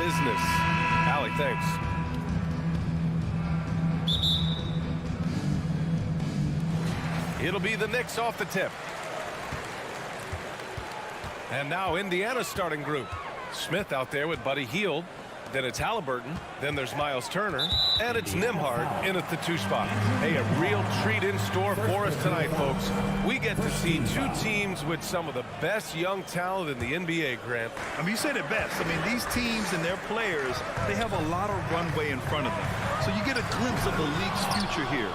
business. Allie, thanks. It'll be the Knicks off the tip. And now Indiana's starting group. Smith out there with Buddy Hield. Then it's Halliburton. Then there's Miles Turner. And it's Nembhard in at the 2 spot. Hey, a real treat in store for us tonight, folks. We get to see 2 teams with some of the best young talent in the NBA, Grant. I mean, you said it best. I mean, these teams and their players, they have a lot of runway in front of them. So you get a glimpse of the league's future here.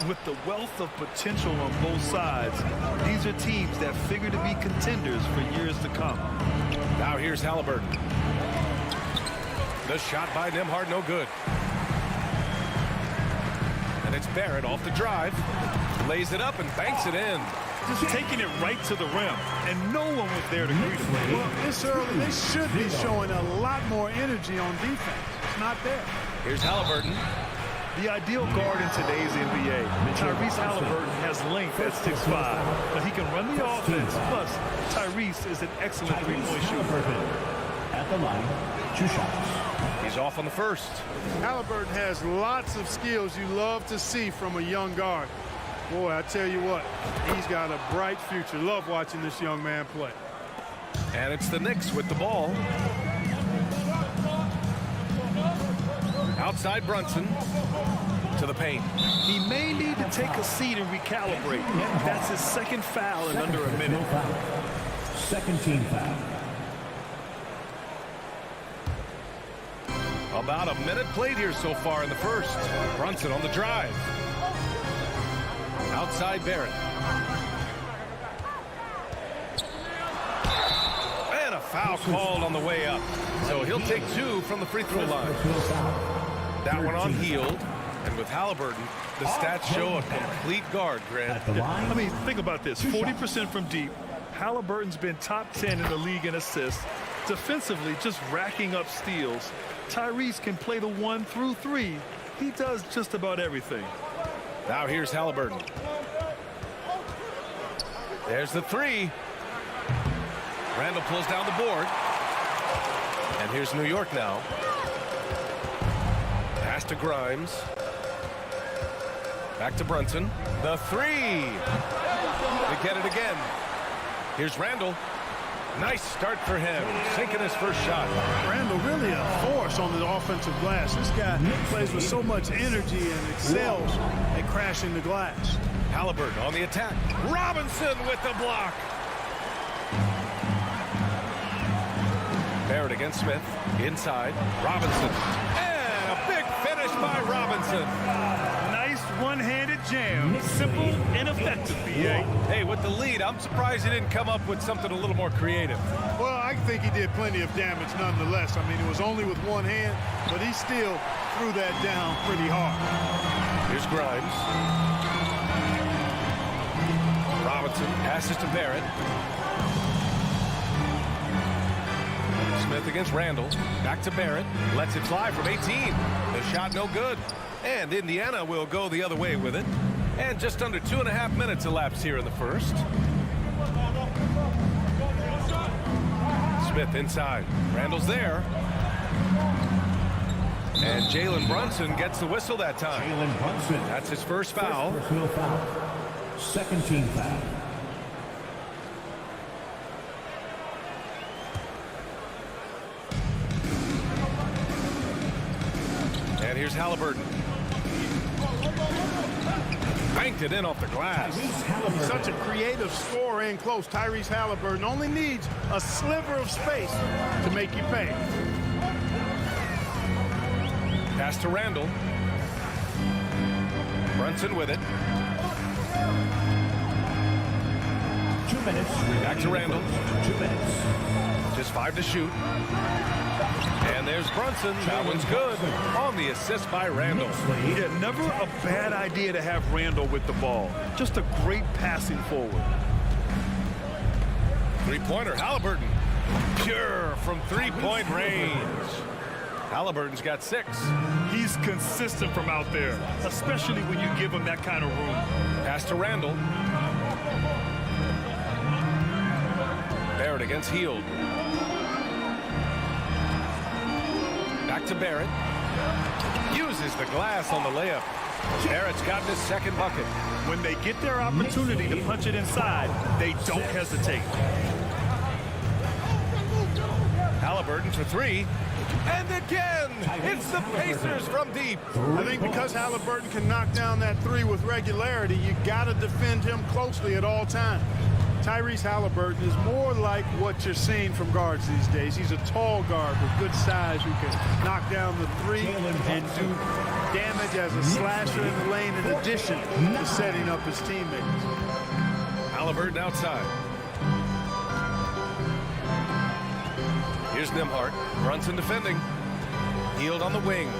With the wealth of potential on both sides, these are teams that figure to be contenders for years to come. Now here's Halliburton. The shot by Nembhard, no good. And it's Barrett off the drive. Lays it up and banks it in. Just taking it right to the rim, and no one was there to greet him. Well, this early, they should be showing a lot more energy on defense. It's not there. Here's Halliburton. The ideal guard in today's NBA, Tyrese Halliburton, has length at 6'5", but he can run the offense. Plus, Tyrese is an excellent three-point shooter. At the line, 2 shots. He's off on the first. Halliburton has lots of skills you love to see from a young guard. Boy, I tell you what, he's got a bright future. Love watching this young man play. And it's the Knicks with the ball. Outside Brunson to the paint. He may need to take a seat and recalibrate. That's his second foul in under a minute. Second team foul. About a minute played here so far in the first. Brunson on the drive. Outside Barrett. And a foul called on the way up. So he'll take 2 from the free throw line. That one on Hield. And with Halliburton, the stats show a complete guard, Grant. I mean, think about this. 40% from deep. Halliburton's been top 10 in the league in assists. Defensively, just racking up steals. Tyrese can play the 1 through 3. He does just about everything. Now here's Halliburton. There's the 3. Randall pulls down the board. And here's New York now. Pass to Grimes. Back to Brunson. The 3. They get it again. Here's Randall. Nice start for him. Sinking his first shot. Randall really a force on the offensive glass. This guy plays with so much energy and excels at crashing the glass. Halliburton on the attack. Robinson with the block. Barrett against Smith. Inside. Robinson. And a big finish by Robinson. Nice one-handed jam. Simple and effective, B.A. Hey, with the lead, I'm surprised he didn't come up with something a little more creative. Well, I think he did plenty of damage nonetheless. I mean, it was only with one hand, but he still threw that down pretty hard. Here's Grimes. Robinson passes to Barrett. Smith against Randall. Back to Barrett. Lets it fly from 18. The shot no good. And Indiana will go the other way with it. And just under 2.5 minutes elapsed here in the first. Smith inside. Randall's there. And Jalen Brunson gets the whistle that time. Jalen Brunson. That's his first foul. Personal foul. Second team foul. And here's Halliburton. Banked it in off the glass. He's such a creative scorer in close. Tyrese Halliburton only needs a sliver of space to make you pay. Pass to Randall. Brunson with it. 2 minutes. Back to Randall. 2 minutes. Just 5 to shoot. And there's Brunson. That one's good. On the assist by Randall. Yeah, never a bad idea to have Randall with the ball. Just a great passing forward. Three-pointer, Halliburton. Pure from three-point range. Halliburton's got 6. He's consistent from out there, especially when you give him that kind of room. Pass to Randall. Barrett against Hield. Back to Barrett. Uses the glass on the layup. Barrett's gotten his second bucket. When they get their opportunity to punch it inside, they don't hesitate. Halliburton for three. And again, it's the Pacers from deep. I think because Halliburton can knock down that three with regularity, you got to defend him closely at all times. Tyrese Halliburton is more like what you're seeing from guards these days. He's a tall guard with good size who can knock down the three and do damage as a slasher in the lane in addition to setting up his teammates. Halliburton outside. Here's Nembhard. Brunson defending. Hield on the wing.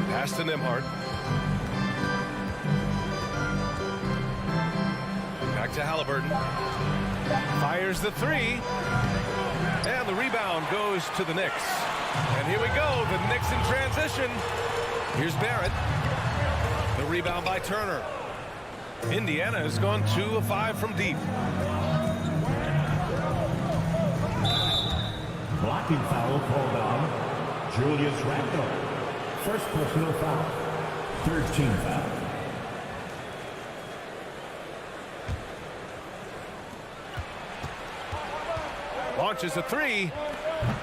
Pass to Nembhard. Back to Halliburton. Fires the three. And the rebound goes to the Knicks. And here we go. The Knicks in transition. Here's Barrett. The rebound by Turner. Indiana has gone 2 of 5 from deep. Blocking foul called on Julius Randle. First personal foul. Third team foul. Launches a three.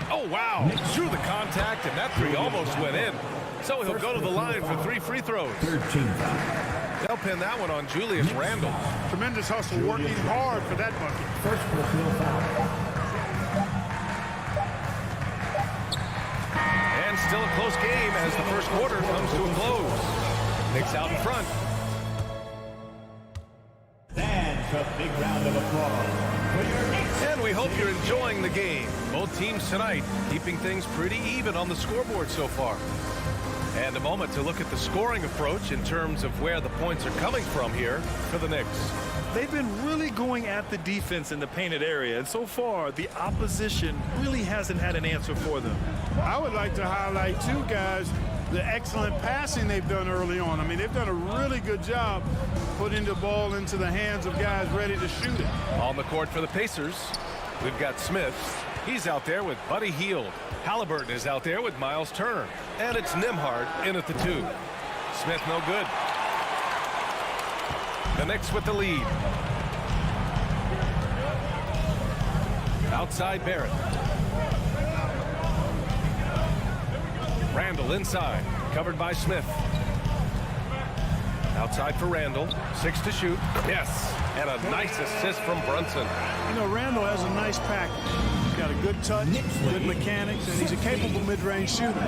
Oh, wow. Through the contact, and that three almost went in. So he'll go to the line for 3 free throws. Third team foul. They'll pin that one on Julius Randle. Tremendous hustle, working hard for that bucket. First personal foul. And still a close game as the first quarter comes to a close. Knicks out in front. That's a big round of applause for your Knicks. And we hope you're enjoying the game. Both teams tonight keeping things pretty even on the scoreboard so far. And a moment to look at the scoring approach in terms of where the points are coming from here for the Knicks. They've been really going at the defense in the painted area, and so far the opposition really hasn't had an answer for them. I would like to highlight, too, guys, the excellent passing they've done early on. I mean, they've done a really good job putting the ball into the hands of guys ready to shoot it. On the court for the Pacers, we've got Smith. He's out there with Buddy Hield. Halliburton is out there with Miles Turner. And it's Nembhard in at the 2. Smith no good. The Knicks with the lead. Outside Barrett. Randle inside, covered by Smith. Outside for Randle, 6 to shoot. Yes, and a nice assist from Brunson. You know, Randle has a nice package. He's got a good touch, good mechanics, and he's a capable mid-range shooter.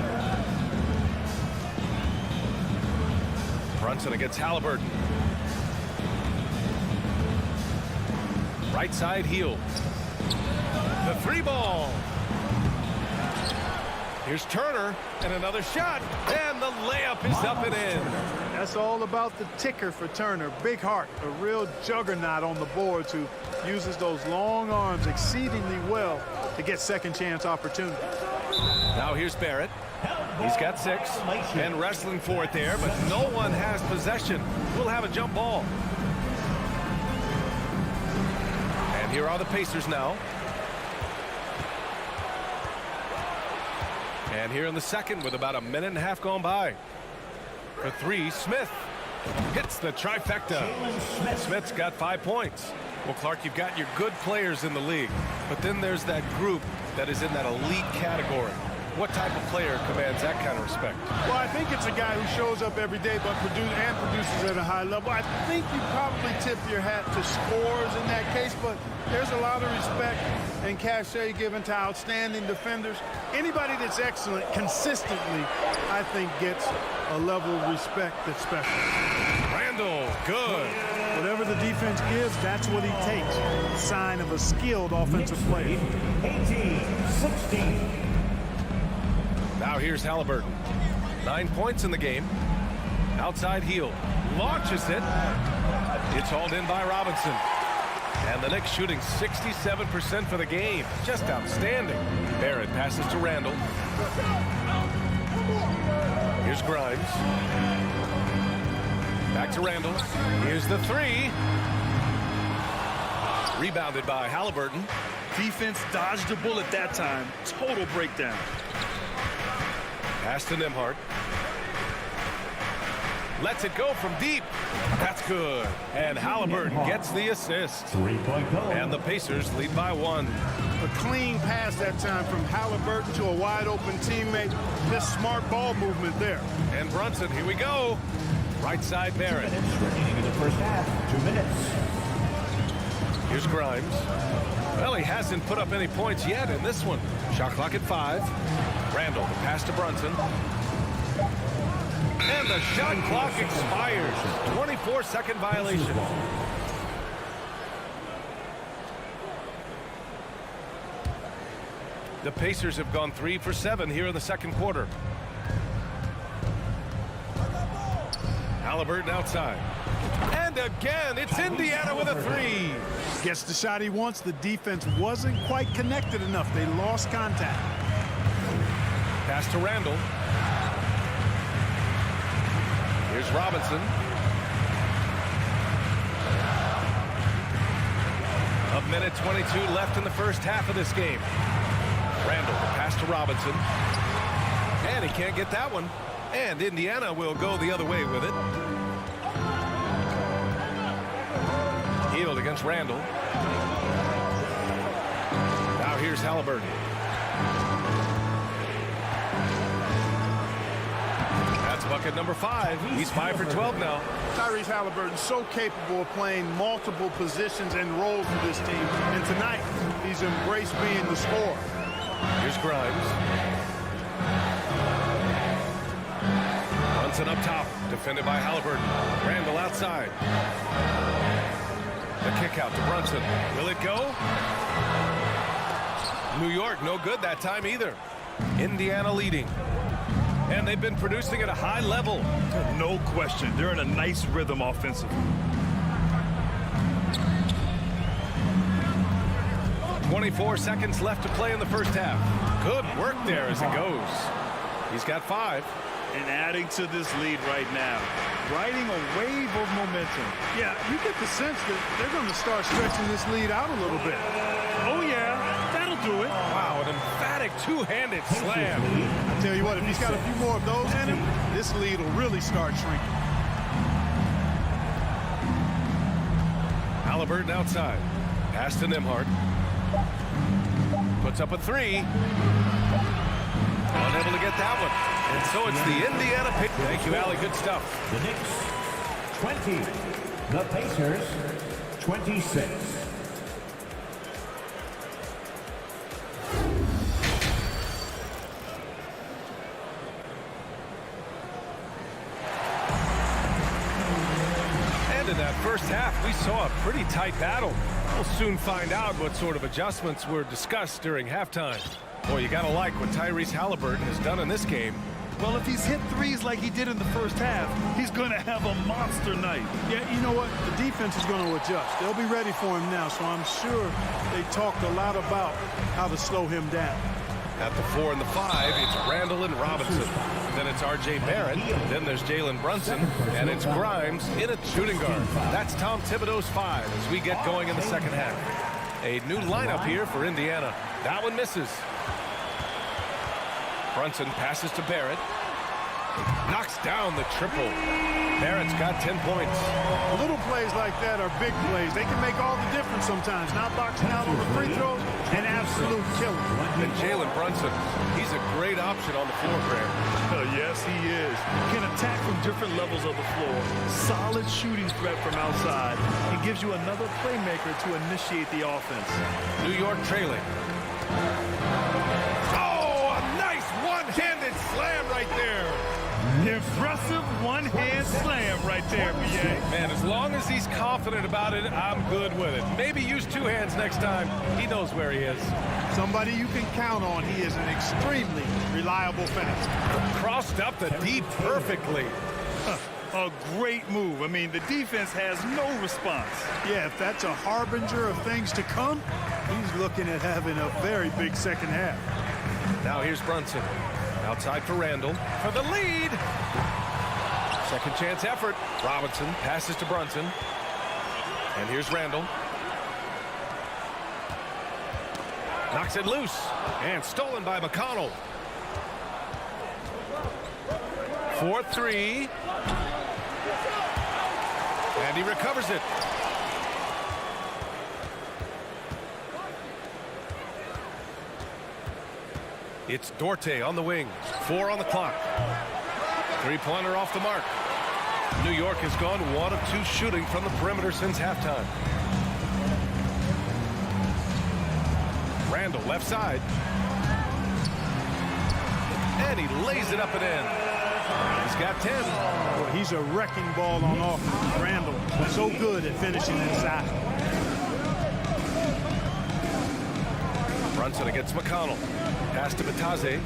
Brunson against Halliburton. Right side Hield. The 3 ball. Here's Turner, and another shot, and the layup is up and in. That's all about the ticker for Turner. Big heart, a real juggernaut on the boards who uses those long arms exceedingly well to get second chance opportunities. Now here's Barrett. He's got 6 and wrestling for it there, but no one has possession. We'll have a jump ball. And here are the Pacers now. And here in the second with about a minute and a half gone by. For 3, Smith hits the trifecta. Smith's got 5 points. Well, Clark, you've got your good players in the league, but then there's that group that is in that elite category. What type of player commands that kind of respect? Well, I think it's a guy who shows up every day but produces at a high level. I think you probably tip your hat to scores in that case, but there's a lot of respect and cachet given to outstanding defenders. Anybody that's excellent consistently, I think, gets a level of respect that's special. Randle, good. Whatever the defense gives, that's what he takes. Sign of a skilled offensive player. 18-16. Now here's Halliburton. 9 points in the game. Outside Hield. Launches it. It's hauled in by Robinson. And the Knicks shooting 67% for the game. Just outstanding. Barrett passes to Randle. Here's Grimes. Back to Randle. Here's the 3. Rebounded by Halliburton. Defense dodged a bullet that time. Total breakdown. Pass to Nembhard. Lets it go from deep. That's good. And Halliburton gets the assist. 3-point goal. And the Pacers lead by 1. A clean pass that time from Halliburton to a wide open teammate. Just smart ball movement there. And Brunson, here we go. Right side Barrett. Minutes remaining in the first half. 2 minutes. Here's Grimes. Well, he hasn't put up any points yet in this one. Shot clock at 5. Randall, the pass to Brunson. And the shot clock expires. 24-second violation. The Pacers have gone 3 for 7 here in the second quarter. Halliburton outside. And again, it's Indiana with a 3. Gets the shot he wants. The defense wasn't quite connected enough. They lost contact. Pass to Randall. Here's Robinson. A minute 22 left in the first half of this game. Randall, the pass to Robinson. And he can't get that one. And Indiana will go the other way with it. Healed against Randall. Now here's Halliburton. That's bucket number 5. He's 5 for 12 now. Tyrese Halliburton so capable of playing multiple positions and roles for this team. And tonight, he's embraced being the scorer. Here's Grimes. Brunson up top, defended by Halliburton. Randall outside. The kick out to Brunson. Will it go? New York, no good that time either. Indiana leading. And they've been producing at a high level. No question. They're in a nice rhythm offensively. 24 seconds left to play in the first half. Good work there as it goes. He's got 5. And adding to this lead right now, riding a wave of momentum. Yeah, you get the sense that they're going to start stretching this lead out a little bit. Oh, yeah, that'll do it. Wow, an emphatic two-handed slam. I tell you what, if he's got a few more of those in him, this lead will really start shrinking. Halliburton outside. Pass to Nembhard. Puts up a 3. Unable to get that one. And so it's the Indiana pick. Thank you, Allie. Good stuff. The Knicks 20. The Pacers 26. And in that first half, we saw a pretty tight battle. We'll soon find out what sort of adjustments were discussed during halftime. Boy, you gotta like what Tyrese Halliburton has done in this game. Well, if he's hit threes like he did in the first half, he's going to have a monster night. Yeah, you know what? The defense is going to adjust. They'll be ready for him now, so I'm sure they talked a lot about how to slow him down. At the 4 and the 5, it's Randall and Robinson. Then it's R.J. Barrett. Then there's Jalen Brunson. And it's Grimes in at shooting guard. That's Tom Thibodeau's 5 as we get going in the second half. A new lineup here for Indiana. That one misses. Brunson passes to Barrett. Knocks down the triple. Barrett's got 10 points. Little plays like that are big plays. They can make all the difference sometimes. Not boxing out on the free throws, an absolute killer. And Jalen Brunson, he's a great option on the floor, Graham. Yes, he is. Can attack from different levels of the floor. Solid shooting threat from outside. He gives you another playmaker to initiate the offense. New York trailing. Oh, a nice one-handed slam right there. Impressive one-hand slam right there, B.A. Man, as long as he's confident about it, I'm good with it. Maybe use 2 hands next time. He knows where he is. Somebody you can count on. He is an extremely reliable finisher. Crossed up the deep perfectly. A great move. I mean, the defense has no response. Yeah, if that's a harbinger of things to come, he's looking at having a very big second half. Now here's Brunson. Outside for Randall for the lead. Second chance effort. Robinson passes to Brunson. And here's Randall. Knocks it loose. And stolen by McConnell. 4-3. And he recovers it. It's Dorte on the wing. 4 on the clock. Three-pointer off the mark. New York has gone 1 of 2 shooting from the perimeter since halftime. Randall left side. And he lays it up and in. He's got 10. Well, he's a wrecking ball on offense. Randall, so good at finishing inside. Brunson against McConnell. Pass to Bataze.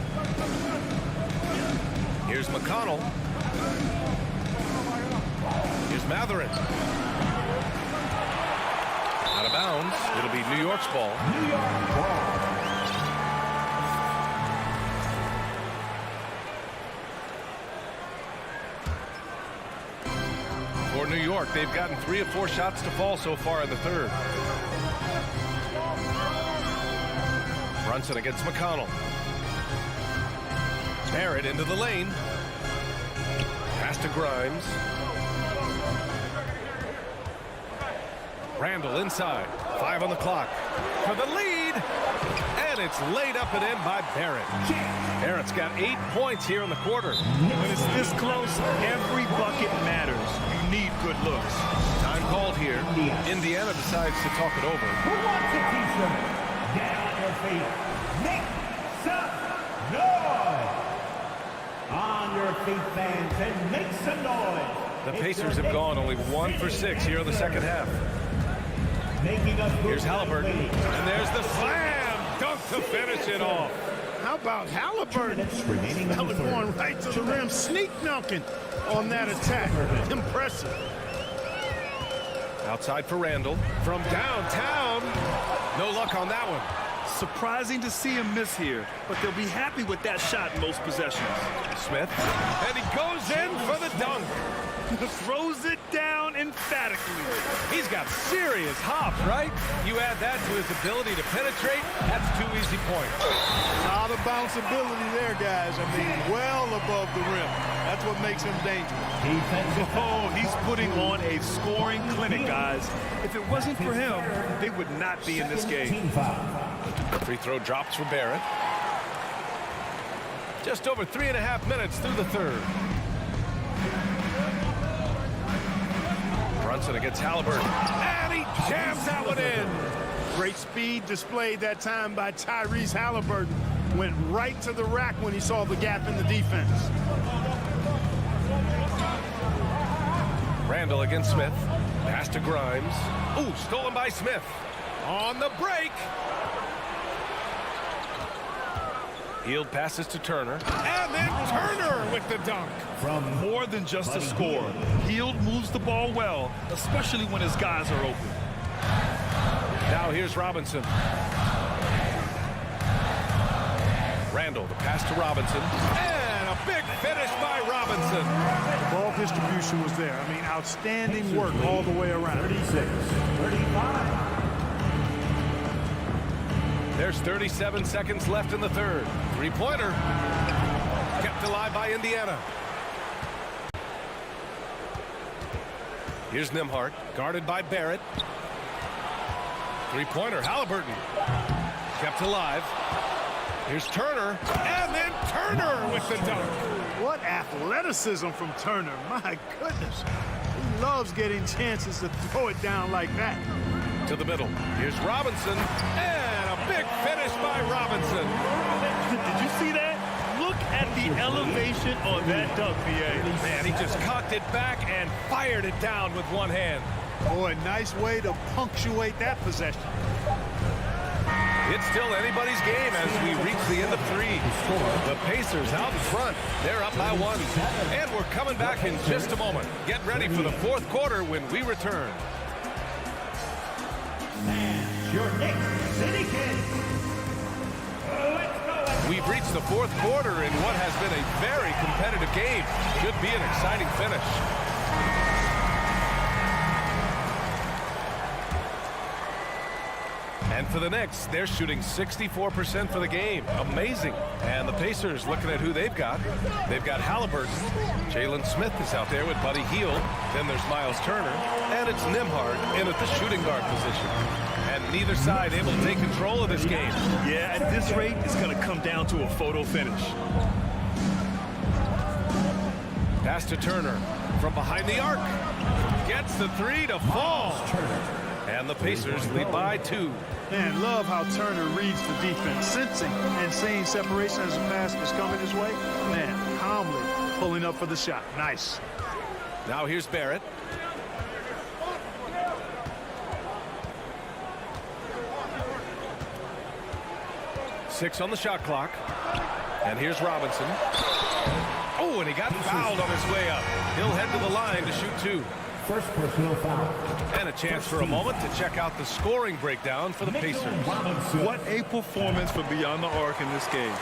Here's McConnell. Here's Matherin. Out of bounds. It'll be New York's ball. New York ball. For New York, they've gotten 3 of 4 shots to fall so far in the third. Brunson against McConnell. Barrett into the lane. Pass to Grimes. Randall inside. 5 on the clock. For the lead. And it's laid up and in by Barrett. Barrett's got 8 points here in the quarter. When it's this close, every bucket matters. You need good looks. Time called here. Indiana decides to talk it over. Who wants a t-shirt? Down your feet. Make some noise. On your feet, fans, and make some noise. The Pacers have gone only 1 for 6 here in the second half. Here's Halliburton. And there's the slam dunk to finish it off. How about Halliburton? Fella going right to the rim, sneak dunking on that attack. Impressive. Outside for Randall. From downtown. No luck on that one. Surprising to see him miss here, but they'll be happy with that shot in most possessions. Smith. And he goes in for the dunk. Throws it down emphatically. He's got serious hops, right? You add that to his ability to penetrate, that's 2 easy points. A lot of bounceability there, guys. I mean, well above the rim. That's what makes him dangerous. Oh, he's putting on a scoring clinic, guys. If it wasn't for him, they would not be in this game. Free throw drops for Barrett. Just over 3.5 minutes through the third. Brunson against Halliburton. And he jams that one in. Great speed displayed that time by Tyrese Halliburton. Went right to the rack when he saw the gap in the defense. Randall against Smith. Pass to Grimes. Ooh, stolen by Smith. On the break. Hield passes to Turner. And then Turner with the dunk. From more than just a score, Hield moves the ball well, especially when his guys are open. Now here's Robinson. Randall, the pass to Robinson. And a big finish by Robinson. The ball distribution was there. I mean, outstanding work all the way around. 36-35. There's 37 seconds left in the third. Three-pointer. Kept alive by Indiana. Here's Nembhard, guarded by Barrett. Three-pointer, Halliburton. Kept alive. Here's Turner. And then Turner with the dunk. What athleticism from Turner. My goodness. He loves getting chances to throw it down like that. To the middle. Here's Robinson. And a big finish by Robinson. Did you see that? Look at the elevation on that dunk, BA. Man, he just cocked it back and fired it down with one hand. Boy, nice way to punctuate that possession. It's still anybody's game as we reach the end of 3. The Pacers out in front. They're up by 1. And we're coming back in just a moment. Get ready for the fourth quarter when we return. Your Knicks City Kings. We've reached the fourth quarter in what has been a very competitive game. Should be an exciting finish. And for the Knicks, they're shooting 64% for the game. Amazing. And the Pacers, looking at who they've got. They've got Halliburton. Jalen Smith is out there with Buddy Hield. Then there's Miles Turner. And it's Nembhard in at the shooting guard position. And neither side able to take control of this game. Yeah, at this rate, it's going to come down to a photo finish. Pass to Turner from behind the arc. Gets the three to fall. And the Pacers lead by 2. Man, love how Turner reads the defense, sensing and seeing separation as the pass is coming his way. Man, calmly pulling up for the shot. Nice. Now here's Barrett. Six on the shot clock. And here's Robinson. Oh, and he got fouled on his way up. He'll head to the line to shoot 2. First personal foul. And a chance for a moment to check out the scoring breakdown for the Pacers. What a performance for beyond the arc in this game.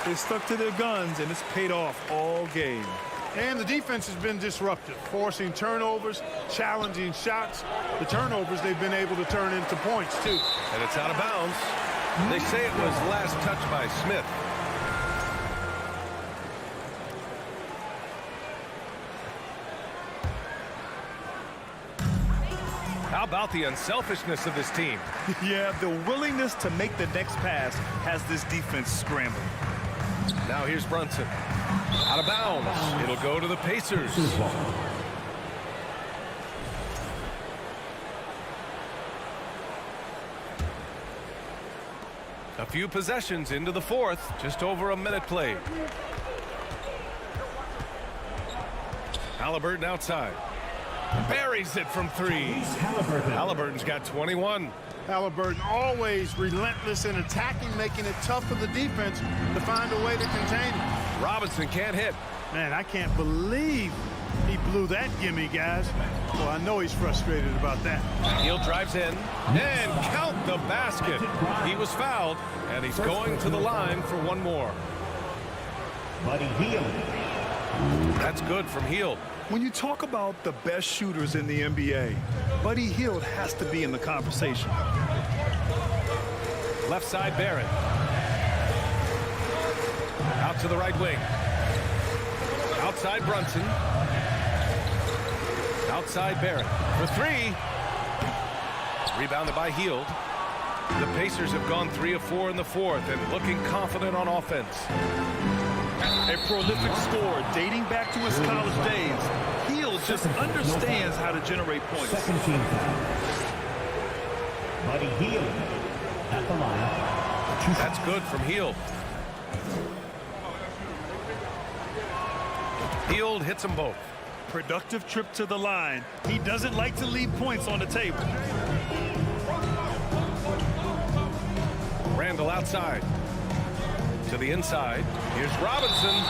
They stuck to their guns, and it's paid off all game. And the defense has been disruptive, forcing turnovers, challenging shots. The turnovers they've been able to turn into points, too. And it's out of bounds. They say it was last touched by Smith. How about the unselfishness of this team? Yeah, the willingness to make the next pass has this defense scrambling. Now here's Brunson. Out of bounds. It'll go to the Pacers. A few possessions into the fourth. Just over a minute played. Halliburton outside. Buries it from 3. Halliburton's got 21. Halliburton always relentless in attacking, making it tough for the defense to find a way to contain him. Robinson can't hit. Man, I can't believe he blew that gimme, guys. Well, I know he's frustrated about that. Hield drives in and count the basket. He was fouled, and he's going to the line for one more. Buddy Hield. That's good from Hield. When you talk about the best shooters in the NBA, Buddy Hield has to be in the conversation. Left side, Barrett. Out to the right wing. Outside, Brunson. Outside, Barrett. For 3. Rebounded by Hield. The Pacers have gone 3 of 4 in the fourth and looking confident on offense. A prolific scorer dating back to his college days. Hield just understands how to generate points. Second team foul. Buddy Hield at the line. That's good from Hield. Hield hits them both. Productive trip to the line. He doesn't like to leave points on the table. Randall outside. To the inside. Here's Robinson.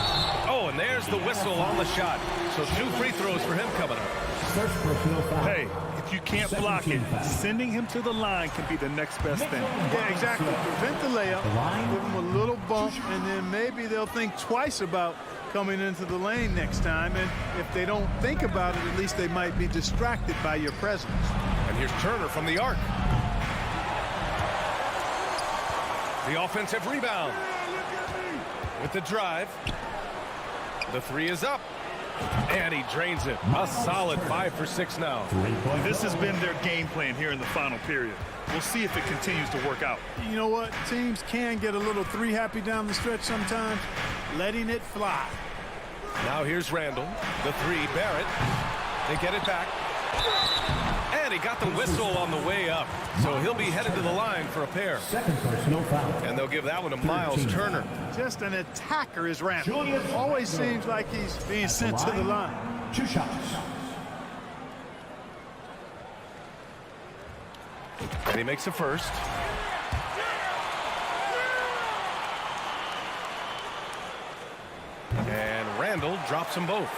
Oh, and there's the whistle on the shot. So 2 free throws for him coming up. First personal foul. Hey, if you can't block it, sending him to the line can be the next best thing. Yeah, exactly. Prevent the layup, give them a little bump, and then maybe they'll think twice about coming into the lane next time. And if they don't think about it, at least they might be distracted by your presence. And here's Turner from the arc. The offensive rebound. With the drive. The 3 is up. And he drains it. A solid 5 for 6 now. This has been their game plan here in the final period. We'll see if it continues to work out. You know what? Teams can get a little 3 happy down the stretch sometimes. Letting it fly. Now here's Randall. The 3, Barrett. They get it back. And he got the whistle on the way up. So he'll be headed to the line for a pair. Second personal foul. And they'll give that one to Miles Turner. Just an attacker is Randall. Always seems like he's being sent to the line. 2 shots. And he makes a first. And Randall drops them both.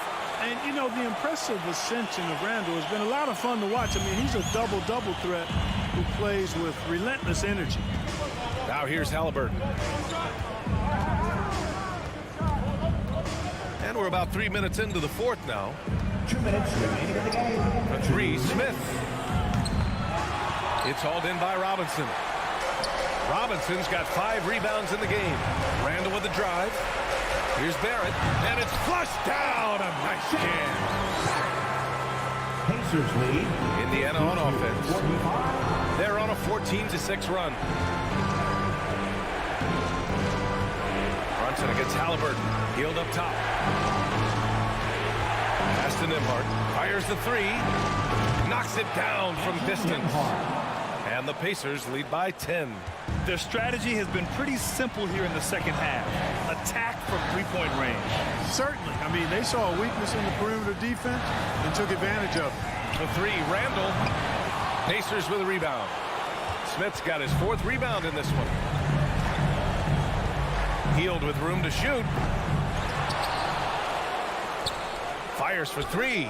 And, you know, the impressive ascension of Randall has been a lot of fun to watch. I mean, he's a double-double threat who plays with relentless energy. Now here's Halliburton. And we're about 3 minutes into the fourth now. 2 minutes remaining in the game. A 3, Smith. It's hauled in by Robinson. Robinson's got 5 rebounds in the game. Randall with the drive. Here's Barrett, and it's flushed down. A nice jam. Pacers lead. Indiana on offense. 45. They're on a 14-6 run. Brunson against Halliburton. Healed up top. Pass to Nembhard. Fires the 3. Knocks it down from distance. And the Pacers lead by 10. Their strategy has been pretty simple here in the second half. Attack from three-point range. Certainly. I mean, they saw a weakness in the perimeter defense and took advantage of it. The 3, Randall. Pacers with a rebound. Smith's got his 4th rebound in this one. Healed with room to shoot. Fires for 3.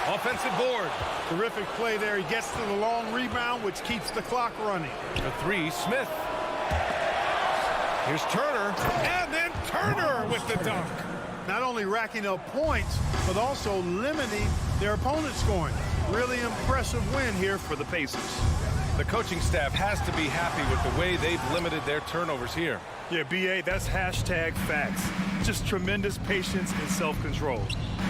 Offensive board. Terrific play there. He gets to the long rebound, which keeps the clock running. The 3, Smith. Here's Turner. And then Turner with the dunk. Not only racking up points, but also limiting their opponent's scoring. Really impressive win here For the Pacers. The coaching staff has to be happy with the way they've limited their turnovers here. Yeah, B.A., that's hashtag facts. Just tremendous patience and self-control.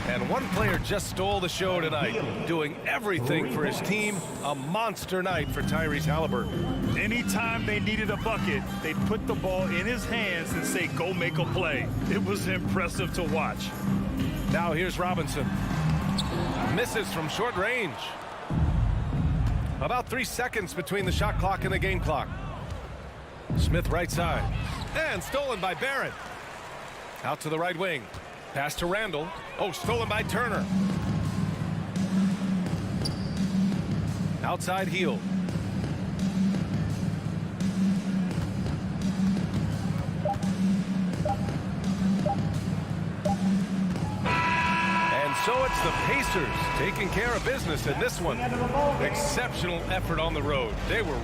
And one player just stole the show tonight, doing everything for his team. A monster night for Tyrese Halliburton. Anytime they needed a bucket, they'd put the ball in his hands and say, go make a play. It was impressive to watch. Now here's Robinson. Misses from short range. About 3 seconds between the shot clock and the game clock. Smith right side. And stolen by Barrett. Out to the right wing. Pass to Randall. Oh, stolen by Turner. Outside heel. And so it's the Pacers taking care of business in this one. Exceptional effort on the road. They were...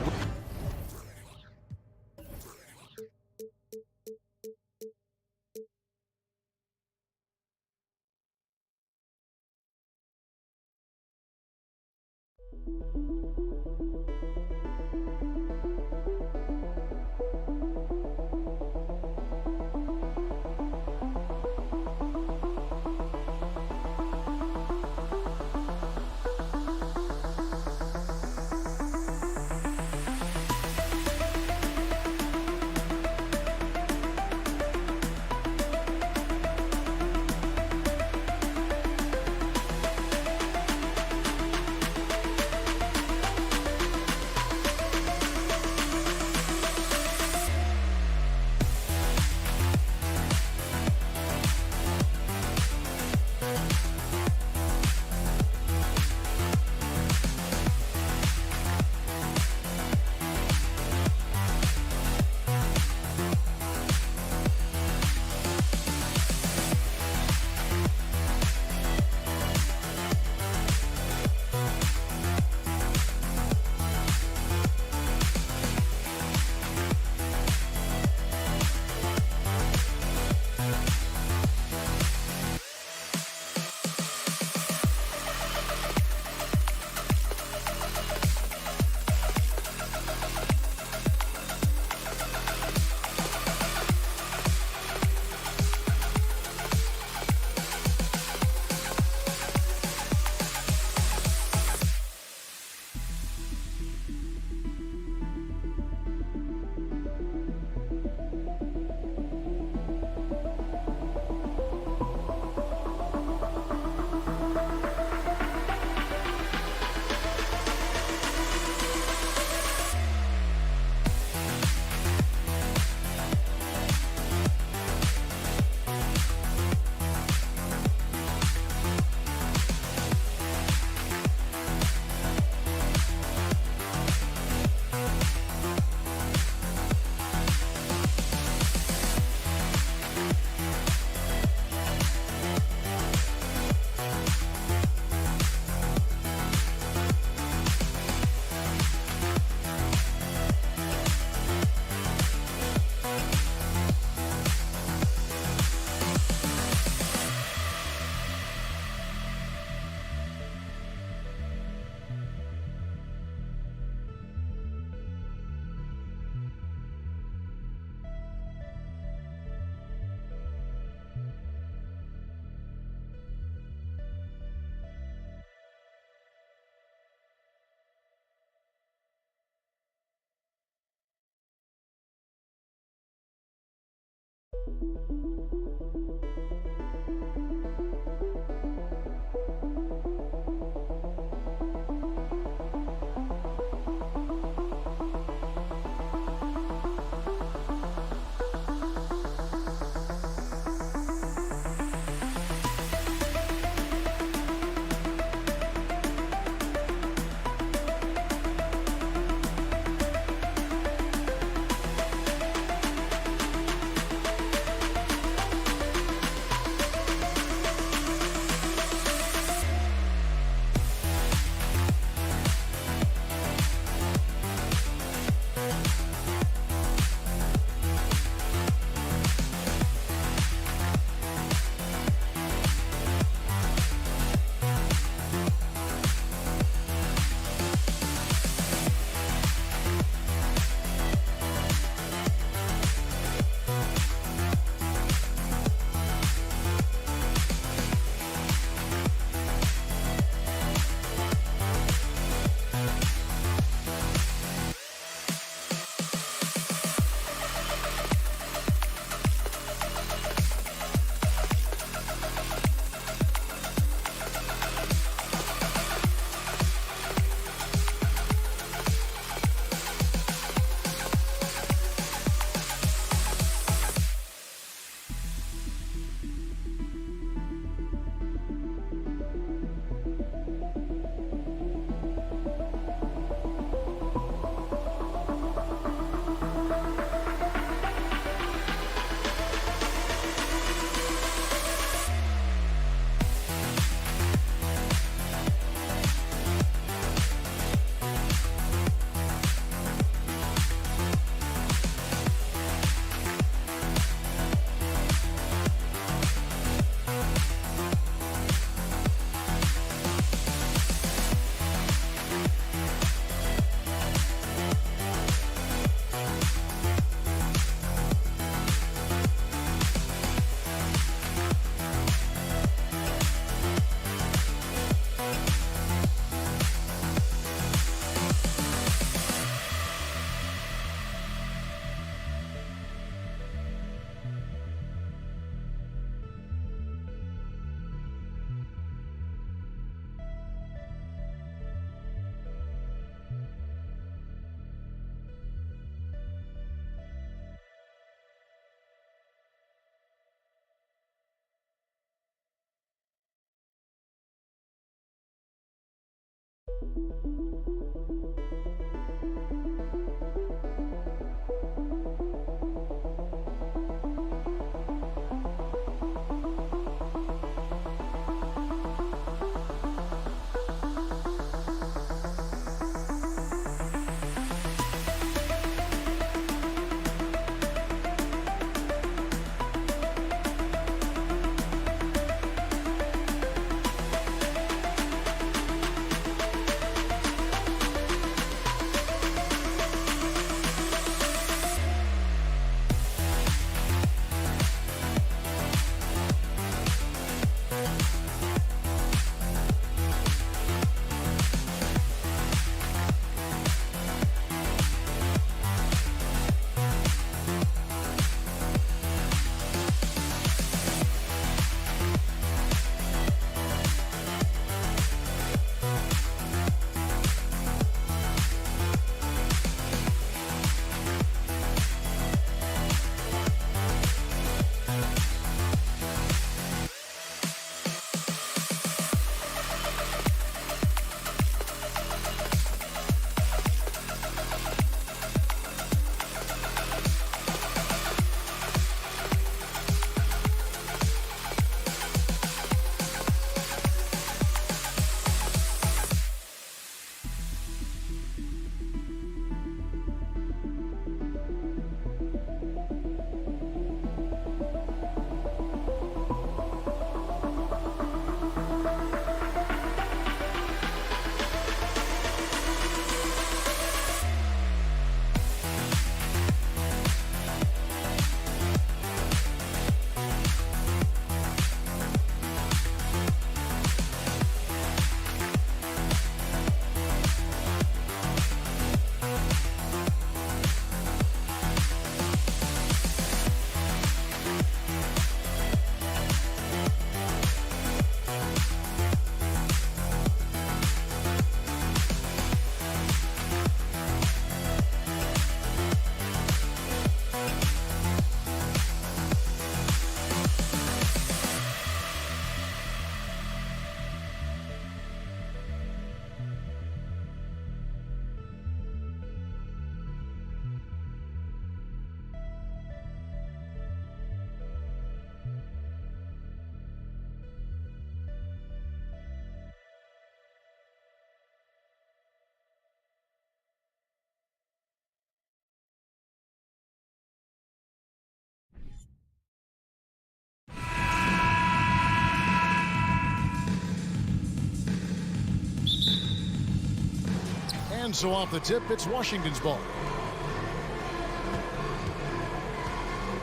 And so off the tip, it's Washington's ball.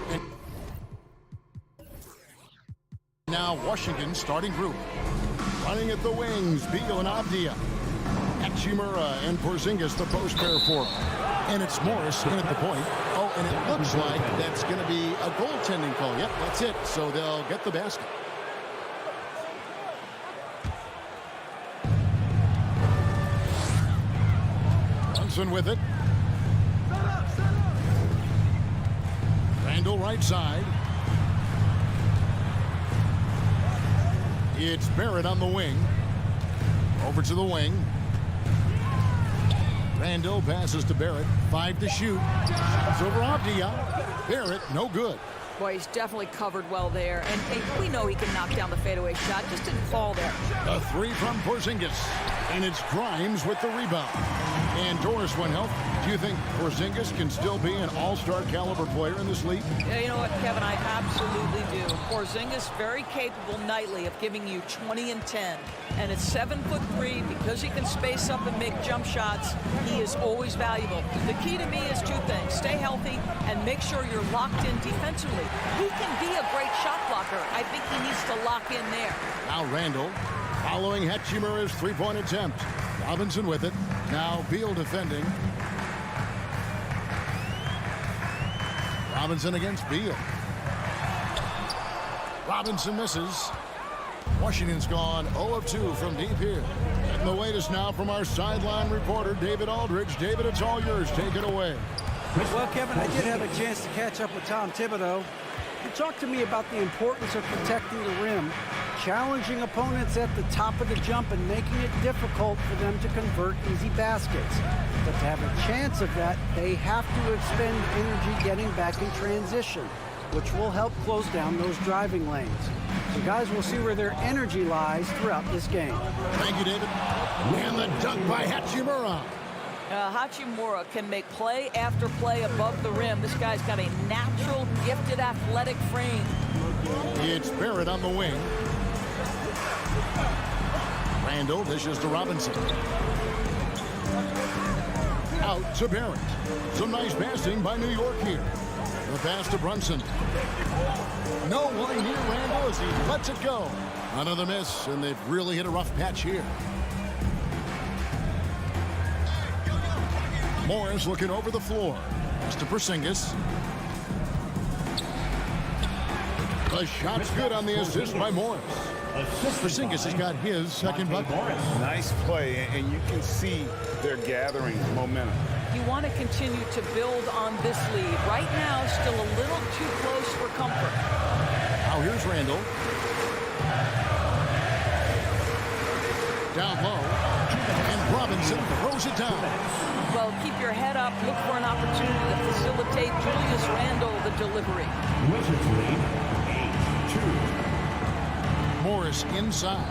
And now Washington starting group. Running at the wings, Beal and Avdia. Hachimura and Porzingis, the post pair for him. And it's Morris in at the point. Oh, and it looks like that's going to be a goaltending call. Yep, that's it. So they'll get the basket. Brunson with it. Randall right side. It's Barrett on the wing. Over to the wing. Randall passes to Barrett. 5 to shoot. It's over Avdia. Barrett, no good. Boy, he's definitely covered well there. And we know he can knock down the fadeaway shot. Just didn't fall there. A 3 from Porzingis. And it's Grimes with the rebound. And Doris, when healthy, do you think Porzingis can still be an all-star caliber player in this league? Yeah, you know what, Kevin, I absolutely do. Porzingis very capable nightly of giving you 20 and 10. And at 7'3", because he can space up and make jump shots, he is always valuable. The key to me is 2 things. Stay healthy and make sure you're locked in defensively. He can be a great shot blocker. I think he needs to lock in there. Now Randall following Hachimura's 3-point attempt. Robinson with it. Now Beal defending. Robinson against Beal. Robinson misses. Washington's gone 0 of 2 from deep here. And the latest now from our sideline reporter, David Aldridge. David, it's all yours. Take it away. Well, Kevin, I did have a chance to catch up with Tom Thibodeau. He talked to me about the importance of protecting the rim, challenging opponents at the top of the jump and making it difficult for them to convert easy baskets. But to have a chance of that, they have to expend energy getting back in transition, which will help close down those driving lanes. So guys, we'll see where their energy lies throughout this game. Thank you, David. And the dunk by Hachimura. Hachimura can make play after play above the rim. This guy's got a natural, gifted, athletic frame. It's Barrett on the wing. Randall dishes to Robinson. Out to Barrett. Some nice passing by New York here. The pass to Brunson. No one near Randall as he lets it go. Another miss, and they've really hit a rough patch here. Morris looking over the floor. Pass to Porzingis. The shot's good on the assist by Morris. Porzingis has got his second bucket. Nice play, and you can see they're gathering momentum. You want to continue to build on this lead. Right now, still a little too close for comfort. Now here's Randall. Down low. And Robinson throws it down. Well, keep your head up. Look for an opportunity to facilitate Julius Randle the delivery. Wizards lead 8-2. Morris inside.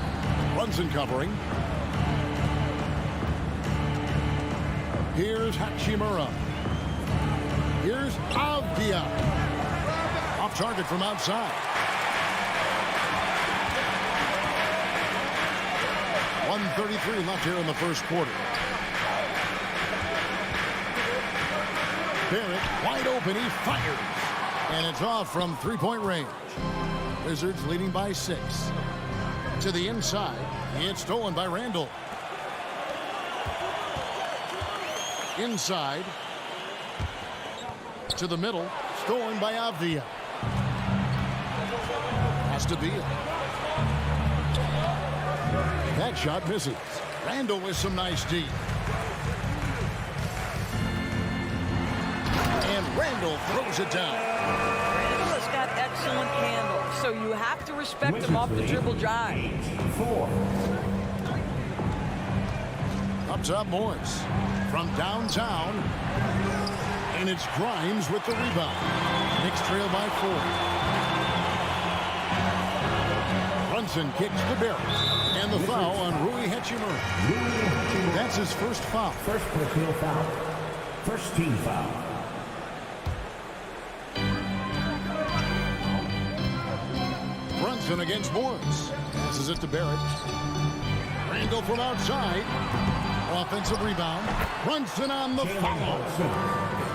Brunson covering. Here's Hachimura. Here's Avdia. Off target from outside. 1:33 left here in the first quarter. Barrett wide open. He fires. And it's off from 3-point range. Wizards leading by 6. To the inside. It's stolen by Randall. Inside. To the middle. Stolen by Avdia. Has to be. That shot misses. Randall with some nice D. And Randall throws it down. Randall has got excellent handle, so you have to respect him off the dribble drive. 8-4. Up top, Morris. From downtown. And it's Grimes with the rebound. Knicks trail by 4. Brunson kicks to Barrett. And the foul on Rui Hachimura. That's his first foul. First personal foul. First team foul. Brunson against Morris. Passes it to Barrett. Randall from outside. Offensive rebound. Brunson on the follow.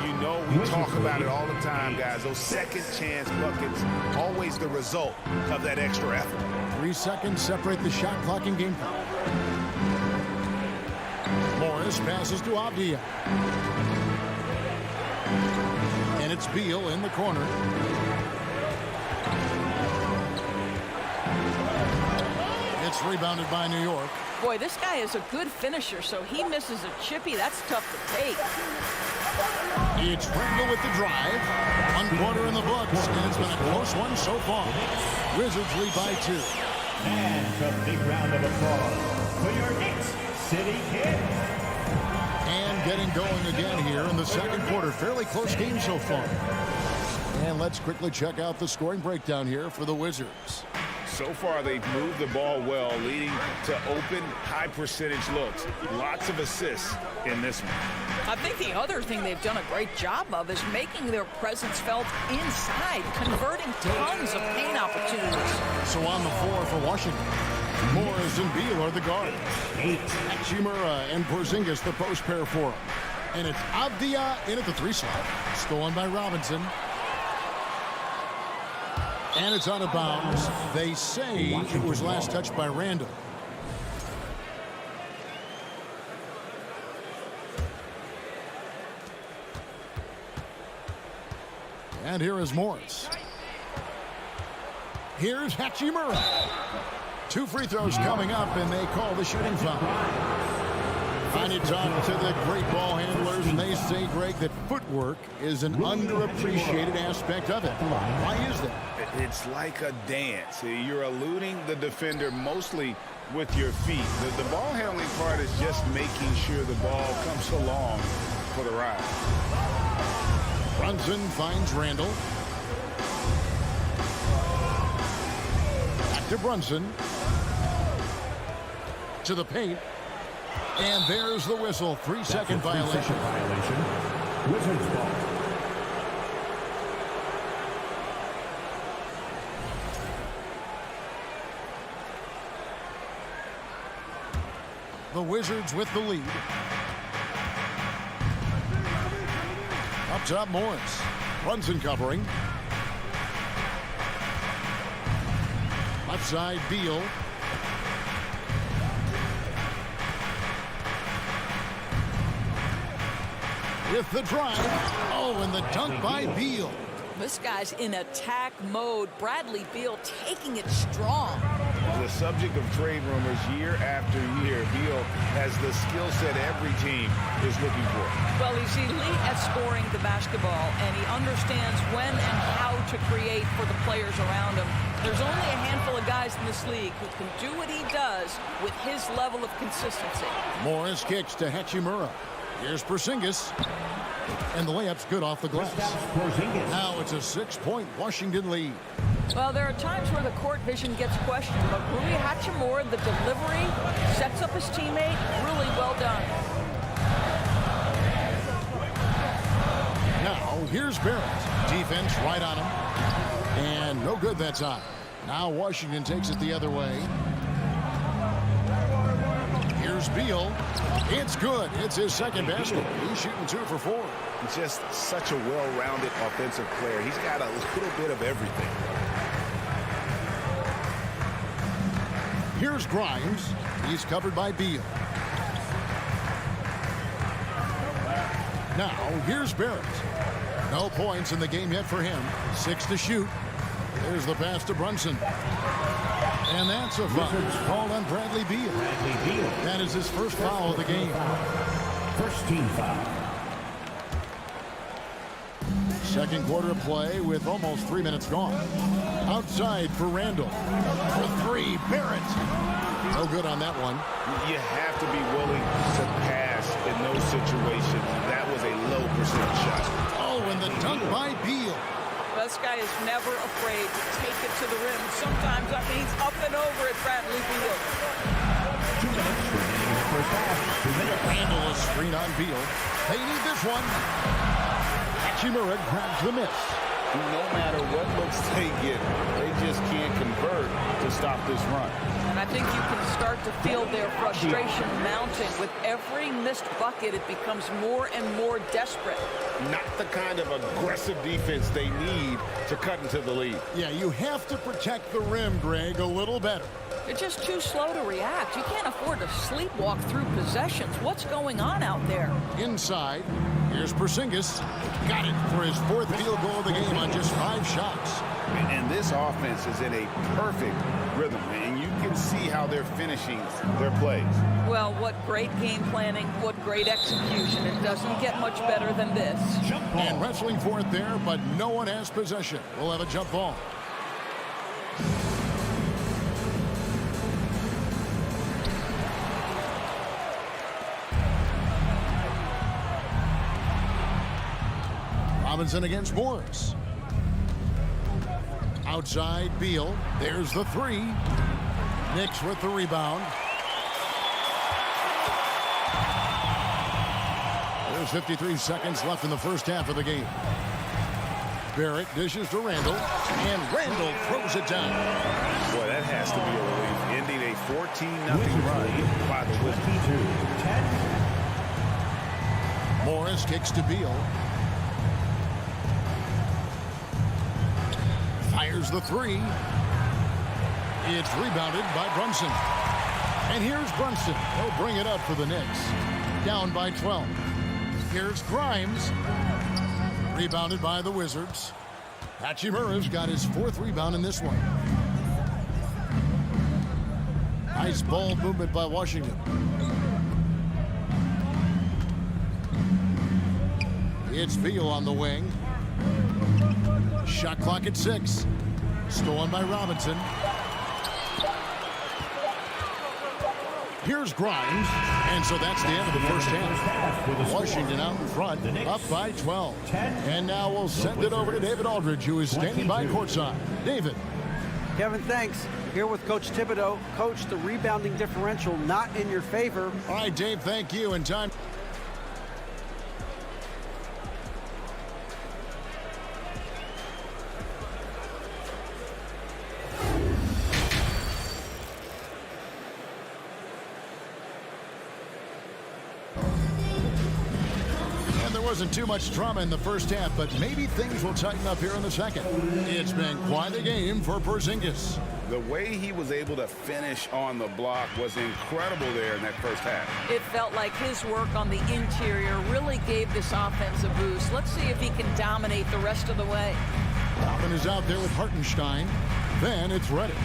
You know we talk about it all the time, guys. Those second chance buckets, always the result of that extra effort. 3 seconds separate the shot clock and game clock. Morris passes to Avdia. And it's Beal in the corner. It's rebounded by New York. Boy, this guy is a good finisher, so he misses a chippy. That's tough to take. It's Randall with the drive. 1 quarter in the books, and it's been a close one so far. Wizards lead by 2. And a big round of applause for your Knicks City Kid. And getting going again here in the second quarter. Fairly close game so far. And let's quickly check out the scoring breakdown here for the Wizards. So far, they've moved the ball well, leading to open, high-percentage looks. Lots of assists in this one. I think the other thing they've done a great job of is making their presence felt inside, converting tons of paint opportunities. So on the floor for Washington, Morris and Beal are the guards. Hachimura and Porzingis the post pair for him. And it's Avdia in at the 3 slot. Stolen by Robinson. And it's out of bounds. They say it was last touched by Randall. And here is Morris. Here's Hachimura. 2 free throws coming up, and they call the shooting foul. And you talk to the great ball handlers, and they say, Greg, that footwork is an underappreciated aspect of it. Why is that? It's like a dance. You're eluding the defender mostly with your feet. The ball handling part is just making sure the ball comes along for the ride. Brunson finds Randall. Back to Brunson. To the paint. And there's the whistle. 3-second violation. Wizards ball. The Wizards with the lead. Up top, Morris. Brunson covering. Left side, Beal. With the drive. Oh, and the dunk by Beal. This guy's in attack mode. Bradley Beal taking it strong. The subject of trade rumors year after year. Beal has the skill set every team is looking for. Well, he's elite at scoring the basketball, and he understands when and how to create for the players around him. There's only a handful of guys in this league who can do what he does with his level of consistency. Morris kicks to Hachimura. Here's Porzingis. And the layup's good off the glass. Now it's a 6-point Washington lead. Well, there are times where the court vision gets questioned, but Rui Hachimura, the delivery, sets up his teammate. Really well done. Now, here's Barrett. Defense right on him. And no good that time. Now Washington takes it the other way. Here's Beal. It's good. It's his second basket. He's shooting 2 for 4. Just such a well-rounded offensive player. He's got a little bit of everything. Here's Grimes. He's covered by Beal. Now, here's Barrett. No points in the game yet for him. 6 to shoot. There's the pass to Brunson. And that's a foul called on Bradley Beal. That is his first foul of the game. First team foul. Second quarter of play with almost 3 minutes gone. Outside for Randall. For 3, Barrett. No good on that one. You have to be willing to pass in those situations. That was a low percentage shot. Oh, and the dunk by Beal. This guy is never afraid to take it to the rim. Sometimes that means up and over at Bradley Beal. 2 minutes remaining in the first half. Randall is screen on Beal. They need this one. Hachimura grabs the miss. No matter what looks they get, they just can't convert to stop this run. And I think you can start to feel their frustration mounting. With every missed bucket, it becomes more and more desperate. Not the kind of aggressive defense they need to cut into the lead. Yeah, you have to protect the rim, Greg, a little better. They're just too slow to react. You can't afford to sleepwalk through possessions. What's going on out there? Inside, here's Porzingis. Got it for his 4th field goal of the game on just 5 shots. And this offense is in a perfect rhythm, and you can see how they're finishing their plays. Well, what great game planning, what great execution. It doesn't get much better than this. And wrestling for it there, but no one has possession. We'll have a jump ball. Robinson against Morris. Outside, Beal. There's the 3. Knicks with the rebound. There's 53 seconds left in the first half of the game. Barrett dishes to Randall, and Randall throws it down. Boy, that has to be a relief. Ending a 14-0 run by the Wizards. Morris kicks to Beal. Fires the 3. It's rebounded by Brunson. And here's Brunson. He'll bring it up for the Knicks. Down by 12. Here's Grimes. Rebounded by the Wizards. Hachimura's got his 4th rebound in this one. Nice ball movement by Washington. It's Beal on the wing. Shot clock at 6. Stolen by Robinson. Here's Grimes. And so that's the end of the first half. Washington out in front, up by 12. And now we'll send it over to David Aldridge, who is standing by courtside. David. Kevin, thanks. Here with Coach Thibodeau. Coach, the rebounding differential not in your favor. All right, Dave, thank you. And time. Wasn't too much drama in the first half, but maybe things will tighten up here in the second. It's been quite a game for Porzingis. The way he was able to finish on the block was incredible there in that first half. It felt like his work on the interior really gave this offense a boost. Let's see if he can dominate the rest of the way. Robin is out there with Hartenstein. Then it's Reddish.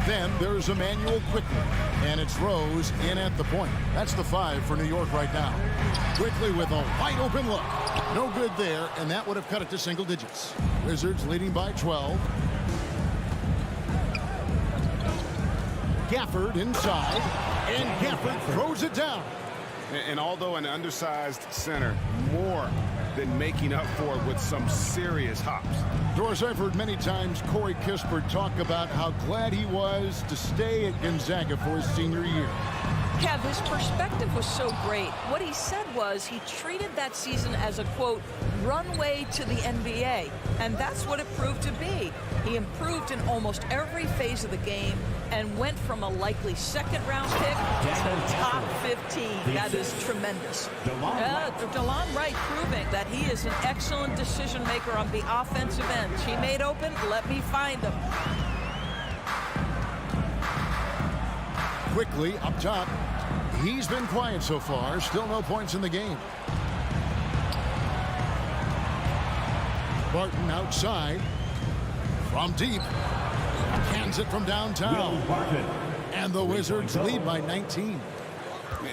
Then there's Emmanuel Quickly. And it's Rose in at the point. That's the 5 for New York right now. Quickly with a wide open look. No good there, and that would have cut it to single digits. Wizards leading by 12. Gafford inside. And Gafford throws it down. And although an undersized center, more than making up for it with some serious hops. Doris, I've heard many times Corey Kispert talk about how glad he was to stay at Gonzaga for his senior year. Kev, his perspective was so great. What he said was he treated that season as a, quote, runway to the NBA. And that's what it proved to be. He improved in almost every phase of the game and went from a likely second-round pick to top 15. That is tremendous. DeLon Wright proving that he is an excellent decision-maker on the offensive end. He made open, let me find him. Quickly up top. He's been quiet so far. Still no points in the game. Barton outside. From deep. Hands it from downtown. And the Wizards lead by 19.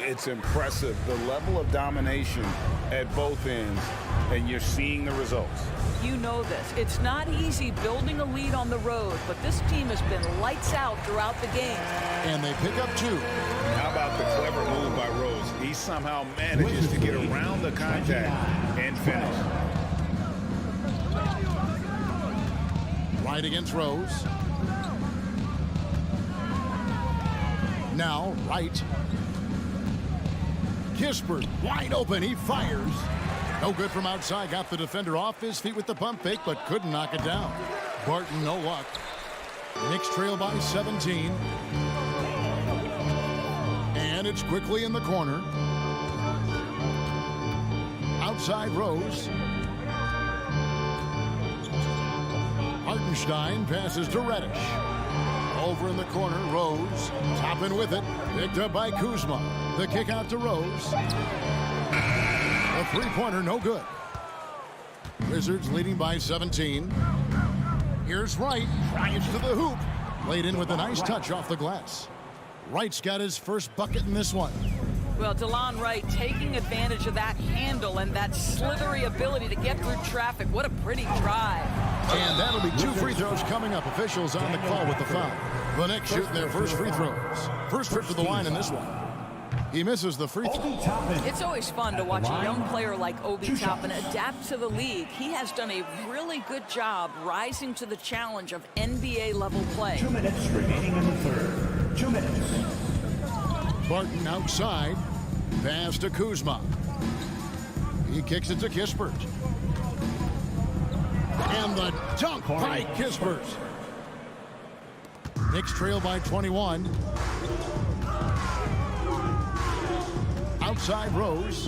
It's impressive, the level of domination at both ends, and you're seeing the results. You know this. It's not easy building a lead on the road, but this team has been lights out throughout the game. And they pick up 2. How about the clever move by Rose? He somehow manages to get around the contact and finish. Right against Rose. Now, Wright. Kispert wide open. He fires. No good from outside. Got the defender off his feet with the pump fake, but couldn't knock it down. Barton, no luck. Knicks trail by 17. And it's quickly in the corner. Outside Rose. Hartenstein passes to Reddish. Over in the corner, Rose. Toppin with it. Picked up by Kuzma. The kick out to Rose. A three-pointer, no good. Wizards leading by 17. Here's Wright. Drives to the hoop. Laid in with a nice touch off the glass. Wright's got his first bucket in this one. Well, DeLon Wright taking advantage of that handle and that slithery ability to get through traffic. What a pretty drive. And that'll be 2 free throws coming up. Officials on the call with the foul. The Knicks shooting their first free throws. First trip to the line in this one. He misses the free throw. It's always fun to watch a young player like Obi Toppin adapt to the league. He has done a really good job rising to the challenge of NBA-level play. 2 minutes remaining in the third. 2 minutes. Barton outside. Pass to Kuzma. He kicks it to Kispert. And the dunk by Kispert. Knicks trail by 21. Outside Rose.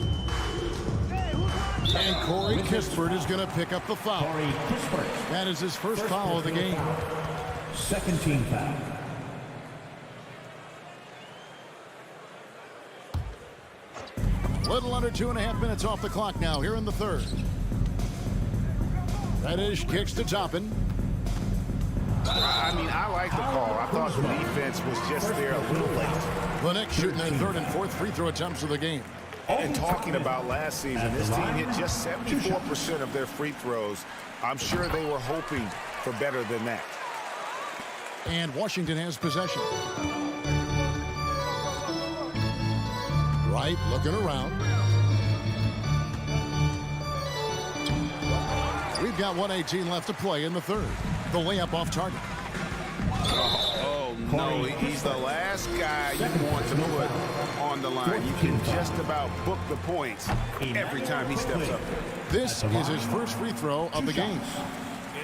And Corey Kispert is going to pick up the foul. Corey Kispert. That is his first foul of the game. Second team foul. Little under 2.5 minutes off the clock now here in the third. Reddish kicks to Toppin. I mean, I like the call. I thought the defense was just there a little late. The Knicks shooting their third and fourth free throw attempts of the game. And talking about last season, this team hit just 74% of their free throws. I'm sure they were hoping for better than that. And Washington has possession. Wright looking around. We've got 1:18 left to play in the third. The layup off target. Oh, no, he's the last guy you want to put on the line. You can just about book the points every time he steps up there. This is his first free throw of the game.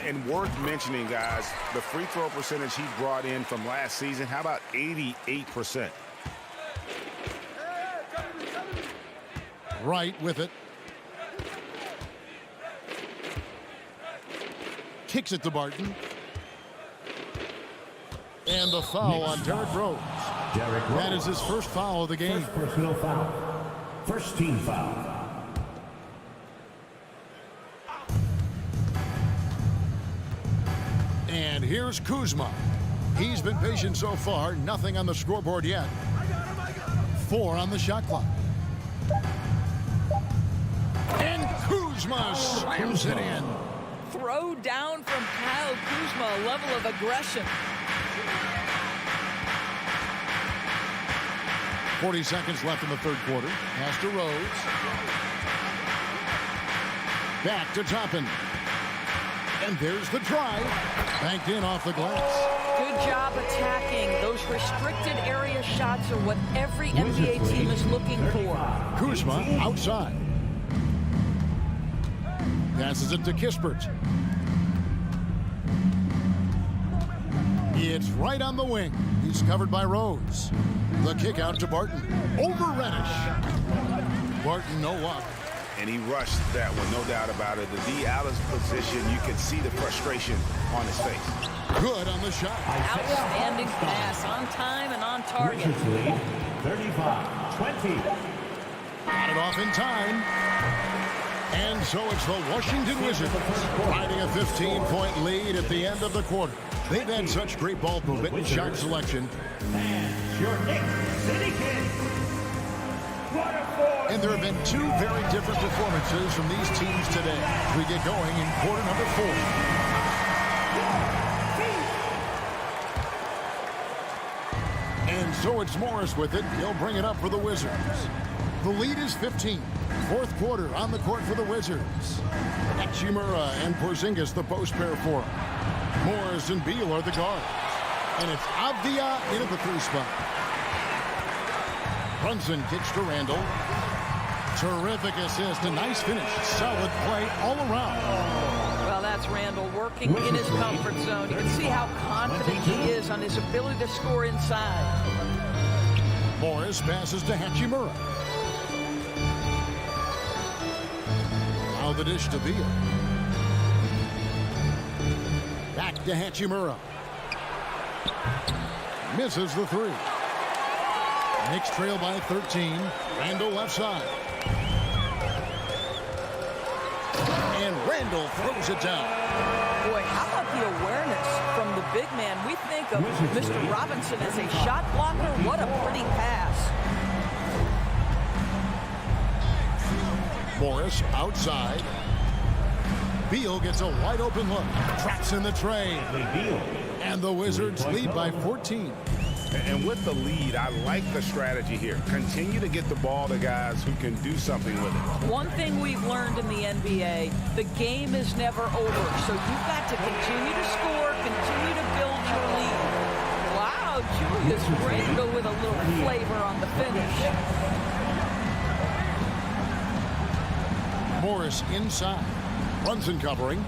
And worth mentioning, guys, the free throw percentage he brought in from last season, how about 88%? Wright with it. Kicks it to Barton. And the foul on Derrick Rose. That is his first foul of the game. First personal foul. First team foul. And here's Kuzma. He's been patient so far. Nothing on the scoreboard yet. 4 on the shot clock. And Kuzma slams it in. Throw down from Kyle Kuzma, a level of aggression. 40 seconds left in the third quarter. Pass to Rose. Back to Toppin. And there's the drive. Banked in off the glass. Good job attacking. Those restricted area shots are what every NBA team is looking for. Kuzma outside. Passes it to Kispert. It's right on the wing. He's covered by Rose. The kick out to Barton. Over Reddish. Barton, no luck. And he rushed that one, no doubt about it. The D out of position, you could see the frustration on his face. Good on the shot. Outstanding pass, on time and on target. Wizards lead 35-20. Got it off in time. And so it's the Washington Wizards riding a 15-point lead at the end of the quarter. They've had such great ball movement and shot selection. And your Knicks City Kings. And there have been 2 very different performances from these teams today. We get going in quarter number 4. And so it's Morris with it. He'll bring it up for the Wizards. The lead is 15. Fourth quarter on the court for the Wizards. Hachimura and Porzingis the post pair for him. Morris and Beal are the guards. And it's Avdia in at the 3 spot. Brunson kicks to Randall. Terrific assist, a nice finish. Solid play all around. Well, that's Randall working in his comfort zone. You can see how confident he is on his ability to score inside. Morris passes to Hachimura. Now the dish to Beal. Back to Hachimura. Misses the three. Knicks trail by 13. Randall left side. And Randall throws it down. Boy, how about the awareness from the big man? We think of Mr. Robinson as a shot blocker. What a pretty pass. Morris outside. Beal gets a wide open look. Traps in the tray. And the Wizards lead by 14. And with the lead, I like the strategy here. Continue to get the ball to guys who can do something with it. One thing we've learned in the NBA, the game is never over. So you've got to continue to score, continue to build your lead. Wow, Julius Randle with a little flavor on the finish. Morris inside. Brunson covering.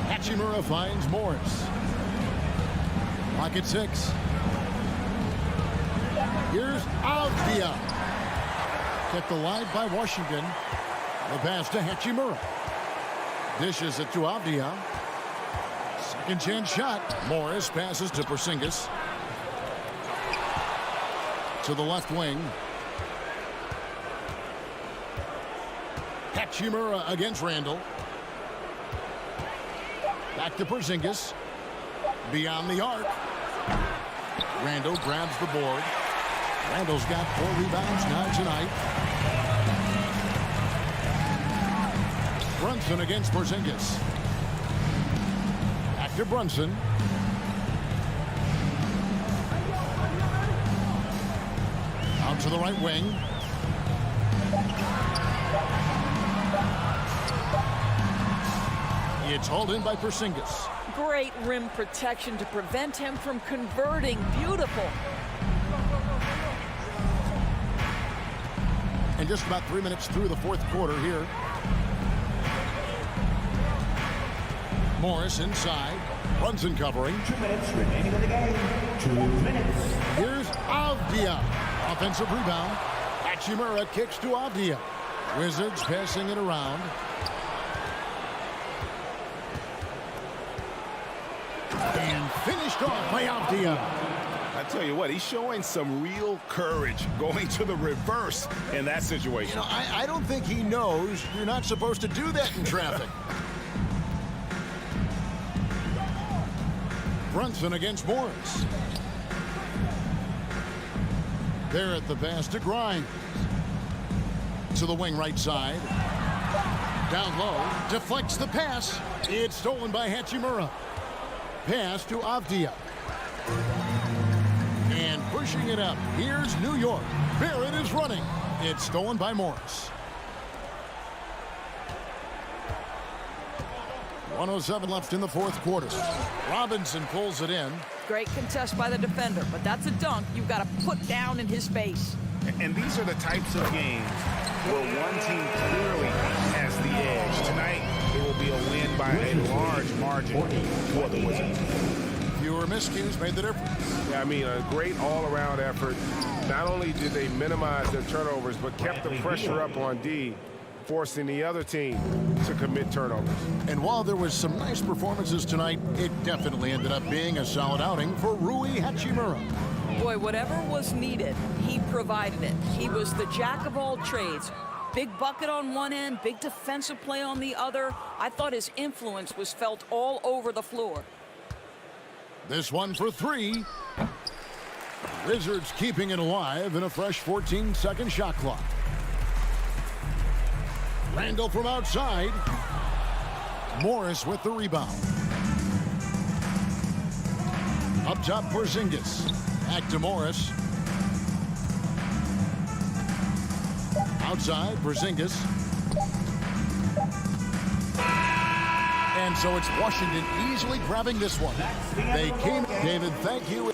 Hachimura finds Morris. Lock at 6. Here's Avdia. Kept alive by Washington. The pass to Hachimura. Dishes it to Avdia. Second chance shot. Morris passes to Porzingis. To the left wing. Hachimura against Randall. Back to Porzingis. Beyond the arc. Randall grabs the board. Randall's got 4 rebounds now tonight. Brunson against Porzingis. Back to Brunson. Out to the right wing. It's hauled in by Porzingis. Great rim protection to prevent him from converting. Beautiful. And just about 3 minutes through the fourth quarter here. Morris inside. Brunson covering. 2 minutes remaining in the game. 2 minutes. Here's Avdia. Offensive rebound. Hachimura kicks to Avdia. Wizards passing it around. And finished off by Avdia. I tell you what, he's showing some real courage going to the reverse in that situation. You know, I don't think he knows you're not supposed to do that in traffic. Brunson against Morris. There at the pass to Grimes. To the wing right side. Down low. Deflects the pass. It's stolen by Hachimura. Pass to Avdia. And pushing it up. Here's New York. Barrett is running. It's stolen by Morris. 1:07 left in the fourth quarter. Robinson pulls it in. Great contest by the defender, but that's a dunk you've got to put down in his face. And these are the types of games where one team clearly has the edge. Tonight, it will be a win by a large margin for the Wizards. Fewer miscues made the difference. Yeah, I mean, a great all-around effort. Not only did they minimize their turnovers, but kept the pressure up on D, forcing the other team to commit turnovers. And while there was some nice performances tonight, it definitely ended up being a solid outing for Rui Hachimura. Boy, whatever was needed, he provided it. He was the jack of all trades. Big bucket on one end, big defensive play on the other. I thought his influence was felt all over the floor. This one for 3. Wizards keeping it alive in a fresh 14-second shot clock. Randall from outside. Morris with the rebound. Up top, Porzingis. Back to Morris. Outside, Porzingis. And so it's Washington easily grabbing this one. They came. David, thank you.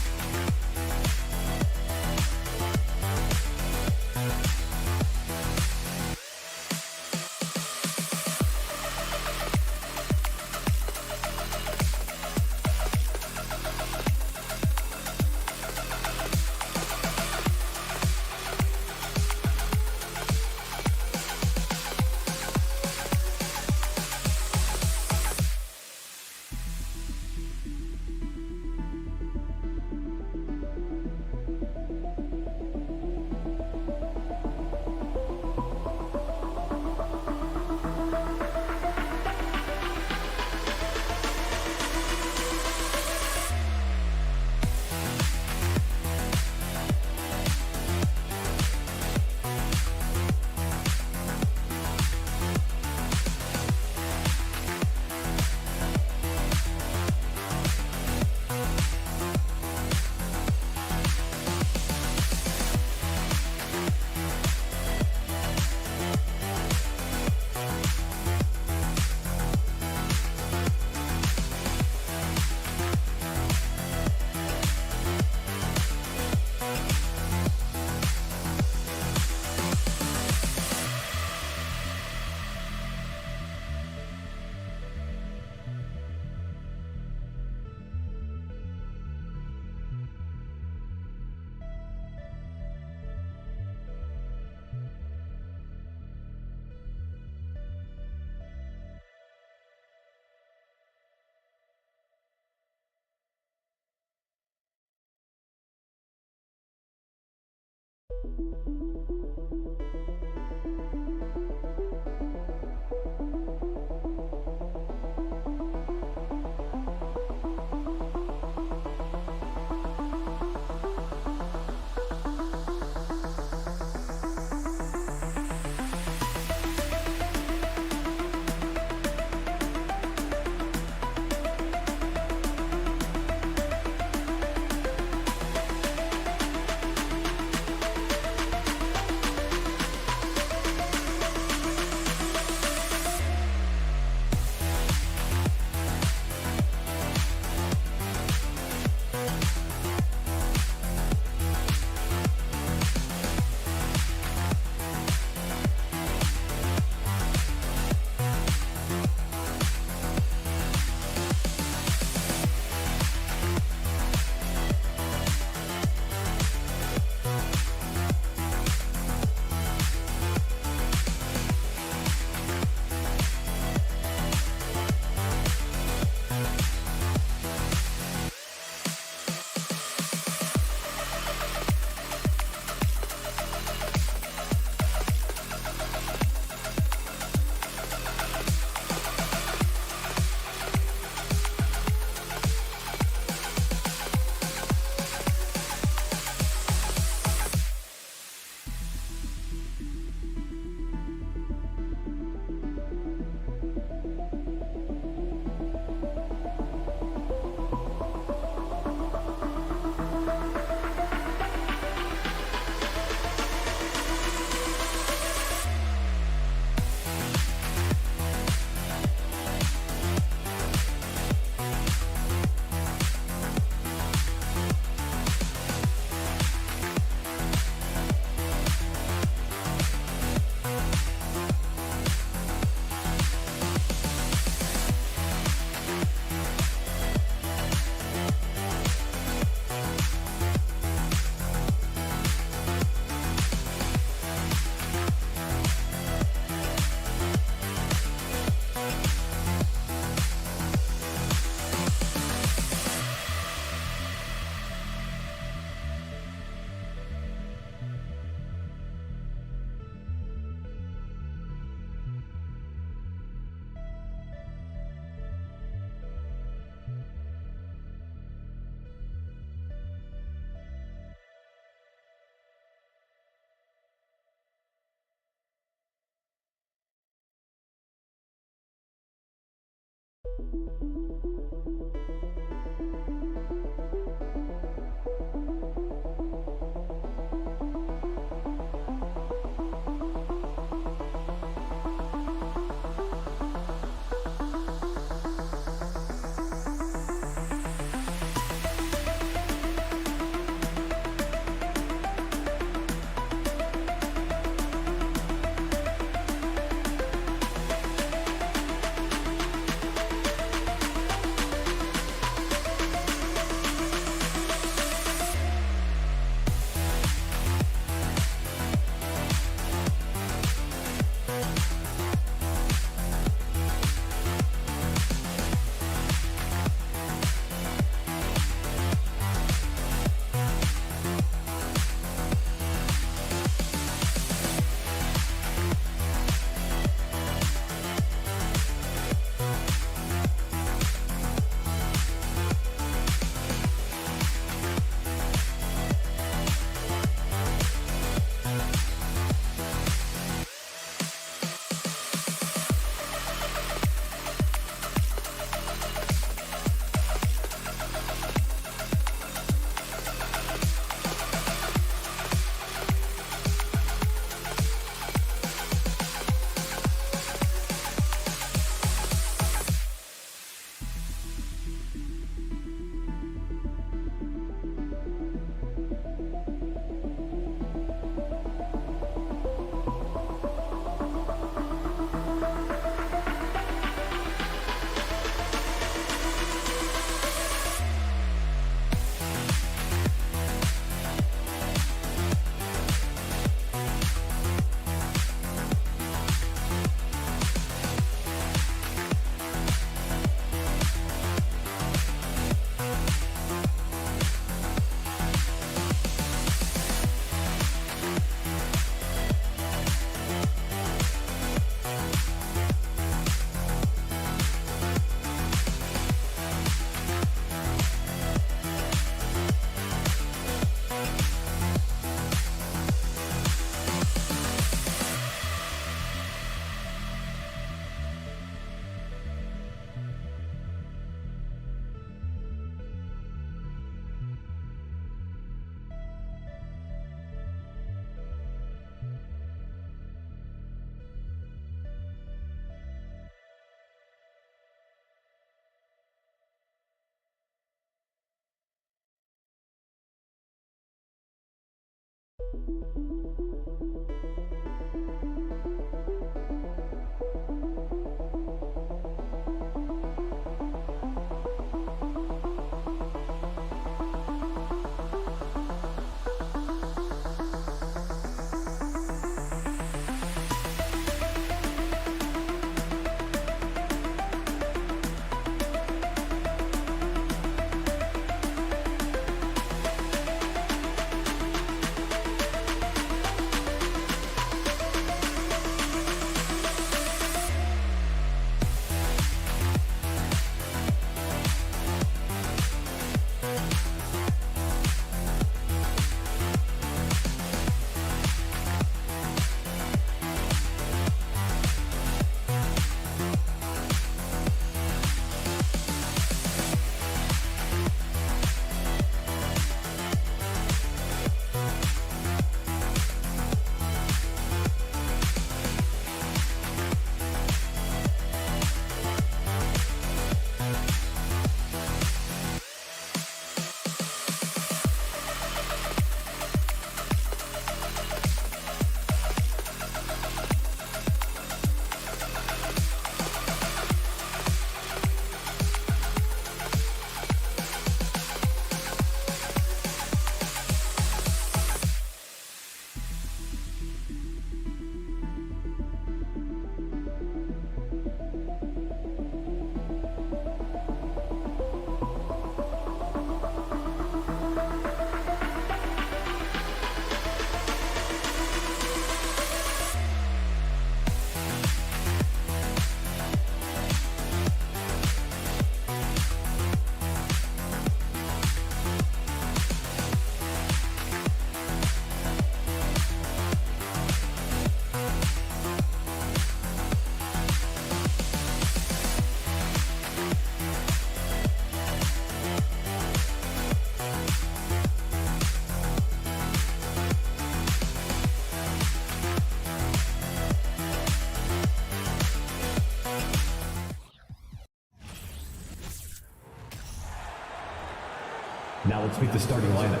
Now let's meet the starting lineup.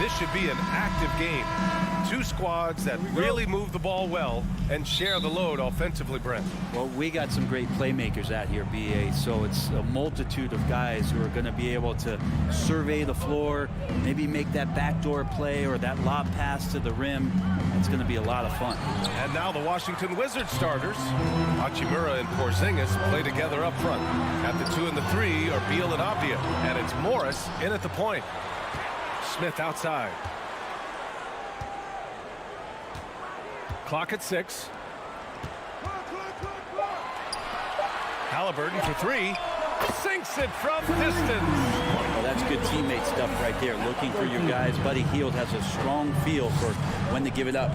This should be an active game. Two squads that really move the ball well and share the load offensively, Brent. Well, we got some great playmakers out here, BA, so it's a multitude of guys who are going to be able to survey the floor, maybe make that backdoor play or that lob pass to the rim. It's going to be a lot of fun. And now the Washington Wizards starters. Hachimura and Porzingis play together up front. At the 2 and the 3 are Beal and Abdia. And it's Morris in at the point. Smith outside. Clock at 6. Halliburton for 3. Sinks it from distance. Well, that's good teammate stuff right there. Looking for your guys. Buddy Hield has a strong feel for when to give it up.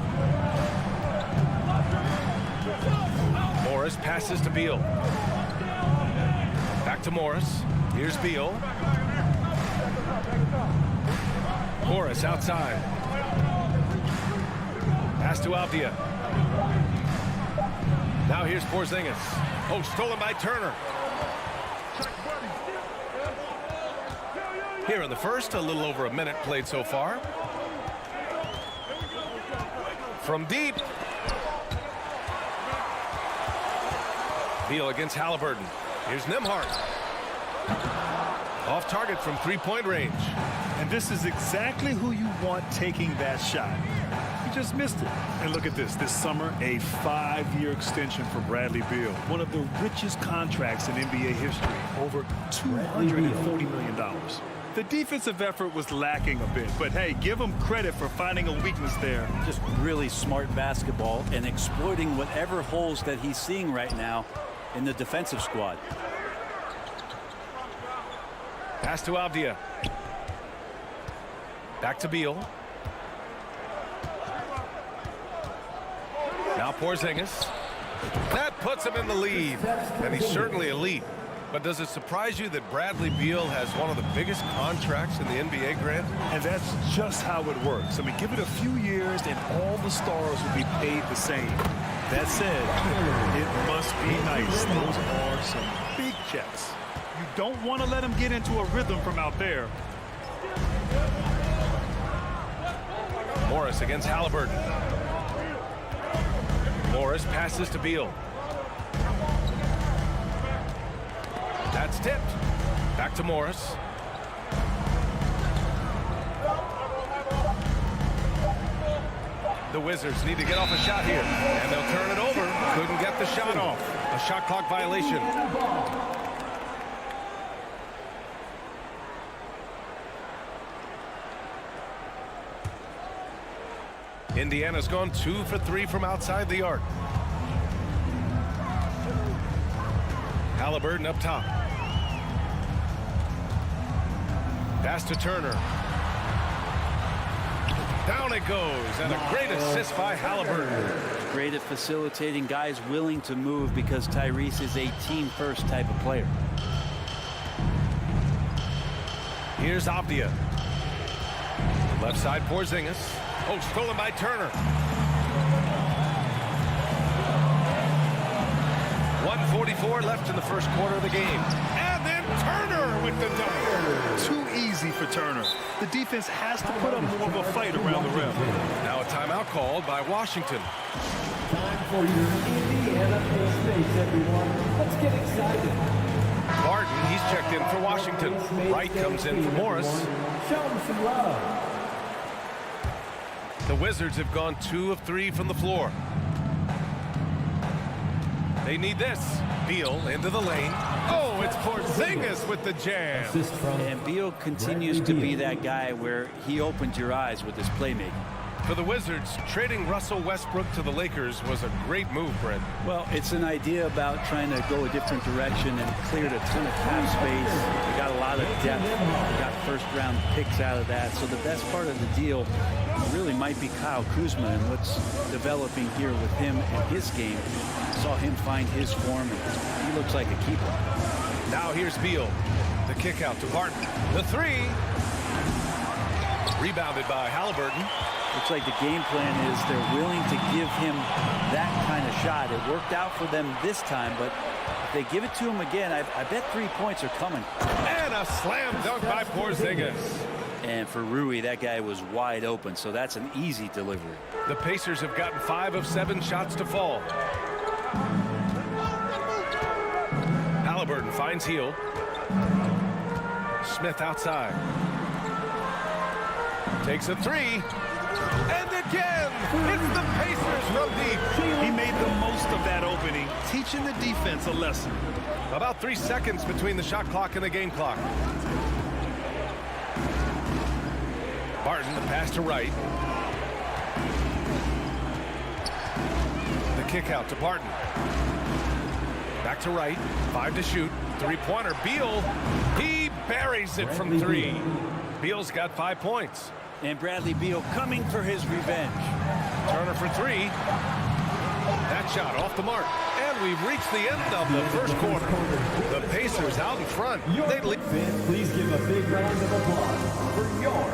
Morris passes to Beal. Back to Morris. Here's Beal. Morris outside. Pass to Abdia. Now here's Porzingis. Oh, stolen by Turner. Here in the first, a little over a minute played so far. From deep. Beal against Halliburton. Here's Nembhard. Off target from three-point range. And this is exactly who you want taking that shot. He just missed it. And look at this. This summer, a 5-year extension for Bradley Beal. One of the richest contracts in NBA history. Over $240 million. The defensive effort was lacking a bit. But, hey, give him credit for finding a weakness there. Just really smart basketball and exploiting whatever holes that he's seeing right now in the defensive squad. Pass to Abdia. Back to Beal. Now Porzingis. That puts him in the lead. And he's certainly elite. But does it surprise you that Bradley Beal has one of the biggest contracts in the NBA, Grant? And that's just how it works. I mean, give it a few years and all the stars will be paid the same. That said, it must be nice. Those are some big checks. You don't want to let him get into a rhythm from out there. Morris against Halliburton. Morris passes to Beal. That's tipped. Back to Morris. The Wizards need to get off a shot here, and they'll turn it over. Couldn't get the shot off. A shot clock violation. Indiana's gone 2 for 3 from outside the arc. Halliburton up top. Pass to Turner. Down it goes, and a great assist by Halliburton. Great at facilitating guys willing to move because Tyrese is a team-first type of player. Here's Abdia. Left side Porzingis. Oh, stolen by Turner. 1:44 left in the first quarter of the game. And then Turner with the dunk. Too easy for Turner. The defense has to put up more of a fight around the rim. Now a timeout called by Washington. Time for your Indiana full space, everyone. Let's get excited. Barton, he's checked in for Washington. Wright comes in for Morris. Show him some love. The Wizards have gone 2 of 3 from the floor. They need this. Beal into the lane. Oh, it's Porzingis with the jam. And Beal continues to be that guy where he opens your eyes with his playmaking. For the Wizards, trading Russell Westbrook to the Lakers was a great move, Brent. Well, it's an idea about trying to go a different direction and cleared a ton of cap space. They got a lot of depth. They got first-round picks out of that. So the best part of the deal really might be Kyle Kuzma and what's developing here with him and his game. Saw him find his form, and he looks like a keeper. Now here's Beal. The kick out to Barton. The 3. Rebounded by Halliburton. Looks like the game plan is they're willing to give him that kind of shot. It worked out for them this time, but if they give it to him again, I bet 3 points are coming. And a slam dunk by Porzingis. And for Rui, that guy was wide open, so that's an easy delivery. The Pacers have gotten 5 of 7 shots to fall. Halliburton finds Hield. Smith outside. Takes a 3. And again, it's the Pacers from deep. He made the most of that opening, teaching the defense a lesson. About 3 seconds between the shot clock and the game clock. Barton, the pass to Wright. The kick out to Barton. Back to Wright. 5 to shoot. 3-pointer. Beal. He buries it from 3. Beal's got 5 points. And Bradley Beal coming for his revenge. Turner for 3. That shot off the mark. And we've reached the end of the first quarter. The Pacers out in front. They lead. Please give a big round of applause for your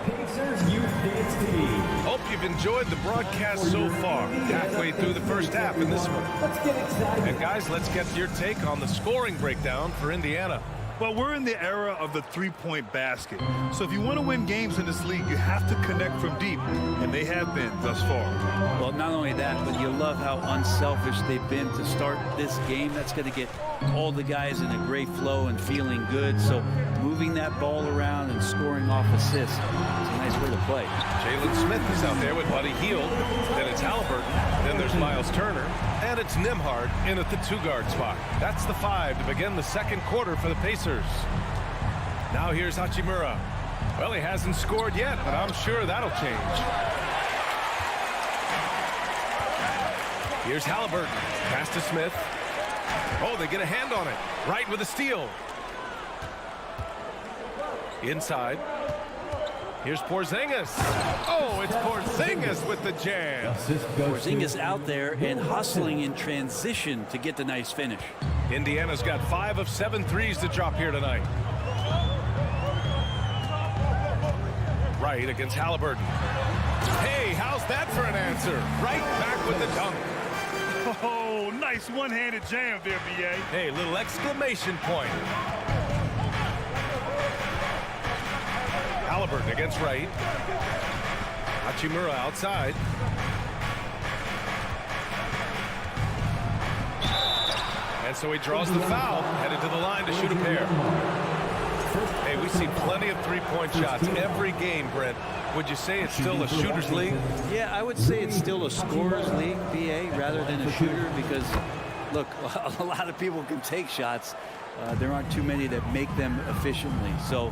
Pacers Youth Dance Team. Hope you've enjoyed the broadcast so far. Halfway through the first half in this one. Let's get excited. And guys, let's get your take on the scoring breakdown for Indiana. Well, we're in the era of the three-point basket. So if you want to win games in this league, you have to connect from deep, and they have been thus far. Well, not only that, but you love how unselfish they've been to start this game. That's going to get all the guys in a great flow and feeling good. So moving that ball around and scoring off assists is a nice way to play. Jalen Smith is out there with Buddy Hield. Then it's Halliburton. Then there's Miles Turner. And it's Nembhard in at the 2-guard spot. That's the 5 to begin the second quarter for the Pacers. Now here's Hachimura. Well, he hasn't scored yet, but I'm sure that'll change. Here's Halliburton. Pass to Smith. Oh, they get a hand on it. Wright with a steal. Inside. Here's Porzingis. Oh, it's Porzingis with the jam. Porzingis out there and hustling in transition to get the nice finish. Indiana's got 5 of 7 threes to drop here tonight. Wright against Halliburton. Hey, how's that for an answer? Right back with the dunk. Oh, nice one-handed jam there, B.A. Hey, little exclamation point. Halliburton against Wright. Hachimura outside. And so he draws the foul, headed to the line to shoot a pair. Hey, we see plenty of three-point shots every game, Brent. Would you say it's still a shooter's league? Yeah, I would say it's still a scorer's league, BA, rather than a shooter, because, look, a lot of people can take shots. There aren't too many that make them efficiently. So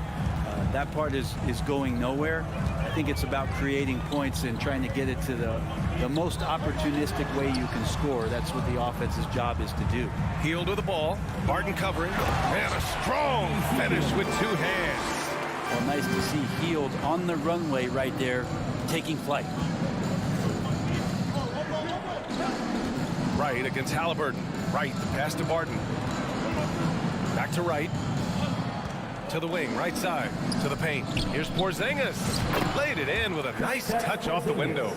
that part is going nowhere. I think it's about creating points and trying to get it to the most opportunistic way you can score. That's what the offense's job is to do. Hield with the ball. Barton covering. And a strong finish with 2 hands. Well, nice to see Hield on the runway right there, taking flight. Wright against Halliburton. Wright, the pass to Barton. Back to Wright. To the wing, right side, to the paint. Here's Porzingis. Laid it in with a nice touch off the window.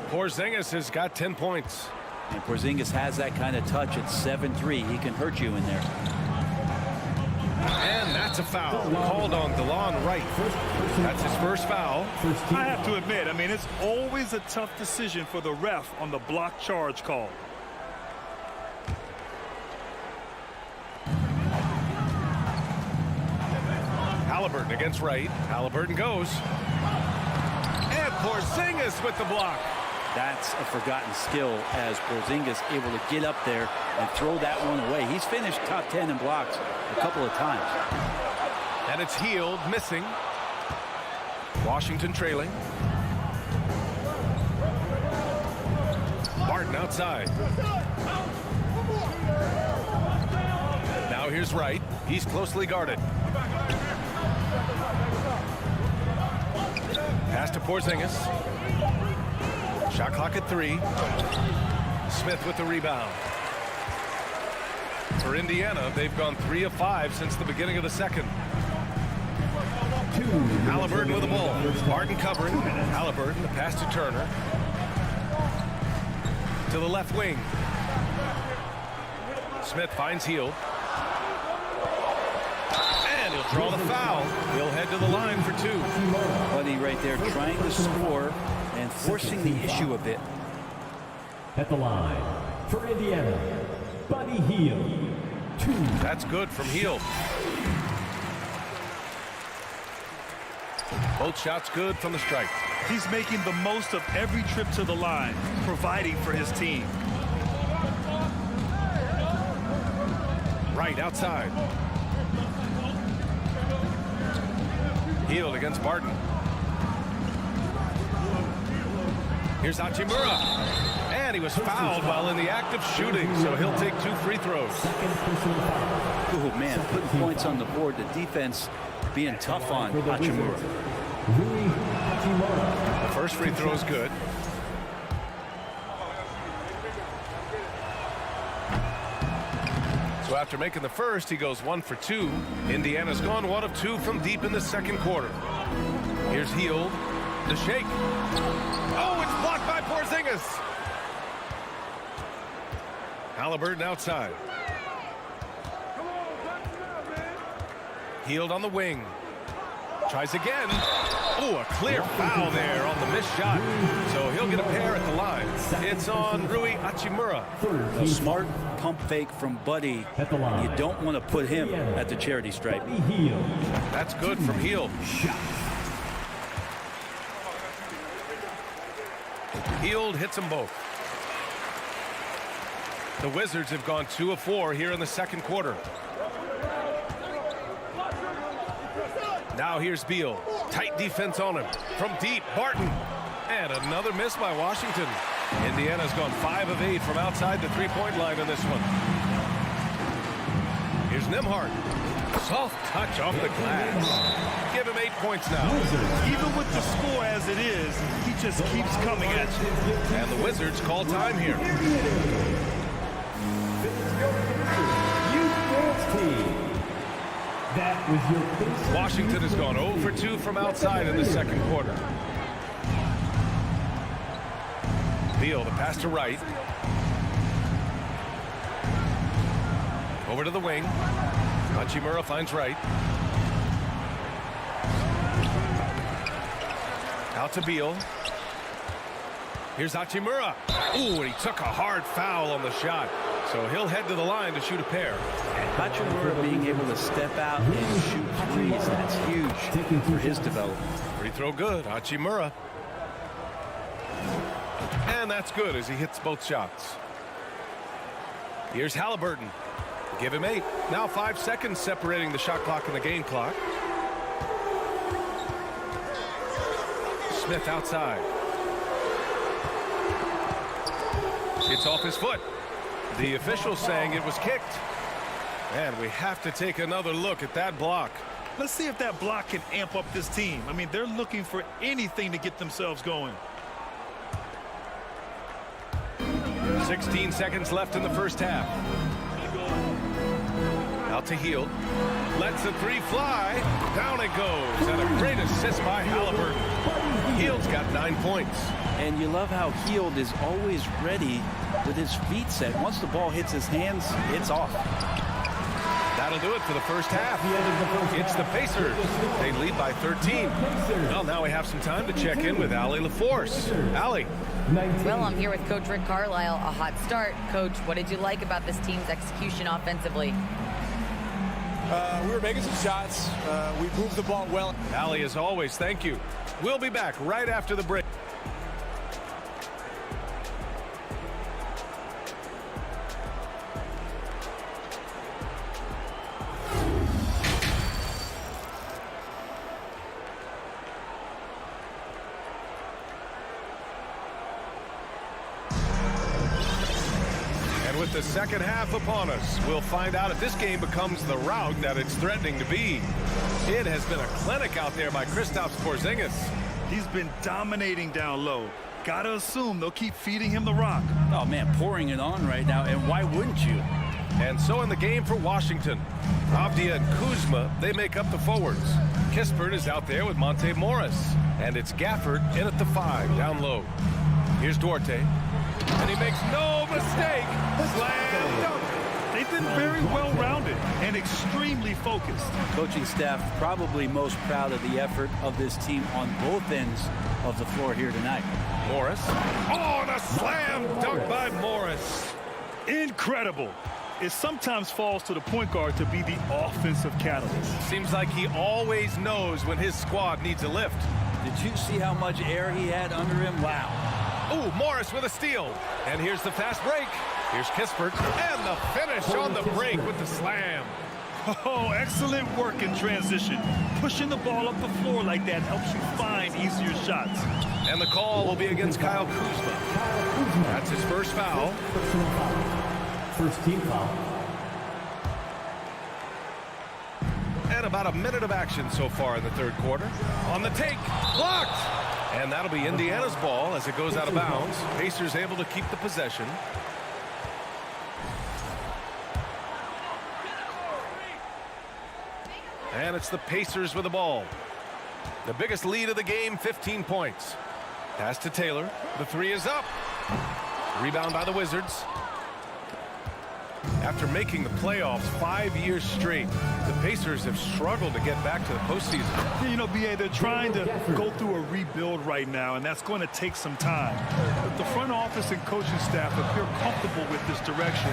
Porzingis has got 10 points. And Porzingis has that kind of touch at 7'3". He can hurt you in there. And that's a foul called on DeLon Wright. That's his first foul. I have to admit, I mean, it's always a tough decision for the ref on the block charge call. Halliburton against Wright. Halliburton goes. And Porzingis with the block. That's a forgotten skill as Porzingis able to get up there and throw that one away. He's finished top 10 in blocks a couple of times. And it's Hield missing. Washington trailing. Barton outside. Now here's Wright. He's closely guarded. Pass to Porzingis. Shot clock at 3. Smith with the rebound. For Indiana, they've gone 3 of 5 since the beginning of the second. Halliburton with the ball. Barton covering. Halliburton, the pass to Turner. To the left wing. Smith finds Hield. And He'll draw the foul. He'll head to the line for 2. Buddy right there trying to score and forcing the issue a bit. At the line for Indiana, Buddy Hield. 2. That's good from Hield. Both shots good from the stripe. He's making the most of every trip to the line, providing for his team. Right outside. Hield against Barton. Here's Hachimura. And he was fouled while in the act of shooting, so he'll take 2 free throws. Oh, man, putting points on the board. The defense being tough on Hachimura. The first free throw is good. So after making the first, he goes 1 for 2. Indiana's gone 1 of 2 from deep in the second quarter. Here's Hield. The shake. Oh, it's blocked by Porzingis. Halliburton outside. Hield on the wing. Tries again. Oh, a clear foul there on the missed shot. So he'll get a pair at the line. It's on Rui Hachimura. A smart pump fake from Buddy. At the line. You don't want to put him at the charity stripe. That's good from Hield. Hield hits them both. The Wizards have gone 2 of 4 here in the second quarter. Now here's Beal. Tight defense on him. From deep, Barton. And another miss by Washington. Indiana's gone 5 of 8 from outside the three-point line in this one. Here's Nembhard. Soft touch off the glass. Give him 8 points now. Even with the score as it is, he just keeps coming at you. And the Wizards call time here. That was your Washington has gone 0 for 2 from outside in the second quarter. Beal, the pass to Wright. Over to the wing. Hachimura finds Wright. Out to Beal. Here's Hachimura. Ooh, and he took a hard foul on the shot. So he'll head to the line to shoot a pair. Hachimura being able to step out and shoot threes, that's huge for his development. Free throw good, Hachimura. And that's good as he hits both shots. Here's Halliburton. Give him 8. Now 5 seconds separating the shot clock and the game clock. Smith outside. It's off his foot. The official saying it was kicked. And we have to take another look at that block. Let's see if that block can amp up this team. I mean, they're looking for anything to get themselves going. 16 seconds left in the first half. Out to Hield. Lets the 3 fly. Down it goes. And a great assist by Halliburton. Hield's got 9 points. And you love how Hield is always ready with his feet set. Once the ball hits his hands, it's off. That'll do it for the first half. It's the Pacers. They lead by 13. Well, now we have some time to check in with Allie LaForce. Allie. Well, I'm here with Coach Rick Carlisle. A hot start. Coach, what did you like about this team's execution offensively? We were making some shots. We moved the ball well. Allie, as always, thank you. We'll be back right after the break. With the second half upon us, we'll find out if this game becomes the rout that it's threatening to be. It has been a clinic out there by Kristaps Porzingis. He's been dominating down low. Gotta assume they'll keep feeding him the rock. Oh, man, pouring it on right now, and why wouldn't you? And so in the game for Washington, Avdia and Kuzma, they make up the forwards. Kispert is out there with Monte Morris. And it's Gafford in at the 5, down low. Here's Duarte. And he makes no mistake. Slam dunk. They've been very well-rounded, and extremely focused. Coaching staff probably most proud of the effort of this team on both ends of the floor here tonight. Morris. Oh, and a slam dunk by Morris. Incredible. It sometimes falls to the point guard to be the offensive catalyst. Seems like he always knows when his squad needs a lift. Did you see how much air he had under him? Wow. Ooh, Morris with a steal. And here's the fast break. Here's Kispert. And the finish on the break with the slam. Oh, excellent work in transition. Pushing the ball up the floor like that helps you find easier shots. And the call will be against Kyle Kuzma. That's his first foul. First team foul. And about a minute of action so far in the third quarter. On the take, blocked. And that'll be Indiana's ball as it goes out of bounds. Pacers able to keep the possession. And it's the Pacers with the ball. The biggest lead of the game, 15 points. Pass to Taylor. The three is up. Rebound by the Wizards. After making the playoffs 5 years straight, the Pacers have struggled to get back to the postseason. You know, B.A., they're trying to go through a rebuild right now, and that's going to take some time. But the front office and coaching staff appear comfortable with this direction,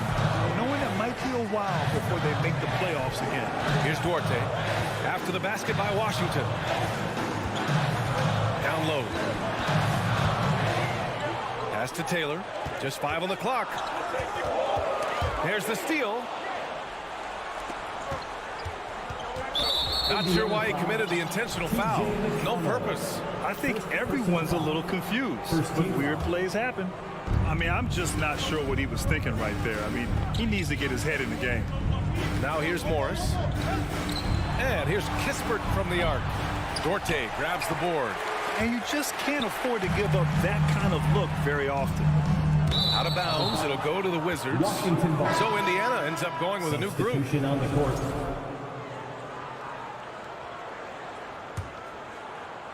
knowing it might be a while before they make the playoffs again. Here's Duarte. After the basket by Washington. Down low. Pass to Taylor. Just 5 on the clock. There's the steal. Not sure why he committed the intentional foul. No purpose. I think everyone's a little confused, but weird plays happen. I mean, I'm just not sure what he was thinking right there. I mean, he needs to get his head in the game. Now here's Morris. And here's Kispert from the arc. Duarte grabs the board. And you just can't afford to give up that kind of look very often. Out of bounds, it'll go to the Wizards. So Indiana ends up going with a new group. On the court.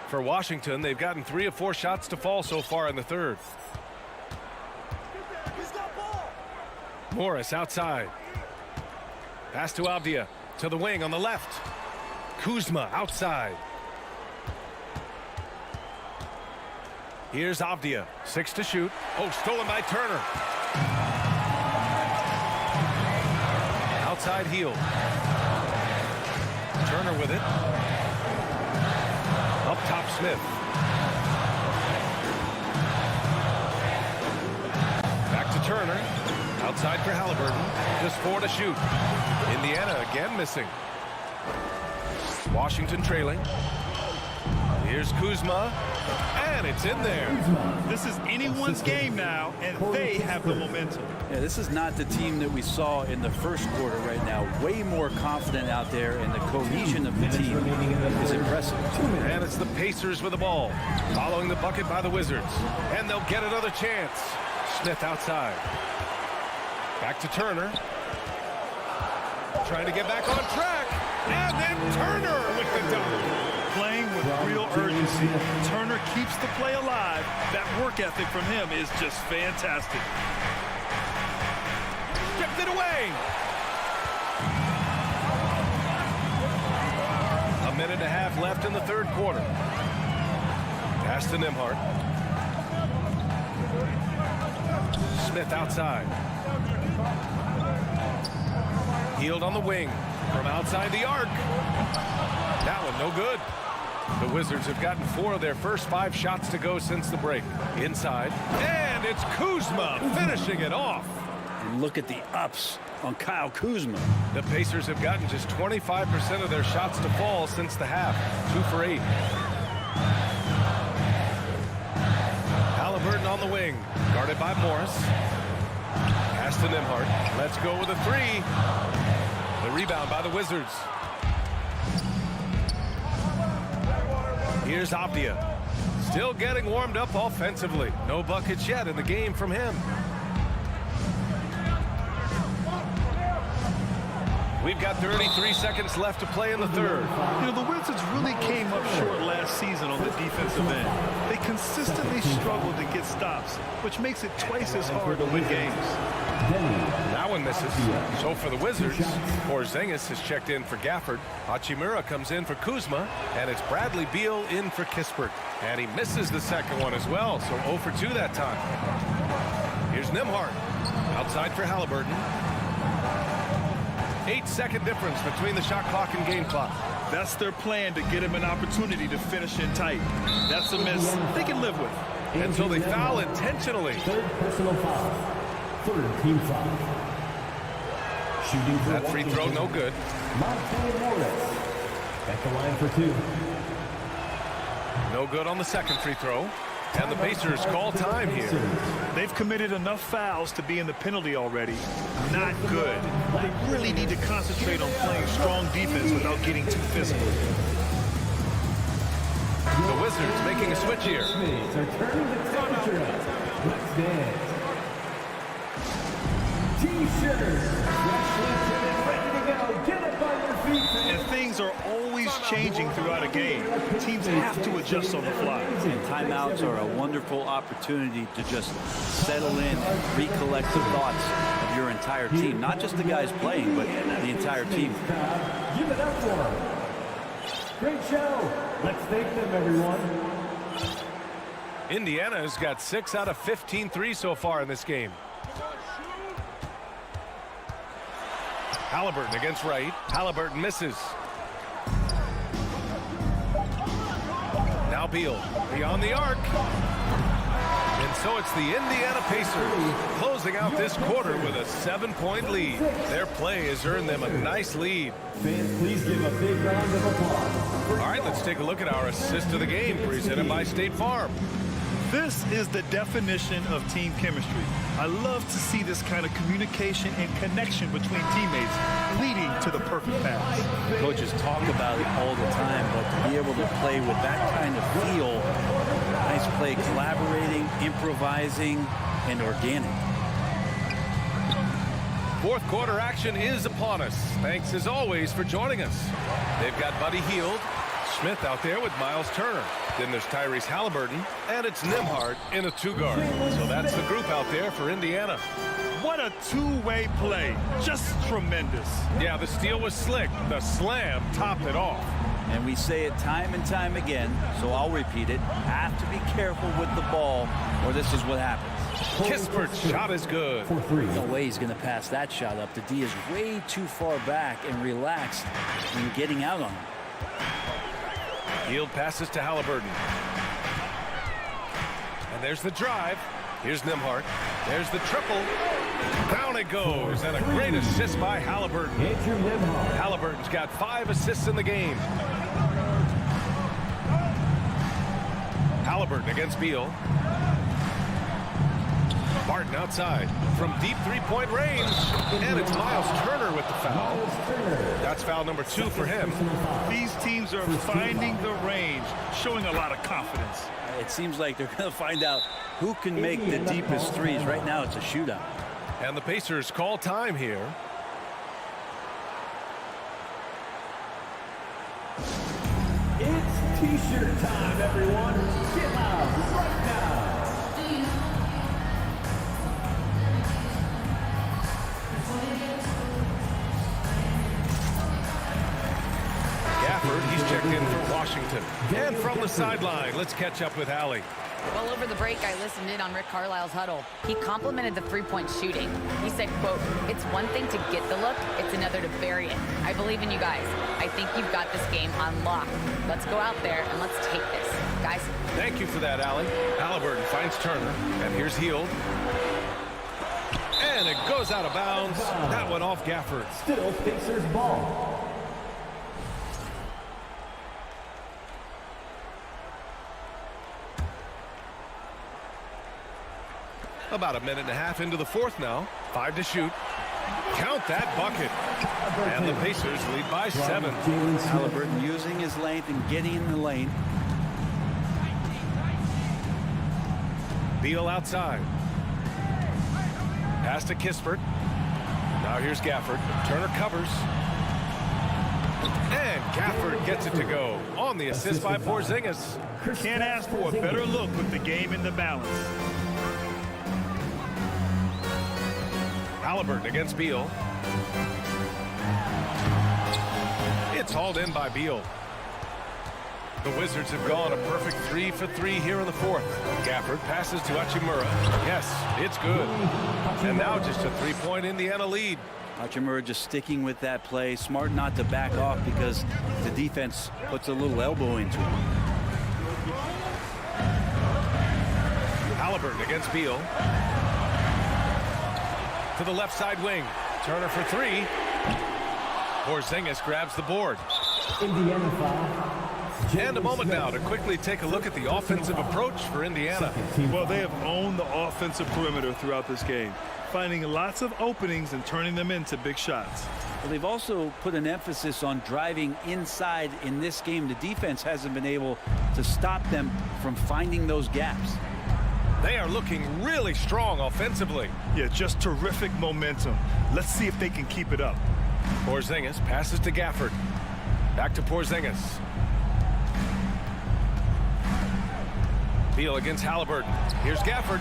For Washington, they've gotten 3 of 4 shots to fall so far in the third. Morris outside. Pass to Avdia. To the wing on the left. Kuzma outside. Here's Avdia. 6 to shoot. Oh, stolen by Turner. Outside heel. Turner with it. Up top, Smith. Back to Turner. Outside for Halliburton. Just 4 to shoot. Indiana again missing. Washington trailing. Here's Kuzma. And it's in there. This is anyone's game now, and they have the momentum. Yeah, this is not the team that we saw in the first quarter right now. Way more confident out there, and the cohesion of the team is impressive. And it's the Pacers with the ball. Following the bucket by the Wizards. And they'll get another chance. Smith outside. Back to Turner. Trying to get back on track. And then Turner with the dunk. Playing with real urgency. Turner keeps the play alive. That work ethic from him is just fantastic. Stripped it away. A minute and a half left in the third quarter. Pass to Nembhard. Smith outside. Healed on the wing from outside the arc. That one no good. The Wizards have gotten 4 of their first 5 shots to go since the break. Inside. And it's Kuzma finishing it off. And look at the ups on Kyle Kuzma. The Pacers have gotten just 25% of their shots to fall since the half. 2 for 8. Halliburton on the wing. Guarded by Morris. Pass to Nembhard. Let's go with a 3. The rebound by the Wizards. Here's Avdia. Still getting warmed up offensively. No buckets yet in the game from him. We've got 33 seconds left to play in the third. You know, the Wizards really came up short last season on the defensive end. They consistently struggled to get stops, which makes it twice as hard to win games. Now That one misses. So for the Wizards, Porzingis has checked in for Gafford. Hachimura comes in for Kuzma, and it's Bradley Beal in for Kispert. And he misses the second one as well, so 0 for 2 that time. Here's Nembhard, outside for Halliburton. 8-second difference between the shot clock and game clock. That's their plan, to get him an opportunity to finish in tight. That's a miss they can live with. Until they foul intentionally. Third personal foul. Third team foul. Shooting for That free throw no good. Monte Morris at the line for 2. No good on the second free throw. And the Pacers call time here. They've committed enough fouls to be in the penalty already. Not good. They really need to concentrate on playing strong defense without getting too physical. The Wizards making a switch here. Mates are turning the temperature up. Let's dance. T-shirts. Fresh lifted and ready to go. Get up on your feet. And things are always changing throughout a game. Teams have to adjust on the fly. And timeouts are a wonderful opportunity to just settle in and recollect the thoughts of your entire team. Not just the guys playing, but the entire team. Give it up for them. Great show. Let's thank them, everyone. Indiana has got 6 out of 15 threes so far in this game. Halliburton against Wright. Halliburton misses. Now Beal beyond the arc. And so it's the Indiana Pacers closing out this quarter with a 7-point lead. Their play has earned them a nice lead. Fans, please give a big round of applause. All right, let's take a look at our assist of the game presented by State Farm. This is the definition of team chemistry. I love to see this kind of communication and connection between teammates leading to the perfect pass. Coaches talk about it all the time, but to be able to play with that kind of feel, nice play, collaborating, improvising, and organic. Fourth quarter action is upon us. Thanks as always for joining us. They've got Buddy Hield, Smith out there with Miles Turner. Then there's Tyrese Halliburton, and it's Nembhard in a 2-guard. So that's the group out there for Indiana. What a two-way play. Just tremendous. Yeah, the steal was slick. The slam topped it off. And we say it time and time again, so I'll repeat it. Have to be careful with the ball, or this is what happens. Kispert's shot is good. No way he's going to pass that shot up. The D is way too far back and relaxed in getting out on him. Hield passes to Halliburton. And there's the drive. Here's Nembhard. There's the triple. Down it goes. And a great assist by Halliburton. Halliburton's got 5 assists in the game. Halliburton against Beal. Barton outside from deep 3-point range. And it's Miles Turner with the foul. That's foul number 2 for him. These teams are finding the range, showing a lot of confidence. It seems like they're going to find out who can make the deepest threes. Right now it's a shootout. And the Pacers call time here. It's T-shirt time, everyone. Get loud right now. Gafford, he's checked in for Washington. And from the sideline, let's catch up with Allie. Well, over the break, I listened in on Rick Carlisle's huddle. He complimented the three-point shooting. He said, quote, "It's one thing to get the look, it's another to bury it. I believe in you guys. I think you've got this game on lock. Let's go out there and let's take this. Guys." Thank you for that, Allie. Halliburton finds Turner, and here's Hield. And it goes out of bounds. That one off Gafford. Still Pacers ball. About a minute and a half into the fourth now. 5 to shoot. Count that bucket. And the Pacers lead by 7. Halliburton using his length and getting in the lane. Beal outside. Pass to Kispert. Now here's Gafford. Turner covers. And Gafford gets it to go on the assist by Porzingis. Can't ask for a better look with the game in the balance. Halliburton against Beal. It's hauled in by Beal. The Wizards have gone a perfect 3 for 3 here in the fourth. Gafford passes to Hachimura. Yes, it's good. And now just a 3-point Indiana lead. Hachimura just sticking with that play. Smart not to back off because the defense puts a little elbow into him. Halliburton against Beal. To the left side wing. Turner for 3. Porzingis grabs the board. Indiana foul. And a moment now to quickly take a look at the offensive approach for Indiana. Well, they have owned the offensive perimeter throughout this game, finding lots of openings and turning them into big shots. Well, they've also put an emphasis on driving inside in this game. The defense hasn't been able to stop them from finding those gaps. They are looking really strong offensively. Yeah, just terrific momentum. Let's see if they can keep it up. Porzingis passes to Gafford. Back to Porzingis. Beal against Halliburton. Here's Gafford.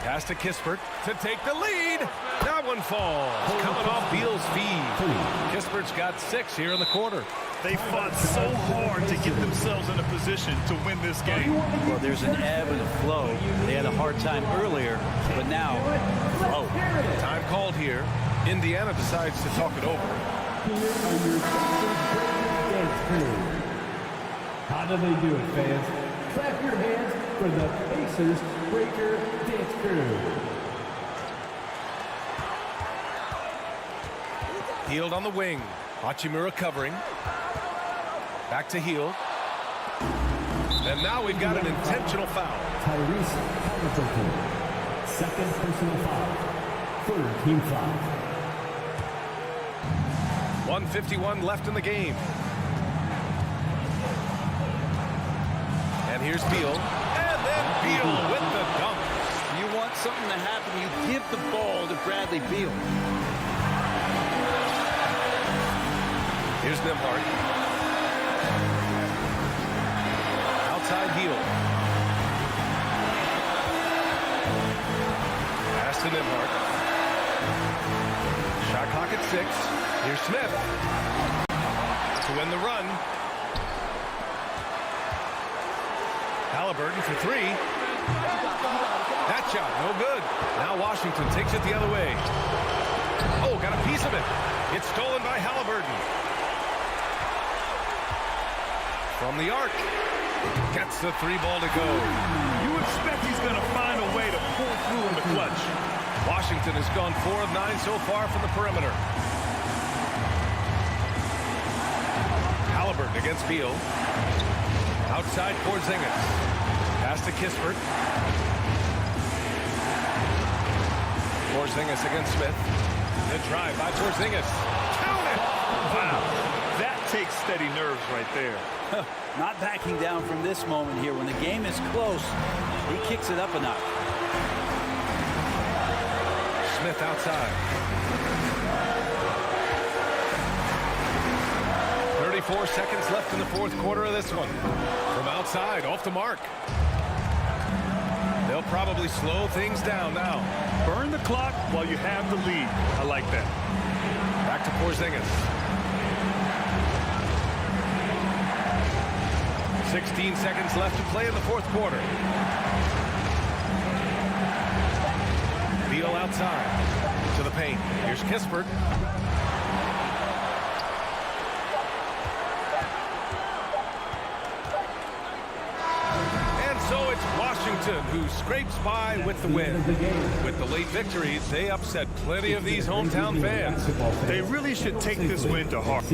Pass to Kispert to take the lead. That one falls. Coming off Beal's feed. Kispert's got 6 here in the quarter. They fought so hard to get themselves in a position to win this game. Well, there's an ebb and a flow. They had a hard time earlier, but now, flow. Time called here. Indiana decides to talk it over. Here are your dance crew. How do they do it, fans? Clap your hands for the Pacers Breaker Dance Crew. Hield on the wing. Hachimura covering. Back to Hield. And now we've got an intentional foul. Tyrese Halliburton. Second personal foul. Third team foul. 1:51 left in the game. And here's Beal. And then Beal with the dunk. You want something to happen, you give the ball to Bradley Beal. Here's Nembhard. Outside Hield. Pass to Nembhard. Shot clock at 6. Here's Smith to win the run. Halliburton for 3. That shot, no good. Now Washington takes it the other way. Oh, got a piece of it. It's stolen by Halliburton. From the arc. Gets the 3 ball to go. You expect he's going to find a way to pull through in the clutch. Washington has gone 4 of 9 so far from the perimeter. Halliburton against Beal. Outside Porzingis. Pass to Kispert. Porzingis against Smith. The drive by Porzingis. Count it! Wow. That takes steady nerves right there. Not backing down from this moment here. When the game is close, he kicks it up a notch. Smith outside. 34 seconds left in the fourth quarter of this one. From outside, off the mark. They'll probably slow things down now. Burn the clock while you have the lead. I like that. Back to Porzingis. 16 seconds left to play in the fourth quarter. Beal outside to the paint. Here's Kispert. And so it's Washington who scrapes by with the win. With the late victory, they upset plenty of these hometown fans. They really should take this win to heart.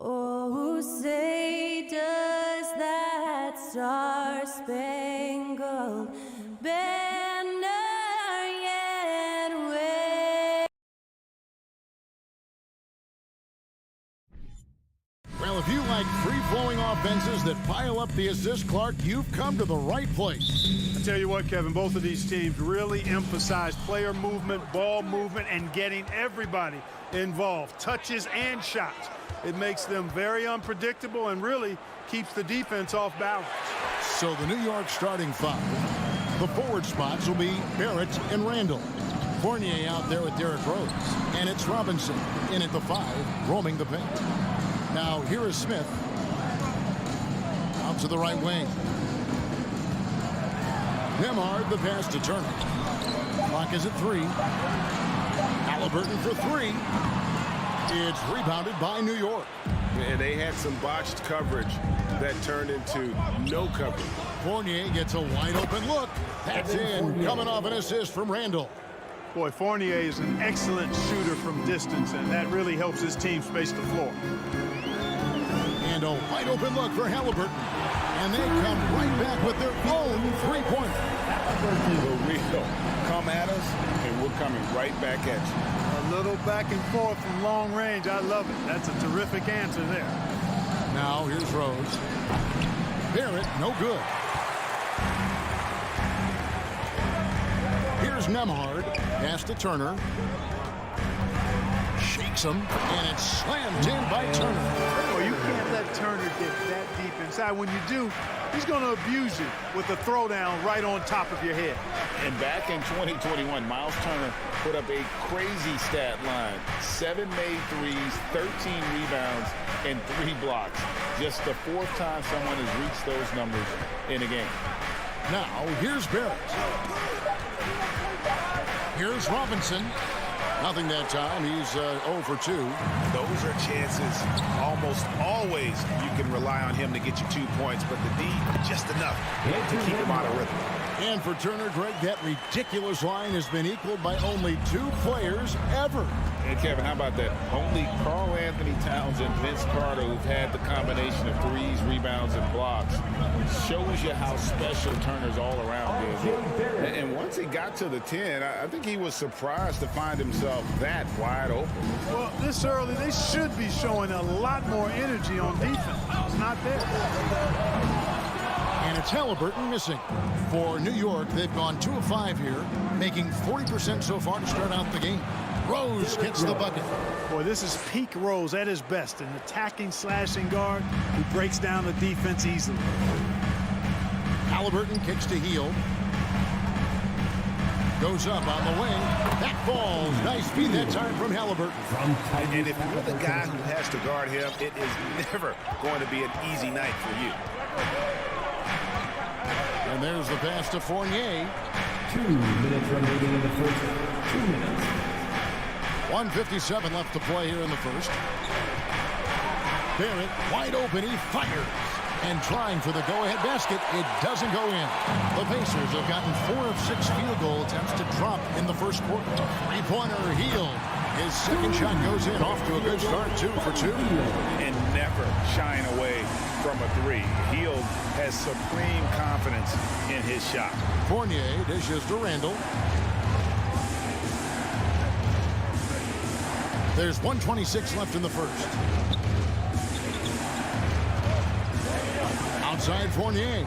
Oh, say does that star-spangled banner yet wave? Well, if you like free-flowing offenses that pile up the assist, Clark, you've come to the right place. I tell you what, Kevin, both of these teams really emphasize player movement, ball movement, and getting everybody involved, touches and shots. It makes them very unpredictable and really keeps the defense off balance. So the New York starting five. The forward spots will be Barrett and Randall. Fournier out there with Derrick Rose. And it's Robinson in at the 5, roaming the paint. Now here is Smith. Out to the right wing. Nembhard the pass to Turner. Clock is at 3. Halliburton for 3. It's rebounded by New York. And they had some botched coverage that turned into no coverage. Fournier gets a wide open look. That's in, coming off an assist from Randall. Boy, Fournier is an excellent shooter from distance, and that really helps his team space the floor. And a wide open look for Halliburton. And they come right back with their own three-pointer. For real. Come at us, and we're coming right back at you. A little back and forth from long range. I love it. That's a terrific answer there. Now here's Rose. Barrett, no good. Here's Nembhard. Pass to Turner. Shakes him, and it's slammed in by Turner. Oh, you can't let Turner get that deep inside. When you do, he's going to abuse you with a throwdown right on top of your head. And back in 2021, Miles Turner put up a crazy stat line. 7 made threes, 13 rebounds, and 3 blocks. Just the 4th time someone has reached those numbers in a game. Now, here's Barrett. Here's Robinson. Nothing that time. He's 0 for 2. Those are chances almost always you can rely on him to get you 2 points, but the D, just enough to keep him out of rhythm. And for Turner, Greg, that ridiculous line has been equaled by only 2 players ever. And Kevin, how about that? Only Karl Anthony Towns and Vince Carter, who've had the combination of threes, rebounds, and blocks, shows you how special Turner's all-around is. And once he got to the 10, I think he was surprised to find himself that wide open. Well, this early, they should be showing a lot more energy on defense. It's not there. And it's Halliburton missing. For New York, they've gone 2 of 5 here, making 40% so far to start out the game. Rose gets the bucket. Boy, this is peak Rose at his best, an attacking, slashing guard who breaks down the defense easily. Halliburton kicks to Hield. Goes up on the wing. That falls. Nice feed that time from Halliburton. And if you're the guy who has to guard him, it is never going to be an easy night for you. And there's the pass to Fournier. 2 minutes remaining in the first. 2 minutes. 1:57 left to play here in the first. Barrett wide open. He fires. And trying for the go-ahead basket, it doesn't go in. The Pacers have gotten 4 of 6 field goal attempts to drop in the first quarter. Three-pointer, Hield. His second shot goes in, off to a good start, 2 for 2. And never shying away from a 3. Hield has supreme confidence in his shot. Fournier dishes to Randall. There's 1:26 left in the first. Outside Fournier.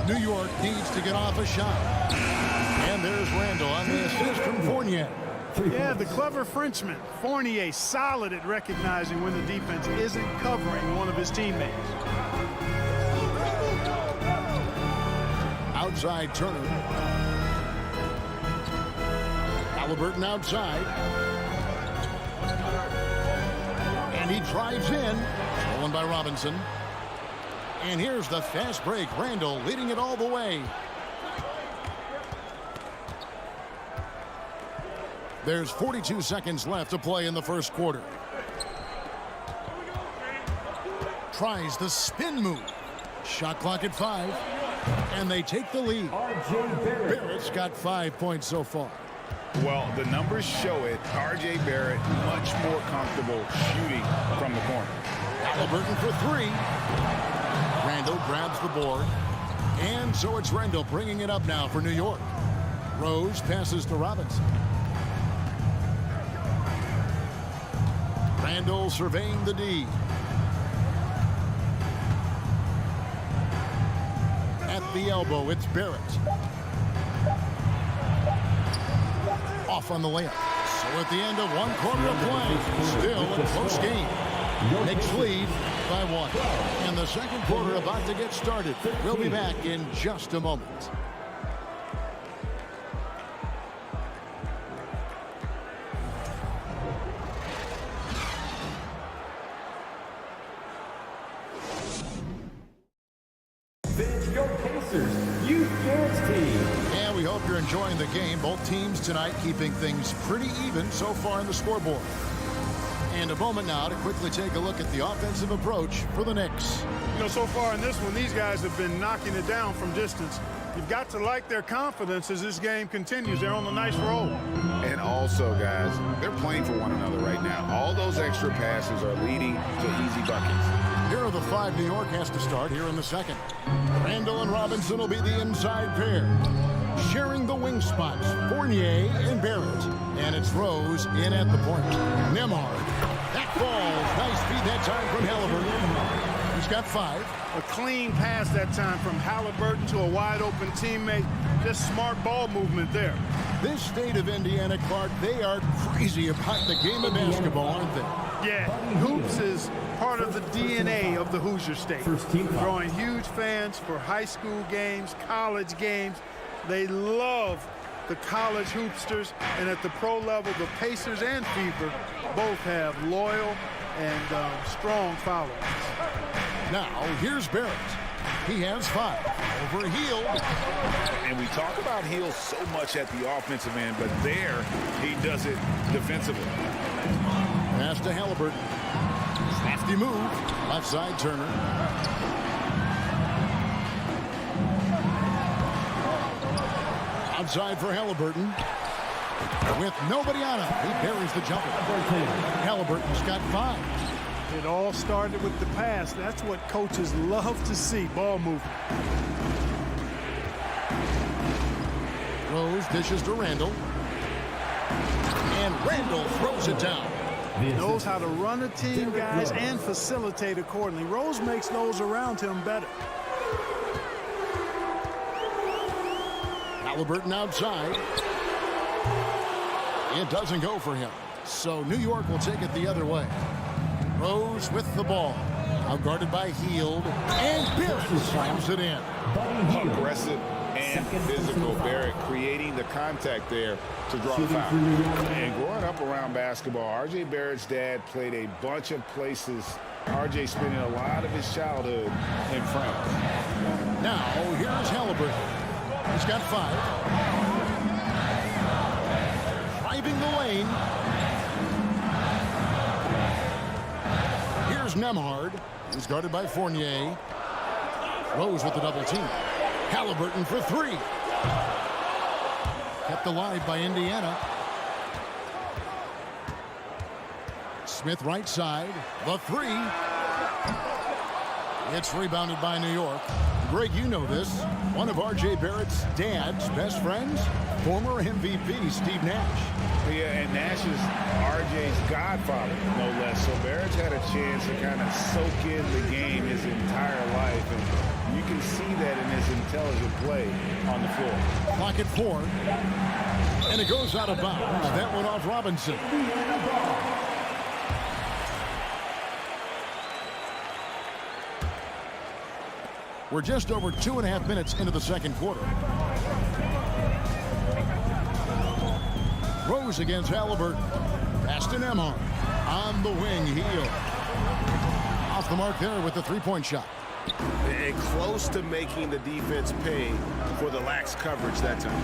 New York needs to get off a shot. And there's Randall on the assist from Fournier. Yeah, the clever Frenchman. Fournier solid at recognizing when the defense isn't covering one of his teammates. Outside Turner. Halliburton outside. And he drives in. Stolen by Robinson. And here's the fast break. Randall leading it all the way. There's 42 seconds left to play in the first quarter. Tries the spin move. Shot clock at 5. And they take the lead. Barrett's got 5 points so far. Well, the numbers show it. R.J. Barrett much more comfortable shooting from the corner. Halliburton for 3. Randall grabs the board. And so it's Randall bringing it up now for New York. Rose passes to Robinson. Randall surveying the D. At the elbow, it's Barrett. Off on the layup. So at the end of one quarter of play, still a close game. Knicks lead by 1. And the second quarter about to get started. We'll be back in just a moment. And we hope you're enjoying the game. Both teams tonight keeping things pretty even so far in the scoreboard. And a moment now to quickly take a look at the offensive approach for the Knicks. You know, so far in this one, these guys have been knocking it down from distance. You've got to like their confidence as this game continues. They're on a nice roll. And also, guys, they're playing for one another right now. All those extra passes are leading to easy buckets. Here are the 5 New York has to start here in the second. Randall and Robinson will be the inside pair. Sharing the wing spots, Fournier and Barrett. And it's Rose in at the point. Nembhard. That falls. Nice feed that time from Halliburton. He's got 5. A clean pass that time from Halliburton to a wide-open teammate. Just smart ball movement there. This state of Indiana, Clark, they are crazy about the game of basketball, aren't they? Yeah, hoops is part of the DNA of the Hoosier State. Drawing huge fans for high school games, college games. They love the college hoopsters, and at the pro level, the Pacers and Fever both have loyal and strong followers. Now, here's Barrett. He has 5. Over Hield. And we talk about Hield so much at the offensive end, but there he does it defensively. Pass to Halliburton. Crafty move. Left side Turner. Outside for Halliburton. With nobody on him, he buries the jumper. Halliburton's got 5. It all started with the pass. That's what coaches love to see, ball movement. Rose dishes to Randall. And Randall throws it down. Knows how to run a team, guys, and facilitate accordingly. Rose makes those around him better. Halliburton outside. It doesn't go for him. So New York will take it the other way. Rose with the ball. Out guarded by Hield. And Barrett slams it in. Aggressive and physical. Barrett creating the contact there to draw a foul. And growing up around basketball, R.J. Barrett's dad played a bunch of places. R.J. spending a lot of his childhood in France. Now, here's Halliburton. He's got 5. Driving the lane. Here's Nembhard. He's guarded by Fournier. Rose with the double team. Halliburton for 3. Kept alive by Indiana. Smith right side. The 3. It's rebounded by New York. Greg, you know this. One of R.J. Barrett's dad's best friends, former MVP Steve Nash. Yeah, and Nash is R.J.'s godfather, no less. So Barrett's had a chance to kind of soak in the game his entire life, and you can see that in his intelligent play on the floor. Clock at 4, and it goes out of bounds. That went off Robinson. We're just over 2.5 minutes into the second quarter. Rose against Halliburton. Pass to Nembhard. On the wing, Heel. Off the mark there with the three-point shot. And close to making the defense pay for the lax coverage that time.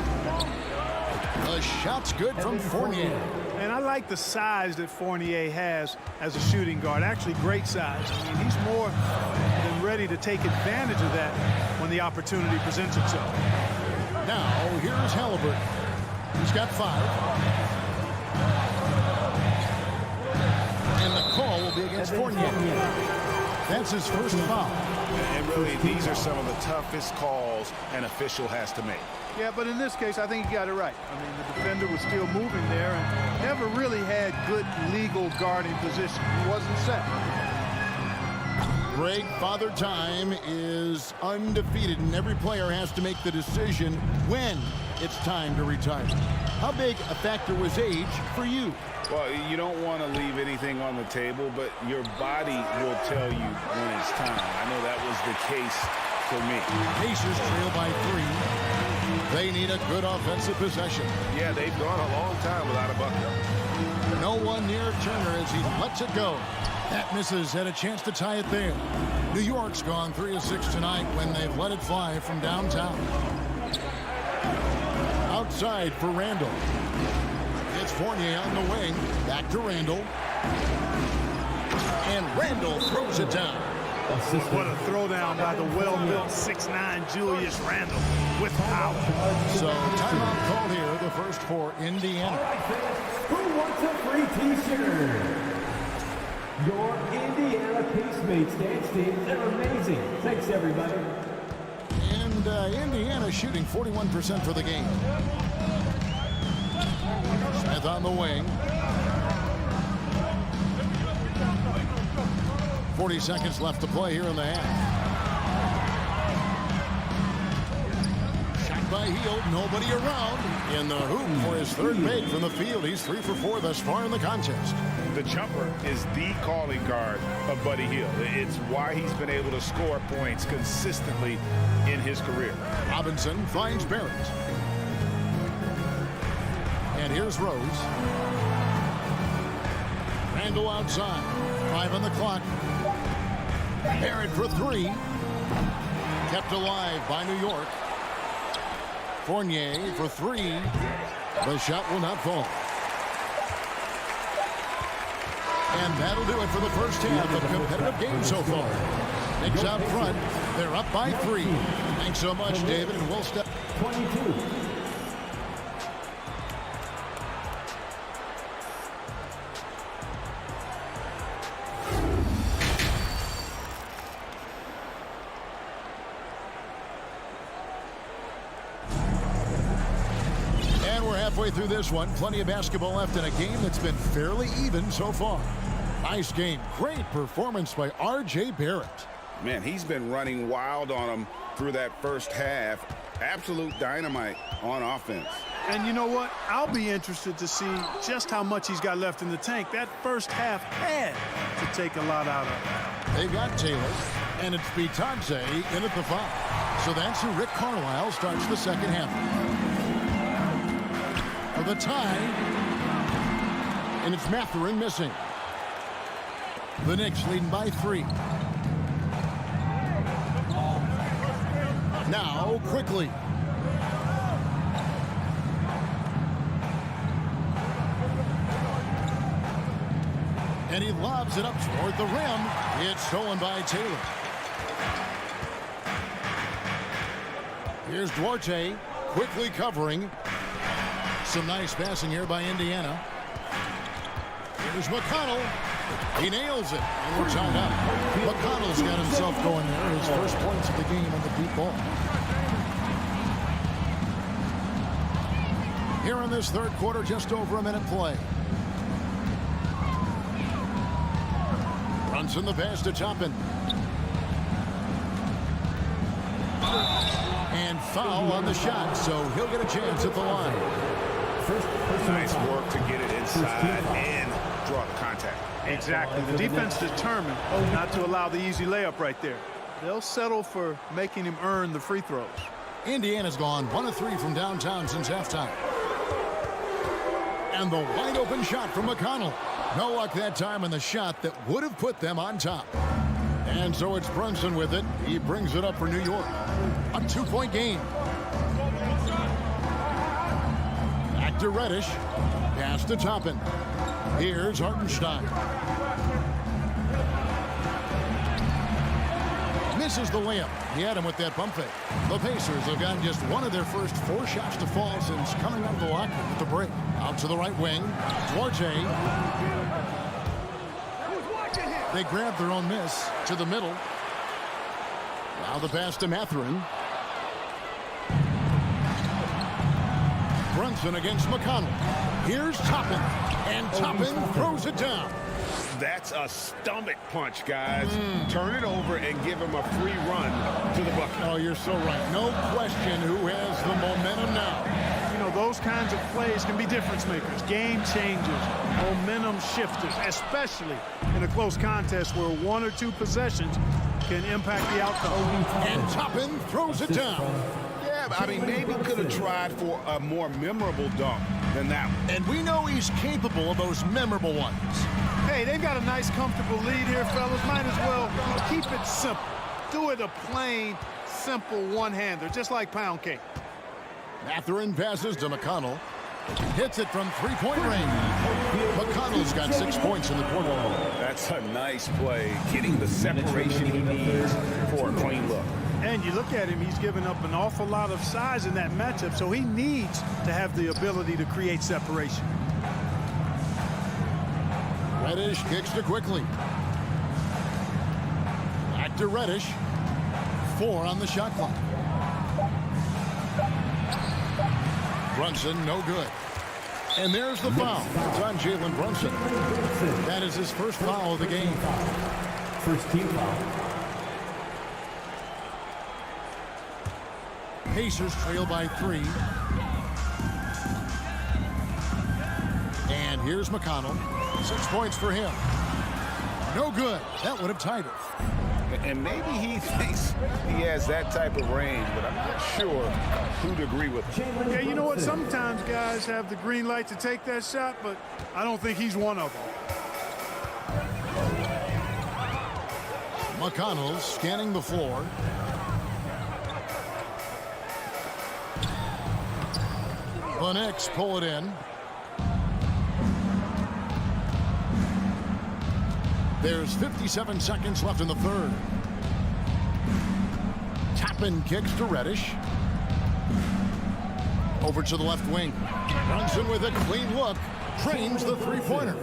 The shot's good from Fournier. And I like the size that Fournier has as a shooting guard. Actually, great size. I mean, he's more than ready to take advantage of that when the opportunity presents itself. Now, here's Halliburton. He's got 5. And the call will be against Fournier. That's his first foul. And really, these are some of the toughest calls an official has to make. Yeah, but in this case, I think he got it right. I mean, the defender was still moving there and never really had good legal guarding position. He wasn't set. Greg, Father Time is undefeated, and every player has to make the decision when it's time to retire. How big a factor was age for you? Well, you don't want to leave anything on the table, but your body will tell you when it's time. I know that was the case for me. Pacers trail by 3. They need a good offensive possession. Yeah, they've gone a long time without a bucket. No one near Turner as he lets it go. That misses. Had a chance to tie it there. New York's gone 3 of 6 tonight when they've let it fly from downtown. Outside for Randall. It's Fournier on the wing. Back to Randall. And Randall throws it down. What a throwdown by the well-built 6'9" Julius Randle with power. So timeout called here, the first for Indiana. All right, fans, who wants a free T-shirt? Your Indiana Peacemates dance team, they're amazing. Thanks, everybody. And Indiana shooting 41% for the game. Smith on the wing. 40 seconds left to play here in the half. Shot by Hield, nobody around. In the hoop for his third make from the field. He's 3 for 4 thus far in the contest. The jumper is the calling card of Buddy Hield. It's why he's been able to score points consistently in his career. Robinson finds Barrett. And here's Rose. Randall outside. 5 on the clock. Barrett for 3. Kept alive by New York. Fournier for 3. The shot will not fall. And that'll do it for the first half of competitive game so far. Knicks out front. They're up by 3. Thanks so much, David, and we'll step 22. Halfway through this one, plenty of basketball left in a game that's been fairly even so far. Nice game. Great performance by R.J. Barrett. Man, he's been running wild on him through that first half. Absolute dynamite on offense. And you know what? I'll be interested to see just how much he's got left in the tank. That first half had to take a lot out of it. They got Taylor, and it's Bitadze in at the foul. So that's who Rick Carlisle starts the second half. For the tie, and it's Mathurin missing. The Knicks leading by 3. Now, quickly. And he lobs it up toward the rim. It's stolen by Taylor. Here's Duarte, quickly covering. Some nice passing here by Indiana. Here's McConnell. He nails it. And we're tied up. McConnell's got himself going there. His first points of the game on the deep ball. Here in this third quarter, just over a minute play. Brunson the pass to Toppin. And foul on the shot, so he'll get a chance at the line. Nice work to get it inside and draw the contact. Exactly. The defense determined not to allow the easy layup right there. They'll settle for making him earn the free throws. Indiana's gone 1 of 3 from downtown since halftime. And the wide open shot from McConnell. No luck that time on the shot that would have put them on top. And so it's Brunson with it. He brings it up for New York. A 2-point game. Back to Reddish. Pass to Toppin. Here's Hartenstein. Misses the layup. He had him with that pump fake. The Pacers have gotten just one of their first 4 shots to fall since coming out of the locker room with the break. Out to the right wing. Duarte. They grab their own miss to the middle. Now the pass to Mathurin. Brunson against McConnell. Here's Toppin. And Toppin throws it down. That's a stomach punch, guys. Turn it over and give him a free run to the bucket. Oh, you're so right. No question who has the momentum now. You know, those kinds of plays can be difference makers, game changers, momentum shifters, especially in a close contest where 1 or 2 possessions can impact the outcome. And Toppin throws it down. Yeah, I mean, maybe could have tried for a more memorable dunk than that one. And we know he's capable of those memorable ones. Hey, they've got a nice, comfortable lead here, fellas. Might as well keep it simple. Do it a plain, simple one-hander, just like pound cake. Mathurin passes to McConnell. Hits it from 3-point range. McConnell's got 6 points in the quarter. That's a nice play, getting the separation he needs for a clean look. And you look at him, he's given up an awful lot of size in that matchup, so he needs to have the ability to create separation. Reddish kicks to quickly. Back to Reddish. 4 on the shot clock. Brunson, no good. And there's the foul. It's on Jalen Brunson. That is his first foul of the game. First team foul. Pacers trail by 3. And here's McConnell. 6 points for him. No good. That would have tied it. And maybe he thinks he has that type of range, but I'm not sure who'd agree with him. Yeah, you know what? Sometimes guys have the green light to take that shot, but I don't think he's one of them. McConnell scanning the floor. The Knicks pull it in. There's 57 seconds left in the third. Toppin kicks to Reddish. Over to the left wing. Brunson with a clean look. Trains the three-pointer.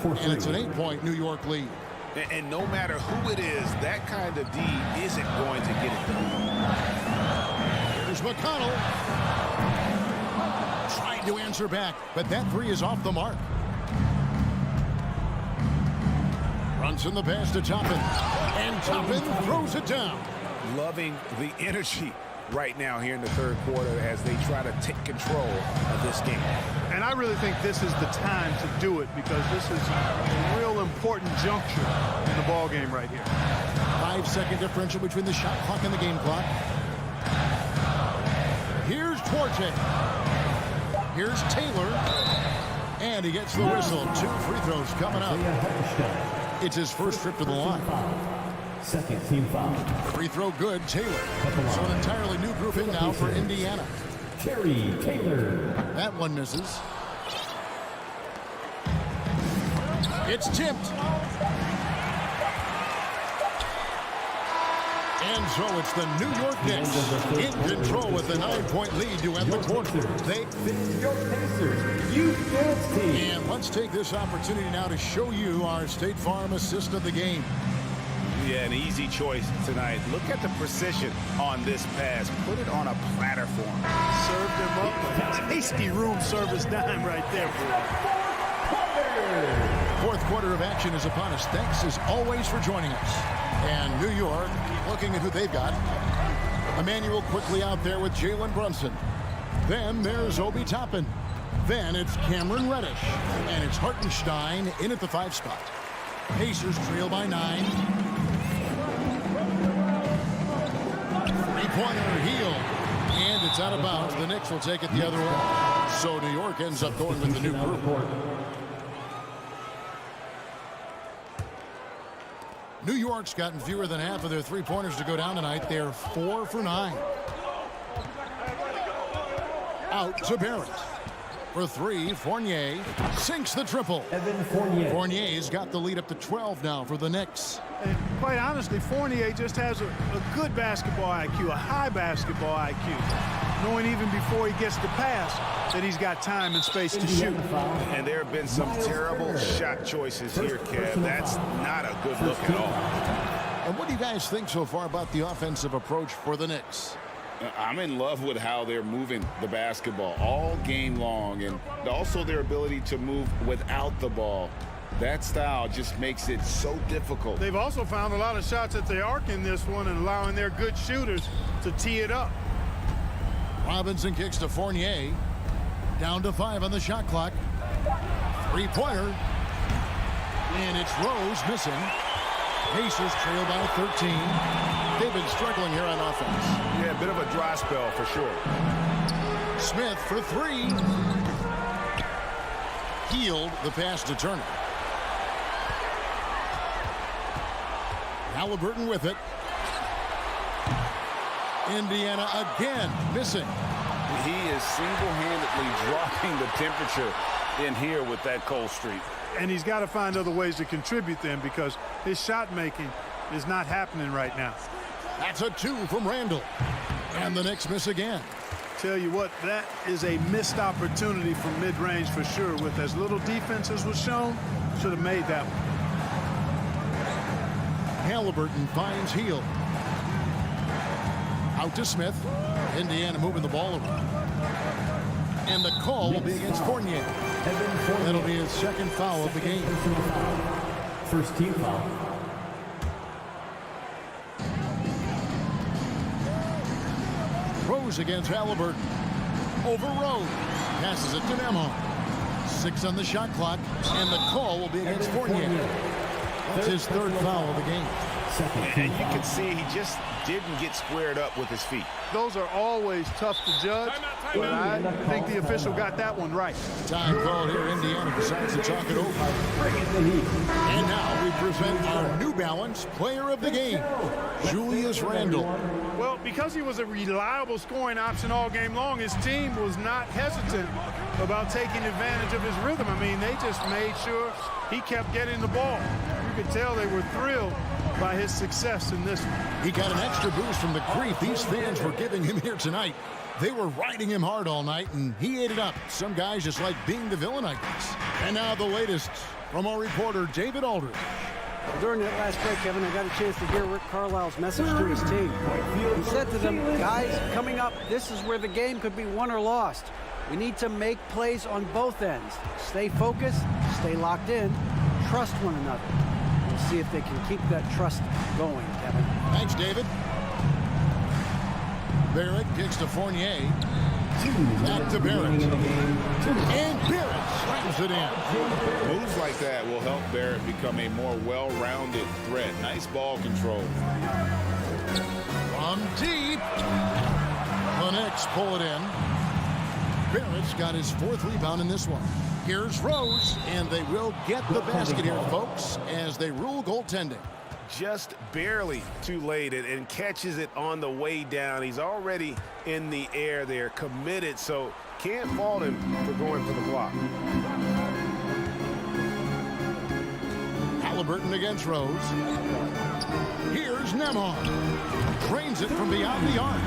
And it's an 8-point New York lead. And no matter who it is, that kind of D isn't going to get it done. Here's McConnell. Trying to answer back, but that 3 is off the mark. Brunson the pass to Toppin. And Toppin throws it down. Loving the energy right now here in the third quarter as they try to take control of this game. And I really think this is the time to do it because this is a real important juncture in the ball game right here. 5-second differential between the shot clock and the game clock. Here's Duarte. Here's Taylor. And he gets the whistle. 2 free throws coming up. It's his first trip to the line. Second team foul. Free throw good, Taylor. So an entirely new group in now for Indiana. Terry Taylor. That one misses. It's tipped. And so it's the New York Knicks in control with a 9-point lead to end the quarter. New York Pacers youth dance team. And let's take this opportunity now to show you our State Farm assist of the game. Yeah, an easy choice tonight. Look at the precision on this pass. Put it on a platter for him. Served him up a tasty room service dime right there, boy. Fourth quarter of action is upon us. Thanks as always for joining us. And New York looking at who they've got. Emmanuel quickly out there with Jalen Brunson. Then there's Obi Toppin. Then it's Cameron Reddish. And it's Hartenstein in at the 5 spot. Pacers trail by 9. Three-pointer heel. And it's out of bounds. The Knicks will take it the other way. So New York ends up going with the new group. New York's gotten fewer than half of their three-pointers to go down tonight. They're 4 for 9. Out to Barrett. For 3, Fournier sinks the triple. Fournier's got the lead up to 12 now for the Knicks. And quite honestly, Fournier just has a good basketball IQ, a high basketball IQ. Knowing even before he gets the pass that he's got time and space to shoot. And there have been some terrible shot choices here, Kev. That's not a good look at all. And what do you guys think so far about the offensive approach for the Knicks? I'm in love with how they're moving the basketball all game long, and also their ability to move without the ball. That style just makes it so difficult. They've also found a lot of shots at the arc in this one and allowing their good shooters to tee it up. Robinson kicks to Fournier. Down to 5 on the shot clock. Three-pointer. And it's Rose missing. Pacers trail by 13. They've been struggling here on offense. Yeah, a bit of a dry spell for sure. Smith for 3. Healed the pass to Turner. Halliburton with it. Indiana again missing. He is single-handedly dropping the temperature in here with that cold streak. And he's got to find other ways to contribute then, because his shot making is not happening right now. That's a 2 from Randall. And the Knicks miss again. Tell you what, that is a missed opportunity from mid-range for sure. With as little defense as was shown, should have made that one. Halliburton finds Hield. Out to Smith. Indiana moving the ball around. And the call will be against Fournier. That'll be his second foul of the game. First team foul. Rose against Halliburton. Over Rose. Passes it to Nemo. 6 on the shot clock. And the call will be against Fournier. That's his third foul of the game. And you can see he just didn't get squared up with his feet. Those are always tough to judge, but I think the official got that one right. Time called here. Indiana decides to talk it over. And now we present our New Balance player of the game, Julius Randle. Well, because he was a reliable scoring option all game long, his team was not hesitant about taking advantage of his rhythm. I mean, they just made sure he kept getting the ball. You could tell they were thrilled by his success in this one. He got an extra boost from the grief these fans were giving him here tonight. They were riding him hard all night, and he ate it up. Some guys just like being the villain, I guess. And now the latest from our reporter, David Aldridge. During that last break, Kevin, I got a chance to hear Rick Carlisle's message to his team. He said to them, guys, coming up, this is where the game could be won or lost. We need to make plays on both ends. Stay focused, stay locked in, trust one another. We'll see if they can keep that trust going, Kevin. Thanks, David. Barrett kicks to Fournier. Back to Barrett. And Barrett slams it in. Moves like that will help Barrett become a more well-rounded threat. Nice ball control. From deep. The Knicks pull it in. Barrett's got his 4th rebound in this one. Here's Rose, and they will get the basket here, folks, as they rule goaltending. Just barely too late and catches it on the way down. He's already in the air there, committed, so can't fault him for going for the block. Halliburton against Rose. Here's Nembhard. Drains it from beyond the arc.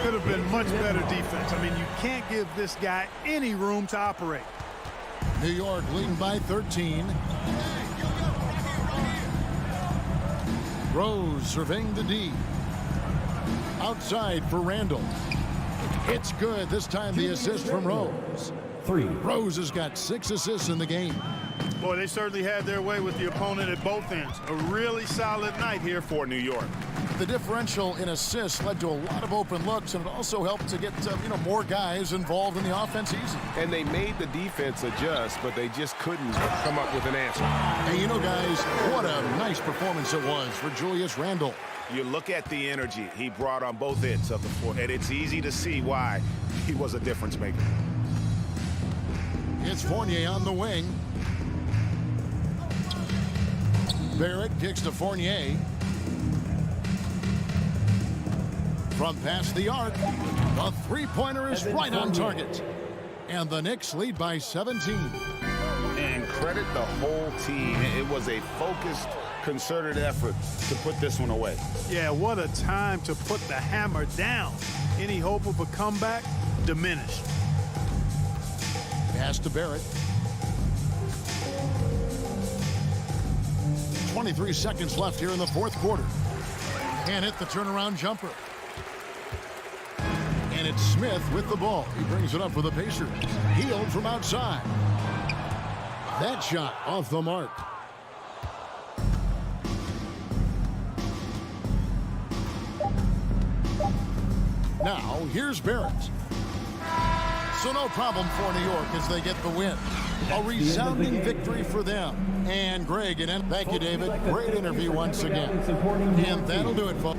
Could have been much better defense. I mean, you can't give this guy any room to operate. New York leading by 13. Rose surveying the D. Outside for Randall. It's good. This time the assist from Rose. 3. Rose has got 6 assists in the game. Boy, they certainly had their way with the opponent at both ends. A really solid night here for New York. The differential in assists led to a lot of open looks, and it also helped to get more guys involved in the offense easy. And they made the defense adjust, but they just couldn't come up with an answer. And guys, what a nice performance it was for Julius Randle. You look at the energy he brought on both ends of the floor, and it's easy to see why he was a difference maker. It's Fournier on the wing. Barrett kicks to Fournier. From past the arc, the three-pointer is right on target. And the Knicks lead by 17. And credit the whole team. It was a focused, concerted effort to put this one away. Yeah, what a time to put the hammer down. Any hope of a comeback diminished. Pass to Barrett. 23 seconds left here in the fourth quarter. And hit the turnaround jumper. And it's Smith with the ball. He brings it up for the Pacers. Healed from outside. That shot off the mark. Now, here's Barrett. So no problem for New York as they get the win. A resounding victory for them. And Greg, and thank you, David. Great interview once again. And that'll do it, folks.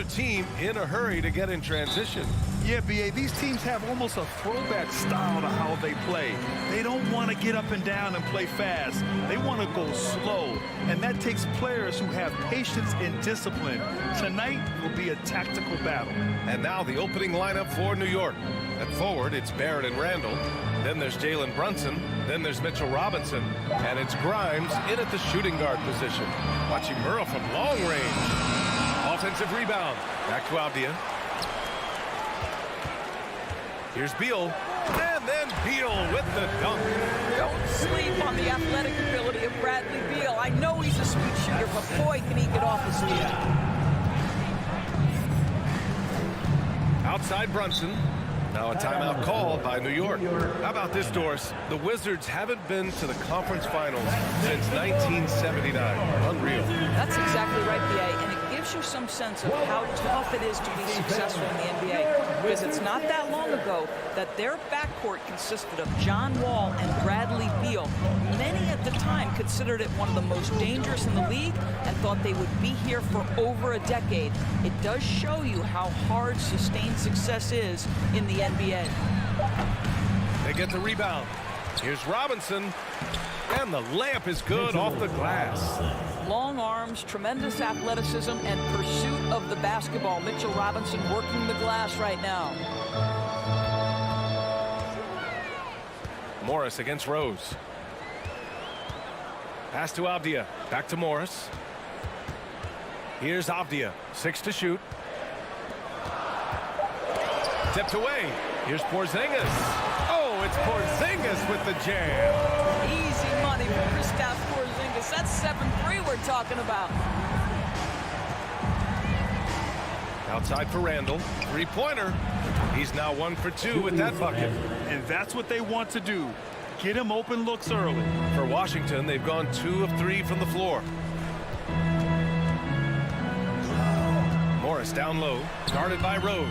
neither team in a hurry to get in transition. Yeah, B.A., these teams have almost a throwback style to how they play. They don't want to get up and down and play fast. They want to go slow, and that takes players who have patience and discipline. Tonight will be a tactical battle. And now the opening lineup for New York. At forward, it's Barrett and Randall. Then there's Jalen Brunson. Then there's Mitchell Robinson. And it's Grimes in at the shooting guard position. Hachimura from long range. Offensive rebound. Back to Avdia. Here's Beal. And then Beal with the dunk. Don't sleep on the athletic ability of Bradley Beal. I know he's a sweet shooter, but boy, can he get off his feet. Outside Brunson. Now a timeout called by New York. How about this, Doris? The Wizards haven't been to the conference finals since 1979. Unreal. That's exactly right, B.A., and it gives you some sense of how tough it is to be successful in the NBA, because it's not that long ago that their backcourt consisted of John Wall and Bradley Beal. Many at the time considered it one of the most dangerous in the league and thought they would be here for over a decade. It does show you how hard sustained success is in the NBA. They get the rebound. Here's Robinson. And the layup is good off the glass. Long arms, tremendous athleticism, and pursuit of the basketball. Mitchell Robinson working the glass right now. Morris against Rose. Pass to Avdia. Back to Morris. Here's Avdia. 6 to shoot. Tipped away. Here's Porzingis. Oh, it's Porzingis with the jam. Easy money for Kristaps Porzingis. That's 7-3 we're talking about. Outside for Randall. Three-pointer. He's now 1 for 2 with that bucket. And that's what they want to do. Get him open looks early. For Washington, they've gone 2 of 3 from the floor. Morris down low. Guarded by Rose.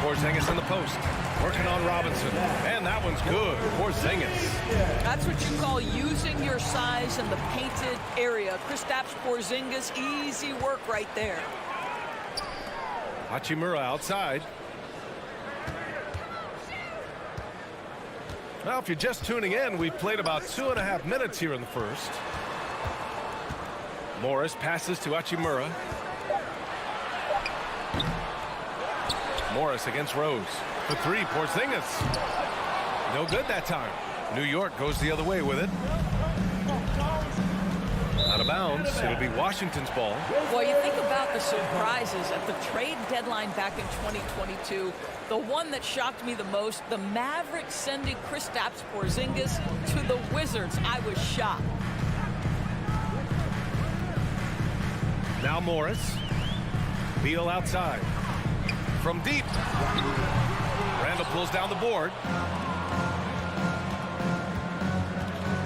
Porzingis in the post. Working on Robinson. And that one's good. Porzingis. That's what you call using your size in the painted area. Kristaps Porzingis, easy work right there. Hachimura outside. Well, if you're just tuning in, we've played about 2.5 minutes here in the first. Morris passes to Hachimura. Morris against Rose. For 3, Porzingis. No good that time. New York goes the other way with it. Out of bounds. It'll be Washington's ball. Well, you think about the surprises at the trade deadline back in 2022. The one that shocked me the most, the Mavericks sending Kristaps Porzingis to the Wizards. I was shocked. Now Morris. Beal outside. From deep. Randall pulls down the board.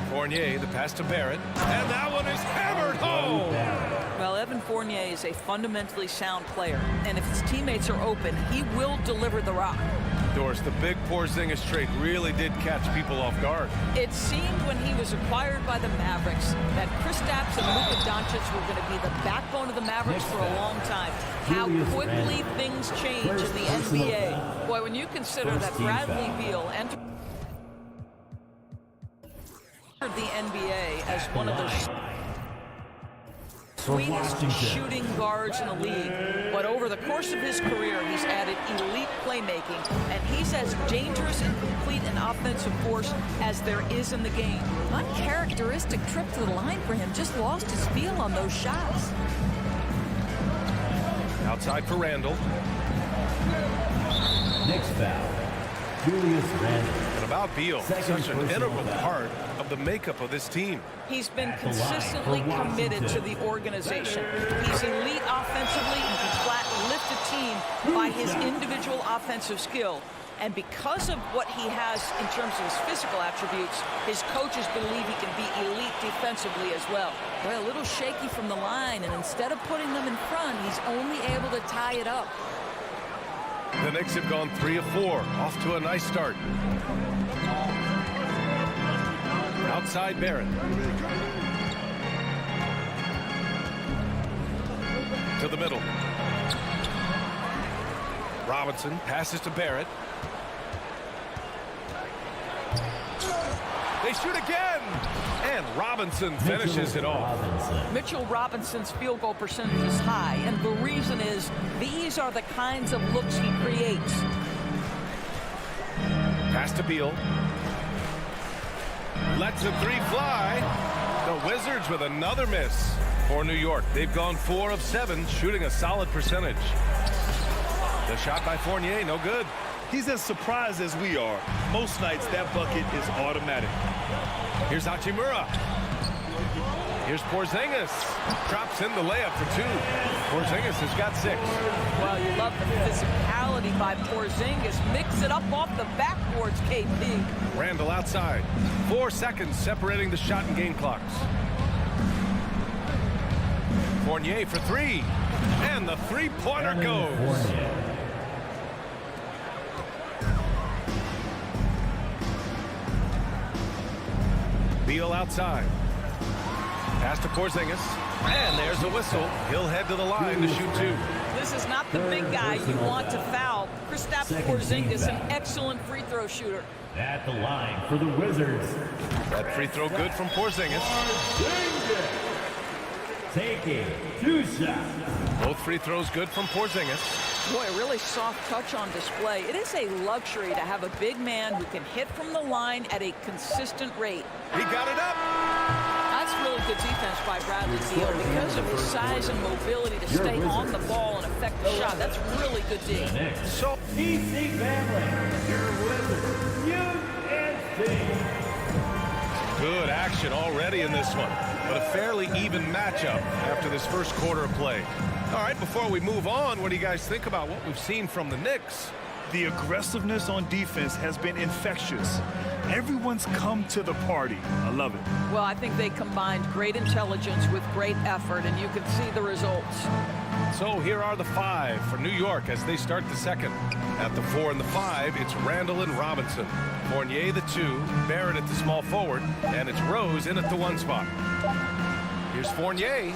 Fournier, the pass to Barrett. And that one is hammered home. Well, Evan Fournier is a fundamentally sound player. And if his teammates are open, he will deliver the rock. Doris, the big Porzingis trade really did catch people off guard. It seemed when he was acquired by the Mavericks that Kristaps and Luka Doncic were going to be the backbone of the Mavericks for a long time. How quickly things change in the NBA. Boy, when you consider that Bradley Beal entered the NBA as one of the sweetest shooting guards in the league, but over the course of his career, he's added elite playmaking, and he's as dangerous and complete an offensive force as there is in the game. Uncharacteristic trip to the line for him, just lost his feel on those shots. Outside for Randall. Next foul, Julius Randle. And about Beal, such an integral part of the makeup of this team. He's been consistently committed to the organization. He's elite offensively and can flat lift a team by his individual offensive skill. And because of what he has in terms of his physical attributes, his coaches believe he can be elite defensively as well. They're a little shaky from the line, and instead of putting them in front, he's only able to tie it up. The Knicks have gone 3 of 4, off to a nice start. Outside Barrett. to the middle. Robinson passes to Barrett. They shoot again, and Robinson finishes it off. Mitchell Robinson's field goal percentage is high, and the reason is these are the kinds of looks he creates. Pass to Beal. Lets the three fly. The Wizards with another miss for New York. They've gone 4 of 7, shooting a solid percentage. The shot by Fournier, no good. He's as surprised as we are. Most nights, that bucket is automatic. Here's Hachimura. Here's Porzingis. Drops in the layup for 2. Porzingis has got 6. Well, you love the physicality by Porzingis. Mix it up off the backboards, KP. Randall outside. 4 seconds separating the shot and game clocks. Fournier for 3. And the three-pointer goes. Beal outside. Pass to Porzingis. And there's a whistle. He'll head to the line to shoot 2. This is not the big guy you want to foul. Kristaps Porzingis, an excellent free throw shooter. At the line for the Wizards. That free throw good from Porzingis. Taking 2 shots. Both free throws good from Porzingis. Boy, a really soft touch on display. It is a luxury to have a big man who can hit from the line at a consistent rate. He got it up. That's really good defense by Bradley Beal because of his size and mobility to stay on the ball and affect the shot. That's really good D. So EPC family, your Wizards, UNC. good action already in this one, but a fairly even matchup after this first quarter of play. All right, before we move on, what do you guys think about what we've seen from the Knicks? The aggressiveness on defense has been infectious. Everyone's come to the party. I love it. Well, I think they combined great intelligence with great effort, and you can see the results. So here are the 5 for New York as they start the second. At the 4 and the 5, it's Randall and Robinson. Fournier the 2, Barrett at the small forward, and it's Rose in at the 1 spot. Here's Fournier.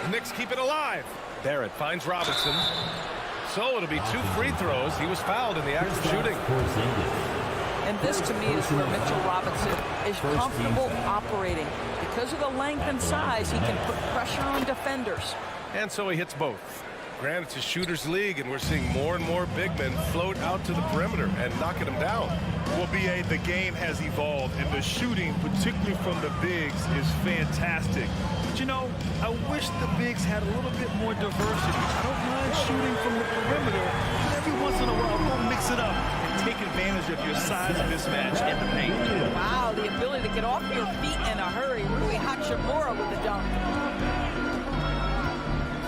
The Knicks keep it alive. Barrett finds Robinson. So it'll be 2 free throws. He was fouled in the act of shooting. And this, to me, is where Mitchell Robinson is comfortable operating. Because of the length and size, he can put pressure on defenders. And so he hits both. Granted, it's a shooter's league, and we're seeing more and more big men float out to the perimeter and knocking them down. Well, B.A., the game has evolved, and the shooting, particularly from the bigs, is fantastic. But, you know, I wish the bigs had a little bit more diversity. I don't mind shooting from the perimeter. Every once in a while, go mix it up and take advantage of your size mismatch in the paint. Wow, the ability to get off your feet in a hurry. Rui Hachimura with the dunk.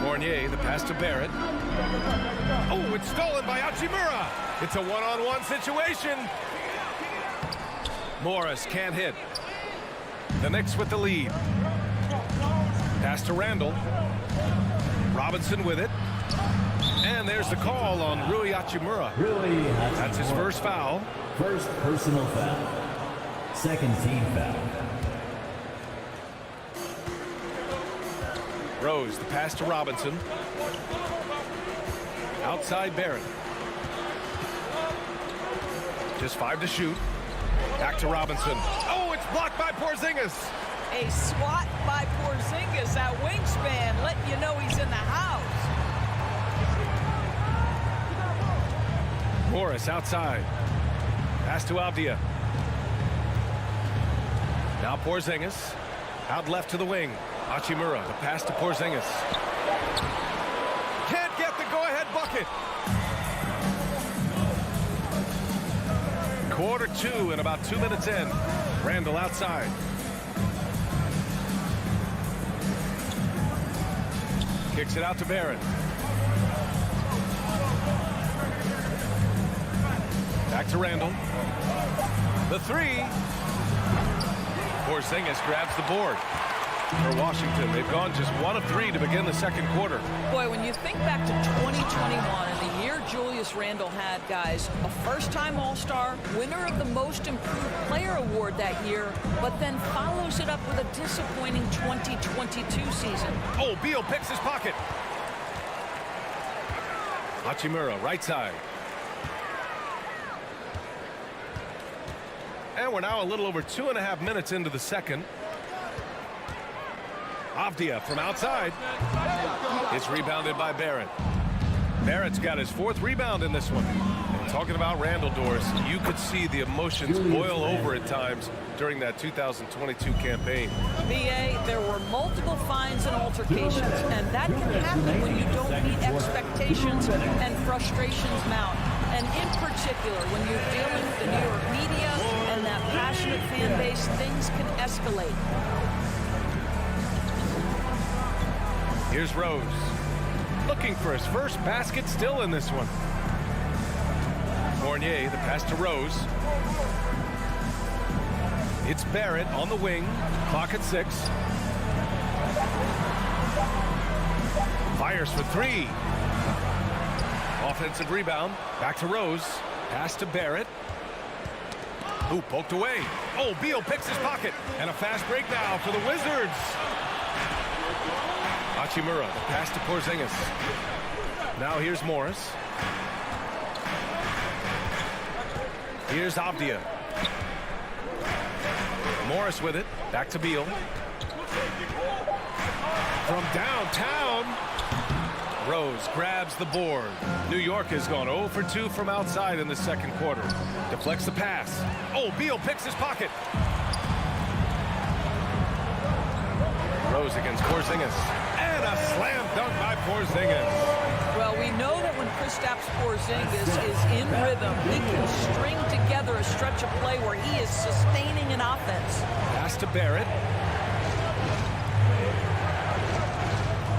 Fournier, the pass to Barrett. Oh, it's stolen by Hachimura. It's a one-on-one situation. Morris can't hit. The Knicks with the lead. Pass to Randall. Robinson with it. And there's the call on Rui Hachimura. That's his first foul. First personal foul. Second team foul. Rose, the pass to Robinson. Outside Barrett. Just 5 to shoot. Back to Robinson. Oh, it's blocked by Porzingis. A swat by Porzingis, that wingspan, letting you know he's in the house. Morris outside. Pass to Avdia. Now Porzingis. Out left to the wing. Hachimura, the pass to Porzingis. Can't get the go-ahead bucket. Quarter 2 and about 2 minutes in. Randall outside. Kicks it out to Barrett. Back to Randall. The 3. Porzingis grabs the board. for Washington. They've gone just 1 of 3 to begin the second quarter. Boy, when you think back to 2021 and the year Julius Randle had, guys, a first-time All-Star, winner of the Most Improved Player Award that year, but then follows it up with a disappointing 2022 season. Oh, Beal picks his pocket. Hachimura, right side. And we're now a little over 2.5 minutes into the second. Avdia from outside. It's rebounded by Barrett. Barrett's got his 4th rebound in this one. And talking about Randall, Doris, you could see the emotions boil over at times during that 2022 campaign. BA, there were multiple fines and altercations, and that can happen when you don't meet expectations and frustrations mount. And in particular, when you're dealing with the New York media and that passionate fan base, things can escalate. Here's Rose. Looking for his first basket still in this one. Fournier, the pass to Rose. It's Barrett on the wing. Clock at 6. Fires for 3. Offensive rebound. Back to Rose. Pass to Barrett. Ooh, poked away. Oh, Beal picks his pocket. And a fast break now for the Wizards. Hachimura, pass to Porzingis. Now here's Morris. Here's Avdia. Morris with it. Back to Beal. From downtown. Rose grabs the board. New York has gone 0 for 2 from outside in the second quarter. Deflects the pass. Oh, Beal picks his pocket. Rose against Porzingis. And a slam dunk by Porzingis. Well, we know that when Kristaps Porzingis is in rhythm, he can string together a stretch of play where he is sustaining an offense. Pass to Barrett.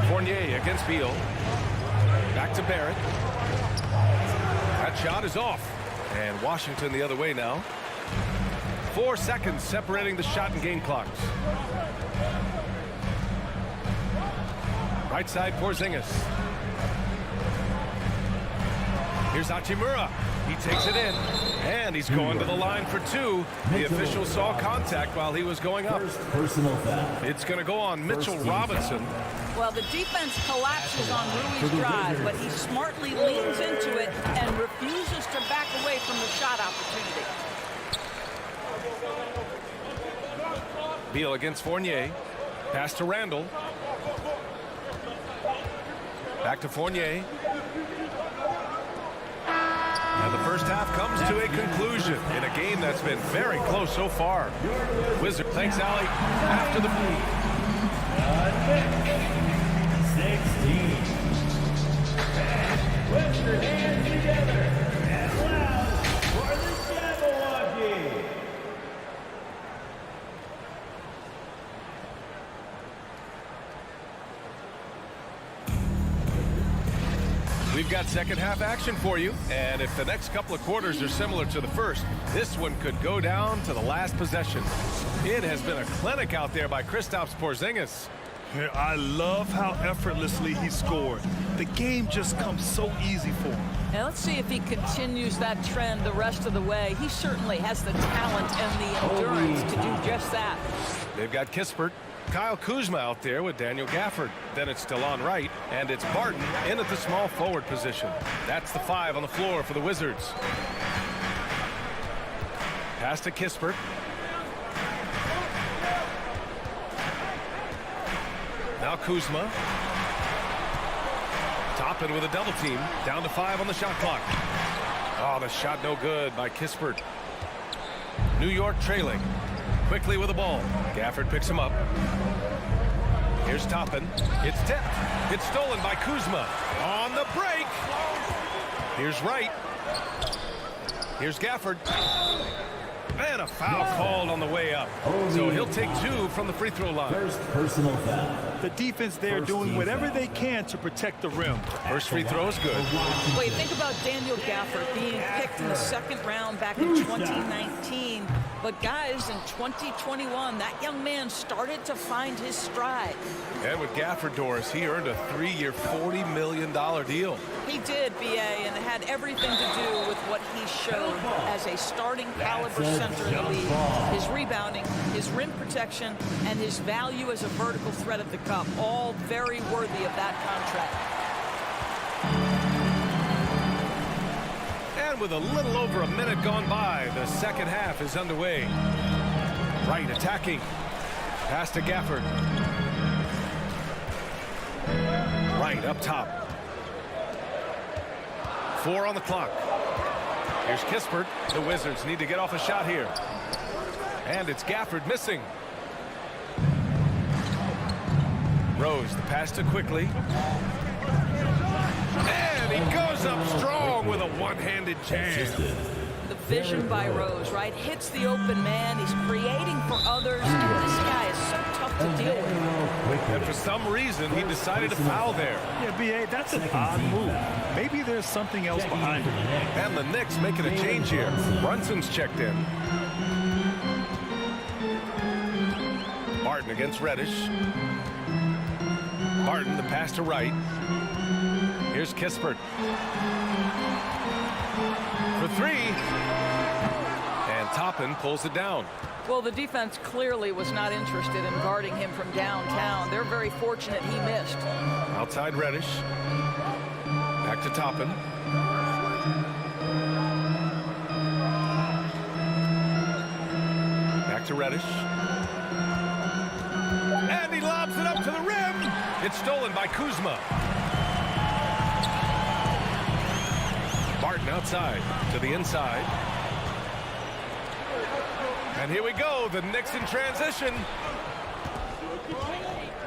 Fournier against Beal. Back to Barrett. That shot is off. And Washington the other way now. 4 seconds separating the shot and game clocks. Right side, Porzingis. Here's Hachimura. He takes it in. And he's going to the line for 2. The official saw contact while he was going up. It's going to go on Mitchell Robinson. Well, the defense collapses on Rui's drive, but he smartly leans into it and refuses to back away from the shot opportunity. Beal against Fournier. Pass to Randall. Back to Fournier. And the first half comes to a conclusion in a game that's been very close so far. Wizard, thanks, Allie. After the... 16. Put your hands together and loud for the Jabberwocky. We've got second half action for you, and if the next couple of quarters are similar to the first, this one could go down to the last possession. It has been a clinic out there by Kristaps Porzingis. I love how effortlessly he scored. The game just comes so easy for him. And let's see if he continues that trend the rest of the way. He certainly has the talent and the endurance to do just that. They've got Kispert. Kyle Kuzma out there with Daniel Gafford. Then it's Delon Wright, and it's Barton in at the small forward position. That's the 5 on the floor for the Wizards. Pass to Kispert. Now Kuzma. Toppin with a double team. Down to 5 on the shot clock. Oh, the shot no good by Kispert. New York trailing. Quickly with the ball. Gafford picks him up. Here's Toppin. It's tipped. It's stolen by Kuzma. On the break. Here's Wright. Here's Gafford. And a foul called on the way up. So he'll take 2 from the free throw line. First personal foul. The defense there doing whatever they can to protect the rim. First free throw is good. Wait, think about Daniel Gafford being picked in the 2nd round back in 2019. But guys, in 2021, that young man started to find his stride. And with Gafford, Doris, he earned a 3-year, $40 million deal. He did, BA, and it had everything to do with what he showed as a starting caliber center in the league. His rebounding, his rim protection, and his value as a vertical threat at the cup, all very worthy of that contract. And with a little over a minute gone by, the second half is underway. Wright attacking. Pass to Gafford. Wright up top. 4 on the clock. Here's Kispert. The Wizards need to get off a shot here. And it's Gafford missing. Rose, the pass to Quickly. And he goes up strong with a one-handed jam. The vision by Rose, right? Hits the open man. He's creating for others. And this guy is so tough to deal with. And for some reason, he decided to foul there. Yeah, B.A., that's an odd move. Maybe there's something else behind it. And the Knicks making a change here. Brunson's checked in. Barton against Reddish. Barton, the pass to Wright. Here's Kispert. For 3. And Toppin pulls it down. Well, the defense clearly was not interested in guarding him from downtown. They're very fortunate he missed. Outside Reddish. Back to Toppin. Back to Reddish. And he lobs it up to the rim. It's stolen by Kuzma. Barton outside to the inside. And here we go, the Knicks in transition.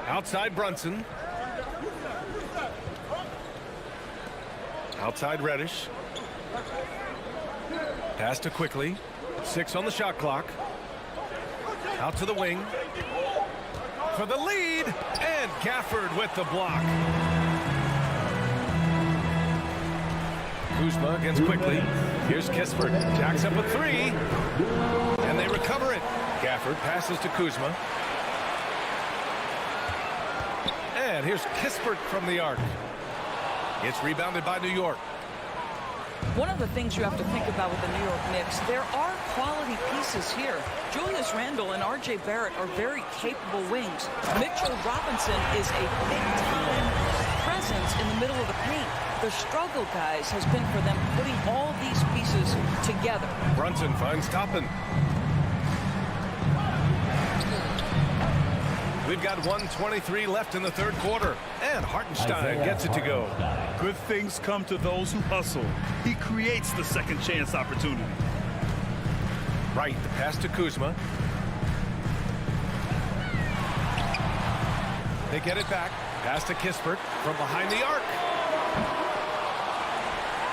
Outside Brunson. Outside Reddish. Pass to Quickly. 6 on the shot clock. Out to the wing. For the lead. And Gafford with the block. Kuzma against Quickly. Here's Kispert. Jacks up a 3. And they recover it. Gafford passes to Kuzma. And here's Kispert from the arc. It's rebounded by New York. One of the things you have to think about with the New York Knicks, there are quality pieces here. Julius Randle and R.J. Barrett are very capable wings. Mitchell Robinson is a big-time presence in the middle of the paint. The struggle, guys, has been for them putting all these pieces together. Brunson finds Toppin. We've got 1:23 left in the third quarter, and Hartenstein gets it to go. Good things come to those who hustle. He creates the second chance opportunity. Right, the pass to Kuzma. They get it back. Pass to Kispert from behind the arc.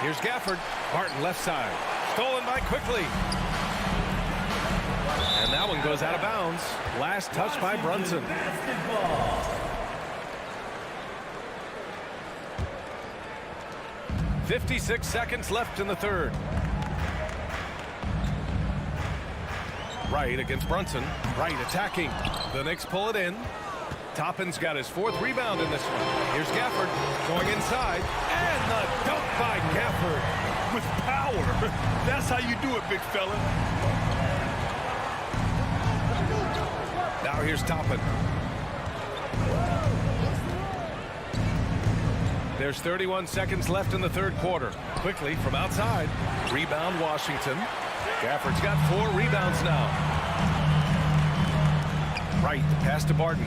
Here's Gafford. Barton left side. Stolen by Quickly. And that one goes out of bounds. Last touch by Brunson. 56 seconds left in the third. Wright against Brunson. Wright attacking. The Knicks pull it in. Toppin's got his 4th rebound in this one. Here's Gafford going inside. And the dunk by Gafford. With power. That's how you do it, big fella. Now here's Toppin. There's 31 seconds left in the third quarter. Quickly from outside. Rebound Washington. Gafford's got 4 rebounds now. Wright, the pass to Barton.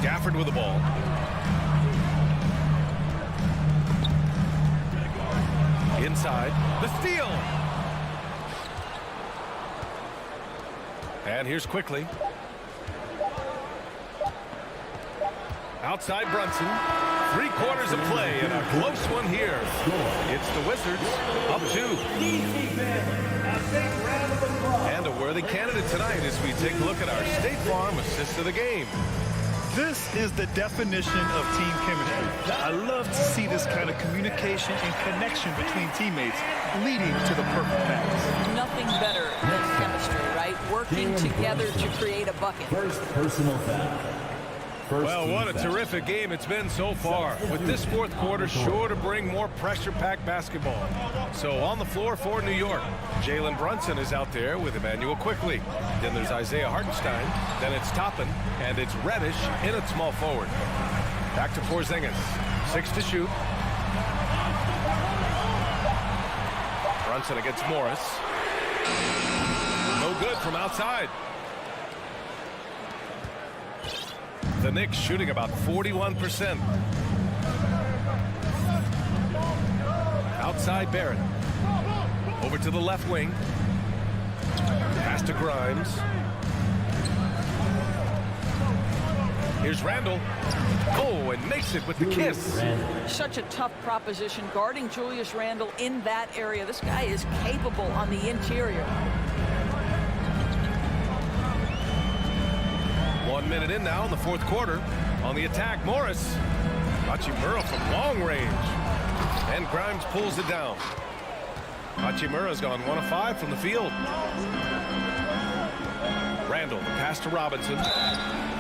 Gafford with the ball. Inside. The steal. And here's Quickly. Outside Brunson. 3/4 of play and a close one here. It's the Wizards up 2. And a worthy candidate tonight as we take a look at our State Farm assist of the game. This is the definition of team chemistry. I love to see this kind of communication and connection between teammates leading to the perfect pass. Nothing better than chemistry, right? Working together to create a bucket. First personal foul. Well, what a terrific game it's been so far. With this 4th quarter sure to bring more pressure-packed basketball. So on the floor for New York, Jalen Brunson is out there with Emmanuel Quickly. Then there's Isaiah Hartenstein. Then it's Toppin, and it's Reddish in at small forward. Back to Porzingis. 6 to shoot. Brunson against Morris. No good from outside. The Knicks shooting about 41%. Outside Barrett. Over to the left wing. Pass to Grimes. Here's Randall. Oh, and makes it with the kiss. Such a tough proposition guarding Julius Randle in that area. This guy is capable on the interior. 1 minute in now in the 4th quarter. On the attack, Morris. Hachimura from long range. And Grimes pulls it down. Hachimura's gone 1 of 5 from the field. Randall, the pass to Robinson.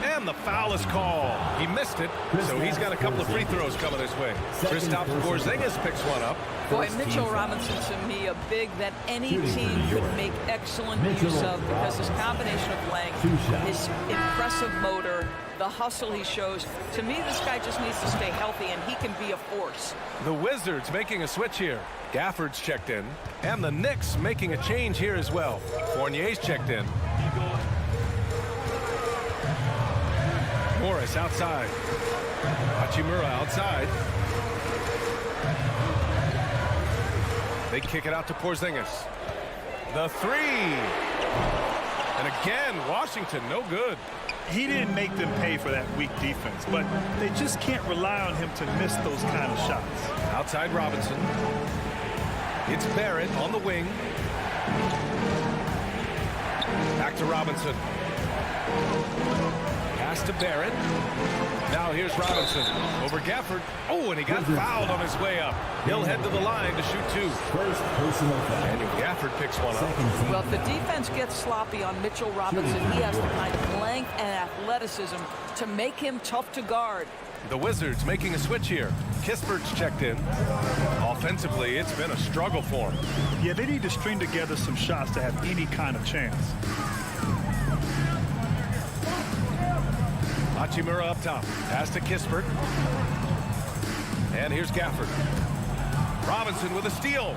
And the foul is called. He missed it, so he's got a couple of free throws coming his way. Kristaps Porzingis picks one up. Boy, Mitchell Robinson, to me, a big that any team could make excellent use of because his combination of length, his impressive motor, the hustle he shows. To me, this guy just needs to stay healthy, and he can be a force. The Wizards making a switch here. Gafford's checked in, and the Knicks making a change here as well. Fournier's checked in. Morris outside. Hachimura outside. They kick it out to Porzingis. The 3. And again, Washington, no good. He didn't make them pay for that weak defense, but they just can't rely on him to miss those kind of shots. Outside Robinson. It's Barrett on the wing. Back to Robinson. Pass to Barrett. Now here's Robinson over Gafford. Oh, and he got fouled on his way up. He'll head to the line to shoot 2. First personal foul. Daniel Gafford picks one up. Well, if the defense gets sloppy on Mitchell Robinson, he has the kind of length and athleticism to make him tough to guard. The Wizards making a switch here. Kispert's checked in. Offensively, it's been a struggle for him. Yeah, they need to string together some shots to have any kind of chance. Hachimura up top. Pass to Kispert. And here's Gafford. Robinson with a steal.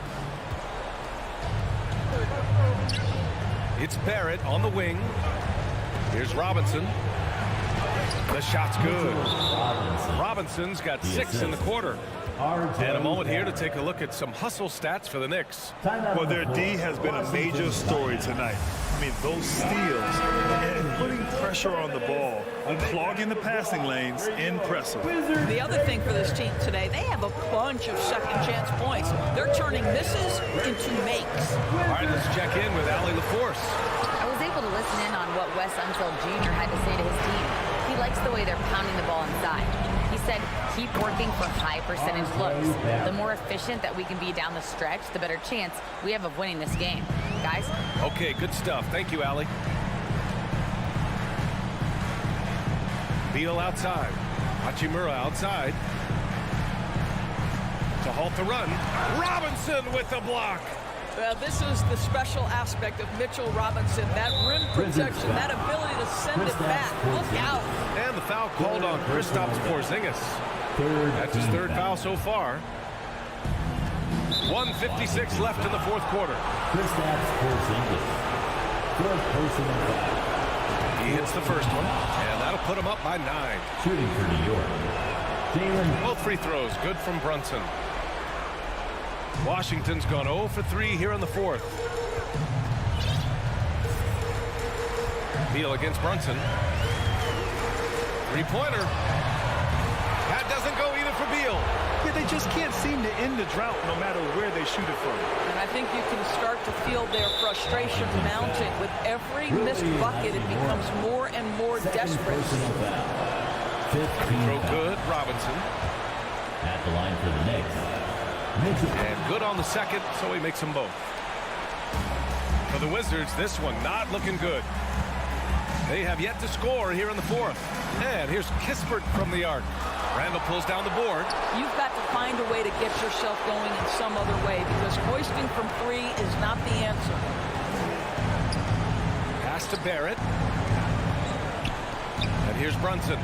It's Barrett on the wing. Here's Robinson. The shot's good. Robinson's got 6 in the quarter. And a moment here to take a look at some hustle stats for the Knicks. Well, their D has been a major story tonight. I mean, those steals and putting pressure on the ball, clogging the passing lanes, impressive. The other thing for this team today, they have a bunch of second chance points. They're turning misses into makes. All right, let's check in with Allie LaForce. I was able to listen in on what Wes Unseld Jr. had to say to his team. He likes the way they're pounding the ball inside. He said, keep working for high percentage looks. The more efficient that we can be down the stretch, the better chance we have of winning this game. Guys? Okay, good stuff. Thank you, Allie. Beal outside. Hachimura outside. To halt the run. Robinson with the block. Well, this is the special aspect of Mitchell Robinson. That rim protection, that ability to send it back. Look out. And the foul called on Kristaps Porzingis. That's his 3rd foul so far. 1:56 left in the 4th quarter. Kristaps Porzingis. 4th personal foul. He hits the first one, and that'll put him up by 9. Shooting for New York. Jalen. Both free throws good from Brunson. Washington's gone 0 for 3 here in the 4th. Beal against Brunson. 3-pointer. That doesn't go either for Beal. Yeah, they just can't seem to end the drought no matter where they shoot it from. And I think you can start to feel their frustration mounting. With every missed bucket, it becomes more and more desperate. Throw good, Robinson. At the line for the Knicks. And good on the second, so he makes them both. For the Wizards, this one not looking good. They have yet to score here in the fourth. And here's Kispert from the arc. Randall pulls down the board. You've got to find a way to get yourself going in some other way, because hoisting from three is not the answer. Pass to Barrett. And here's Brunson.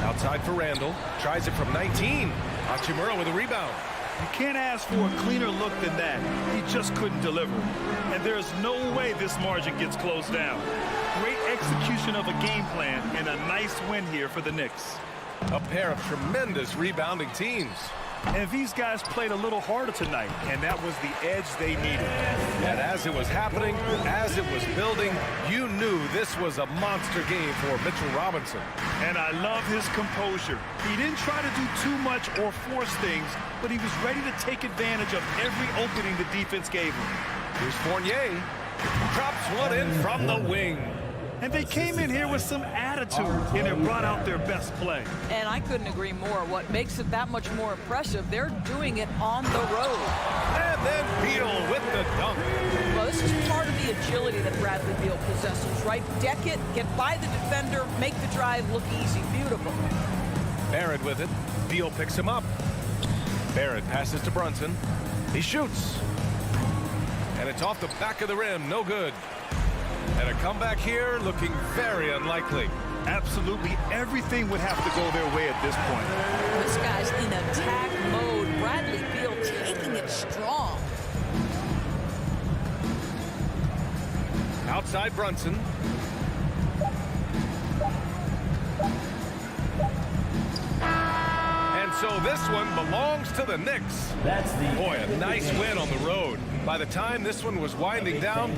Outside for Randall. Tries it from 19. Hachimura with a rebound. You can't ask for a cleaner look than that. He just couldn't deliver. And there's no way this margin gets closed down. Great execution of a game plan and a nice win here for the Knicks. A pair of tremendous rebounding teams. And these guys played a little harder tonight, and that was the edge they needed. And as it was happening, as it was building, you knew this was a monster game for Mitchell Robinson. And I love his composure. He didn't try to do too much or force things, but he was ready to take advantage of every opening the defense gave him. Here's Fournier. Drops one in from the wing. And they came in here with some attitude, and it brought out their best play. And I couldn't agree more. What makes it that much more impressive, they're doing it on the road. And then Beal with the dunk. Well, this is part of the agility that Bradley Beal possesses, right? Deck it, get by the defender, make the drive look easy. Beautiful. Barrett with it. Beal picks him up. Barrett passes to Brunson. He shoots. And it's off the back of the rim. No good. And a comeback here looking very unlikely. Absolutely everything would have to go their way at this point. This guy's in attack mode. Bradley Beal taking it strong. Outside Brunson. And so this one belongs to the Knicks. Boy, a nice win on the road. By the time this one was winding down,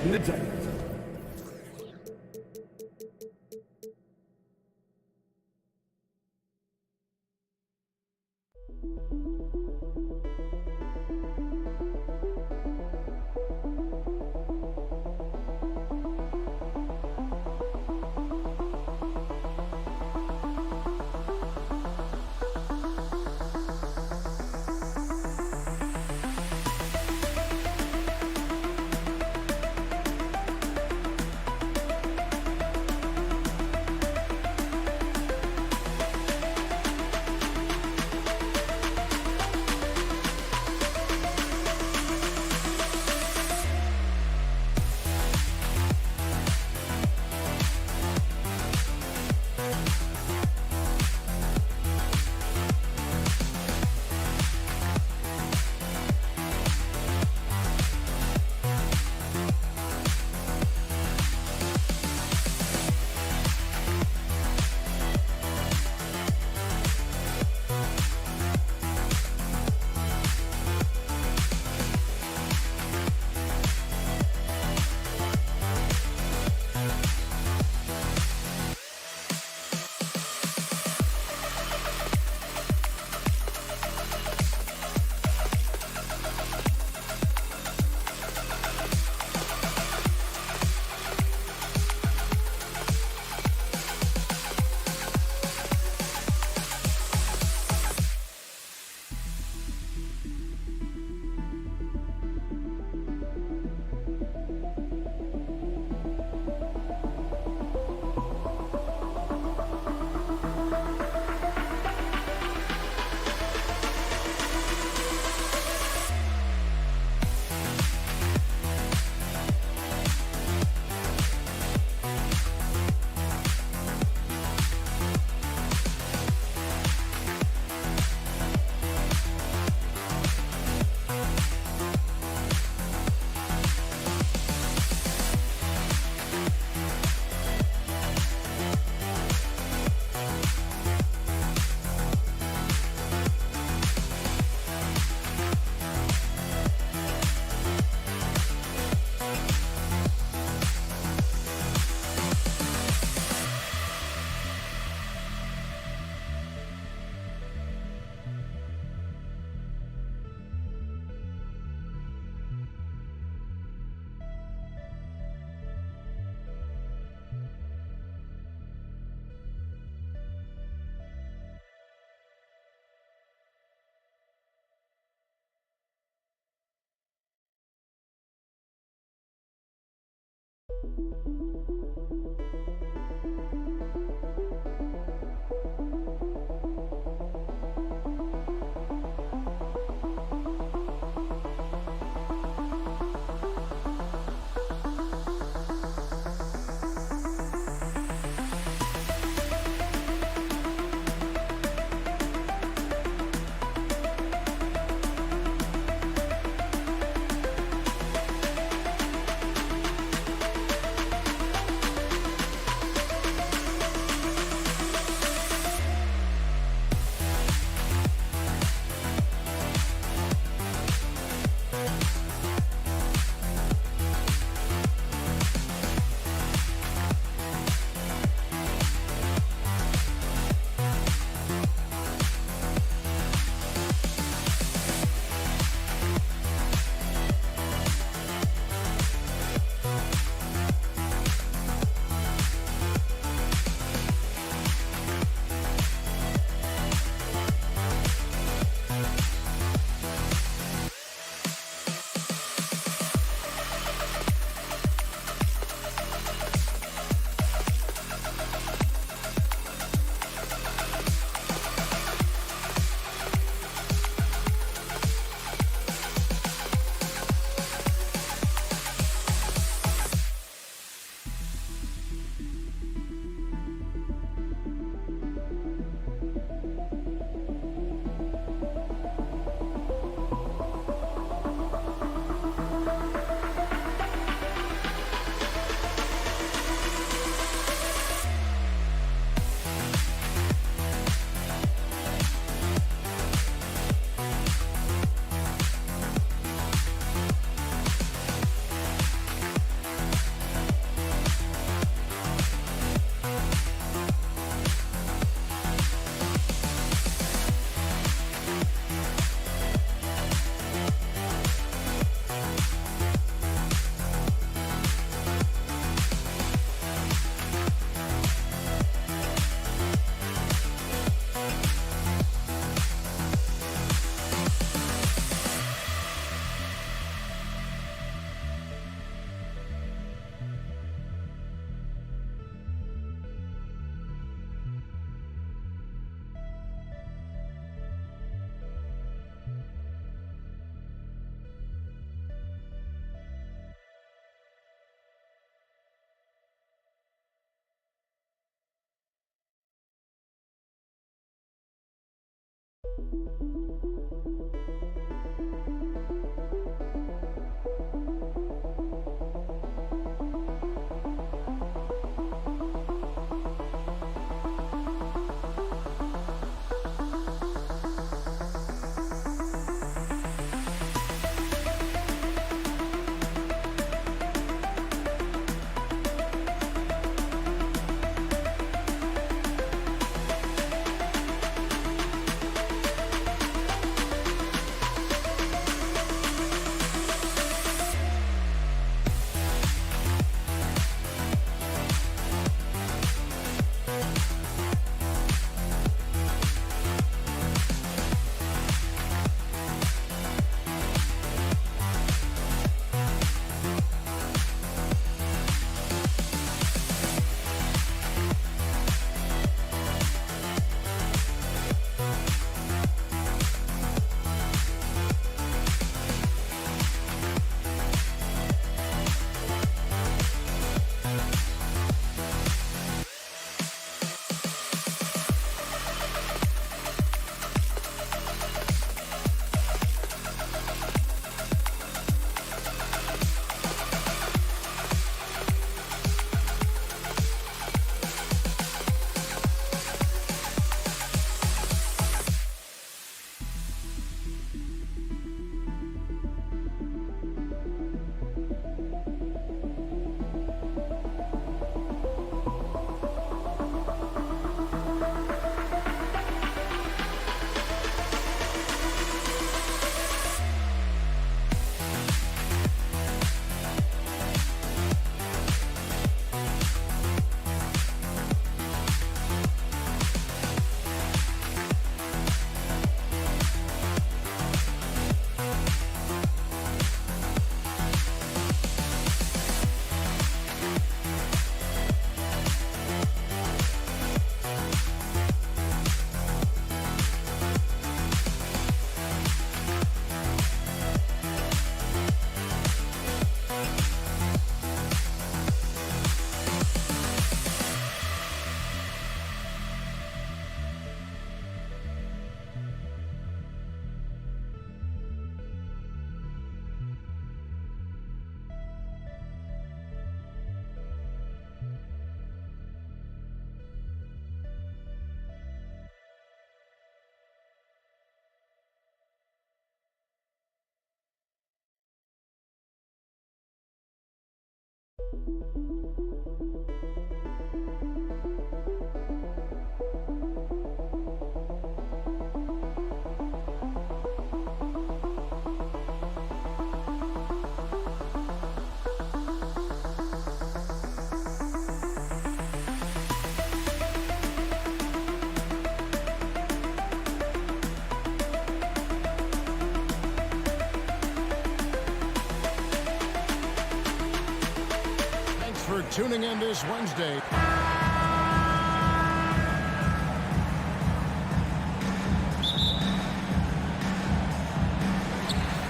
For tuning in this Wednesday.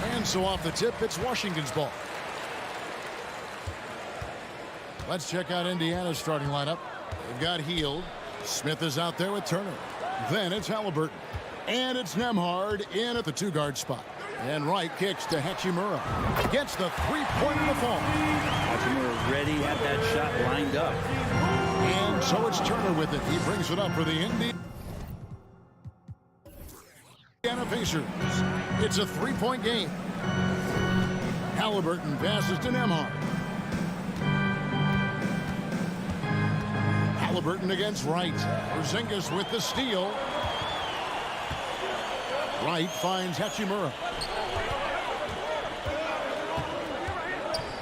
And so off the tip, it's Washington's ball. Let's check out Indiana's starting lineup. They've got Hield. Smith is out there with Turner. Then it's Halliburton. And it's Nembhard in at the two-guard spot. And Wright kicks to Hachimura. Gets the three-point in the fall. Hachimura ready, had that shot lined up. And so it's Turner with it. He brings it up for the Indiana Pacers. It's a three-point game. Halliburton passes to Nembhard. Halliburton against Wright. Porzingis with the steal. Wright finds Hachimura.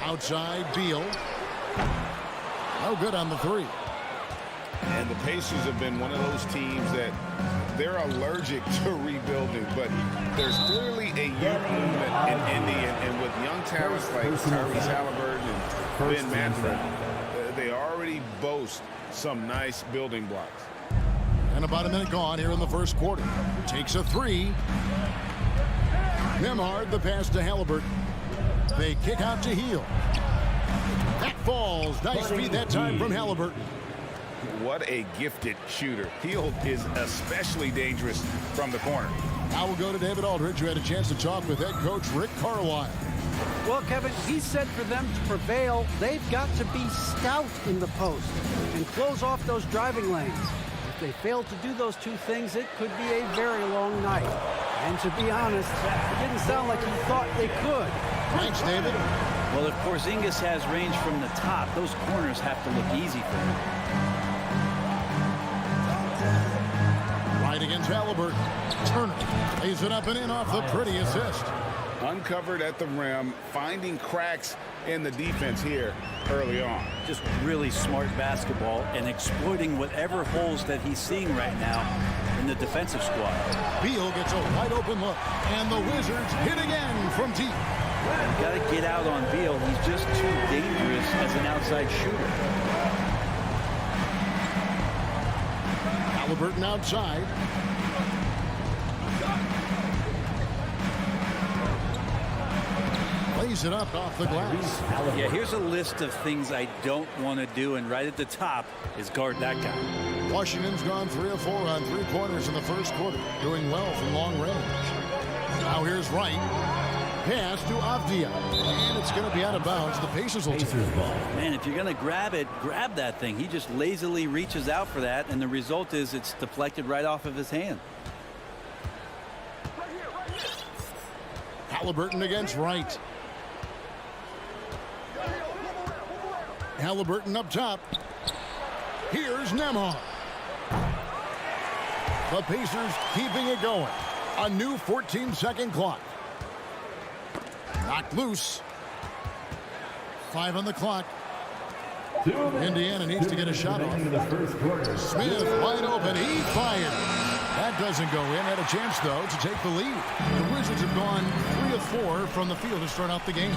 Outside, Beal. No good on the three. And the Pacers have been one of those teams that they're allergic to rebuilding, but there's clearly a youth movement in Indy, and with young talents like Tyrese Halliburton and Ben Mathurin, they already boast some nice building blocks. And about a minute gone here in the first quarter. Takes a three. Nembhard, the pass to Halliburton. They kick out to Hield. That falls. Nice feed that time from Halliburton. What a gifted shooter. Hield is especially dangerous from the corner. Now we'll go to David Aldridge, who had a chance to talk with head coach Rick Carlisle. Well, Kevin, he said for them to prevail, they've got to be stout in the post and close off those driving lanes. If they fail to do those two things, it could be a very long night. And to be honest, it didn't sound like he thought they could. Thanks, David. Well, if Porzingis has range from the top, those corners have to look easy for him. Right against Halliburton. Turner lays it up and in off the pretty assist. Uncovered at the rim, finding cracks in the defense here early on. Just really smart basketball and exploiting whatever holes that he's seeing right now in the defensive squad. Beal gets a wide open look, and the Wizards hit again from deep. You got to get out on Beal. He's just too dangerous as an outside shooter. Halliburton outside. Lays it up off the glass. Yeah, here's a list of things I don't want to do, and right at the top is guard that guy. Washington's gone 3 of 4 on three-pointers in the first quarter, doing well from long range. Now here's Wright. Pass to Avdia, and it's going to be out of bounds. The Pacers will take it. Man, if you're going to grab it, grab that thing. He just lazily reaches out for that, and the result is it's deflected right off of his hand. Halliburton against Wright. Halliburton up top. Here's Nembhard. The Pacers keeping it going. A new 14-second clock. Knocked loose. 5 on the clock. Indiana needs to get a shot off. Smith wide open. He fired. That doesn't go in. Had a chance, though, to take the lead. The Wizards have gone 3 of 4 from the field to start out the game.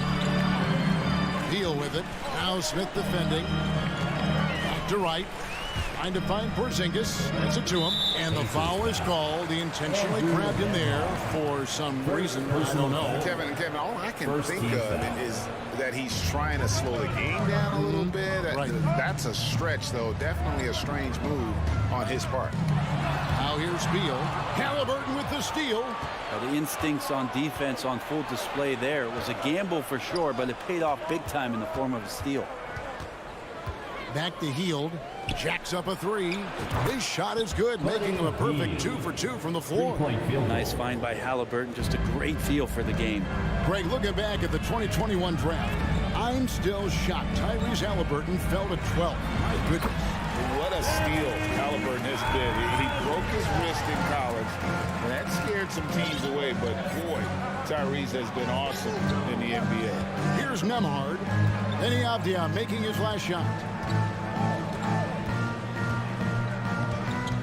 Deal with it. Now Smith defending. Back to Wright. Trying to find Porzingis. Gets it to him. And the foul is called. He intentionally grabbed him there for some reason. I don't know. Kevin, all I can think of is that he's trying to slow the game down a little bit. Right. That's a stretch, though. Definitely a strange move on his part. Now here's Beal. Halliburton with the steal. Well, the instincts on defense on full display there. It was a gamble for sure, but it paid off big time in the form of a steal. Back to Hield. Jacks up a 3. His shot is good, making him a perfect 2 for 2 from the floor. Nice find by Halliburton. Just a great feel for the game. Greg, looking back at the 2021 draft, time still shot. Tyrese Halliburton fell to 12. My goodness. What a steal Halliburton has been. He broke his wrist in college, and that scared some teams away, but boy, Tyrese has been awesome in the NBA. Here's Nembhard. Benny Avdia making his last shot.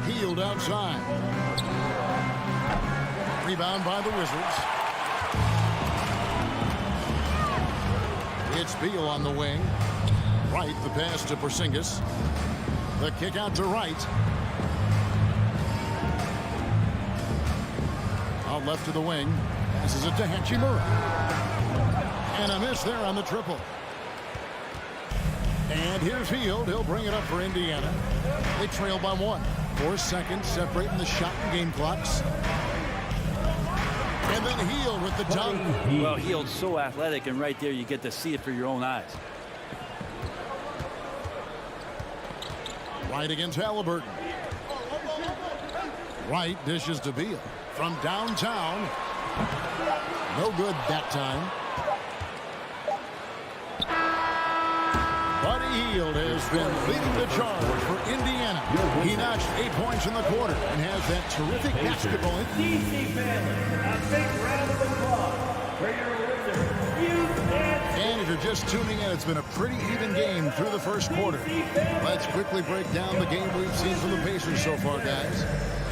Hield outside. Rebound by the Wizards. It's Beal on the wing. Wright, the pass to Porzingis. The kick out to Wright. Out left to the wing. Passes it to Hachimura. And a miss there on the triple. And here's Hield. He'll bring it up for Indiana. They trail by 1. 4 seconds separating the shot and game clocks. And then Hield with the dunk. Well, Hield's so athletic, and right there you get to see it for your own eyes. Wright against Halliburton. Wright dishes to Beal from downtown. No good that time. Buddy Hield has been leading the charge for Indiana. He notched 8 points in the quarter and has that terrific basketball. DC family, a big round of applause for your Wizards. And if you're just tuning in, it's been a pretty even game through the first quarter. Let's quickly break down the game we've seen from the Pacers so far, guys.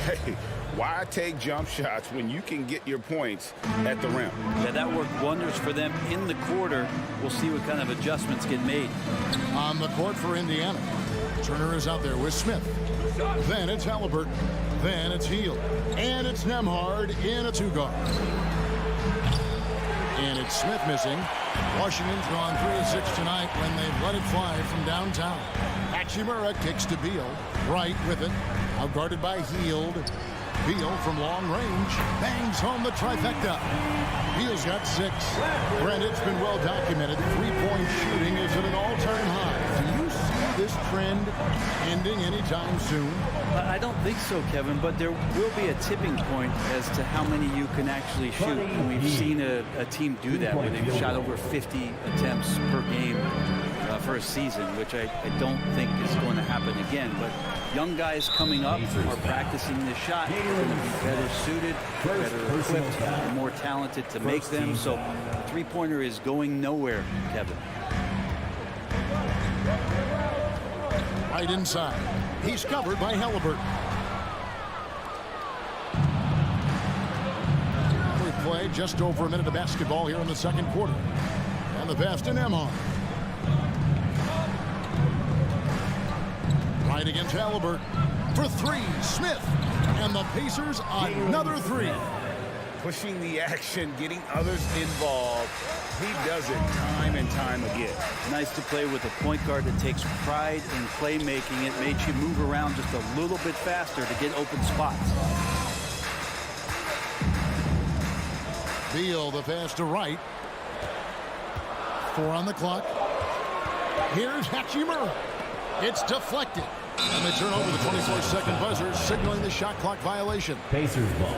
Hey, why take jump shots when you can get your points at the rim? Yeah, that worked wonders for them in the quarter. We'll see what kind of adjustments get made. On the court for Indiana, Turner is out there with Smith. Then it's Halliburton. Then it's Hield. And it's Nembhard in a 2-guard. And it's Smith missing. Washington's gone 3 of 6 tonight when they've let it fly from downtown. Hachimura kicks to Beal. Wright with it. Out guarded by Hield. Beal from long range bangs home the trifecta. Beal's got 6. Brent, it's been well documented. 3-point shooting is at an all-time high. Do you see this trend ending anytime soon? I don't think so, Kevin, but there will be a tipping point as to how many you can actually shoot. And we've seen a team do that where they've shot over 50 attempts per game for a season, which I don't think is going to happen again. But young guys coming up are practicing this shot. They're going to be better suited, better equipped, and more talented to make them. So the three-pointer is going nowhere, Kevin. Right inside. He's covered by Halliburton. We play just over a minute of basketball here in the second quarter. And the pass to Nembhard. Right against Halliburton. For 3, Smith. And the Pacers another 3. Pushing the action, getting others involved. He does it time and time again. Nice to play with a point guard that takes pride in playmaking. It makes you move around just a little bit faster to get open spots. Beal, the pass to Wright. 4 on the clock. Here's Hachimura. It's deflected. And they turn over the 24-second buzzer, signaling the shot clock violation. Pacers ball.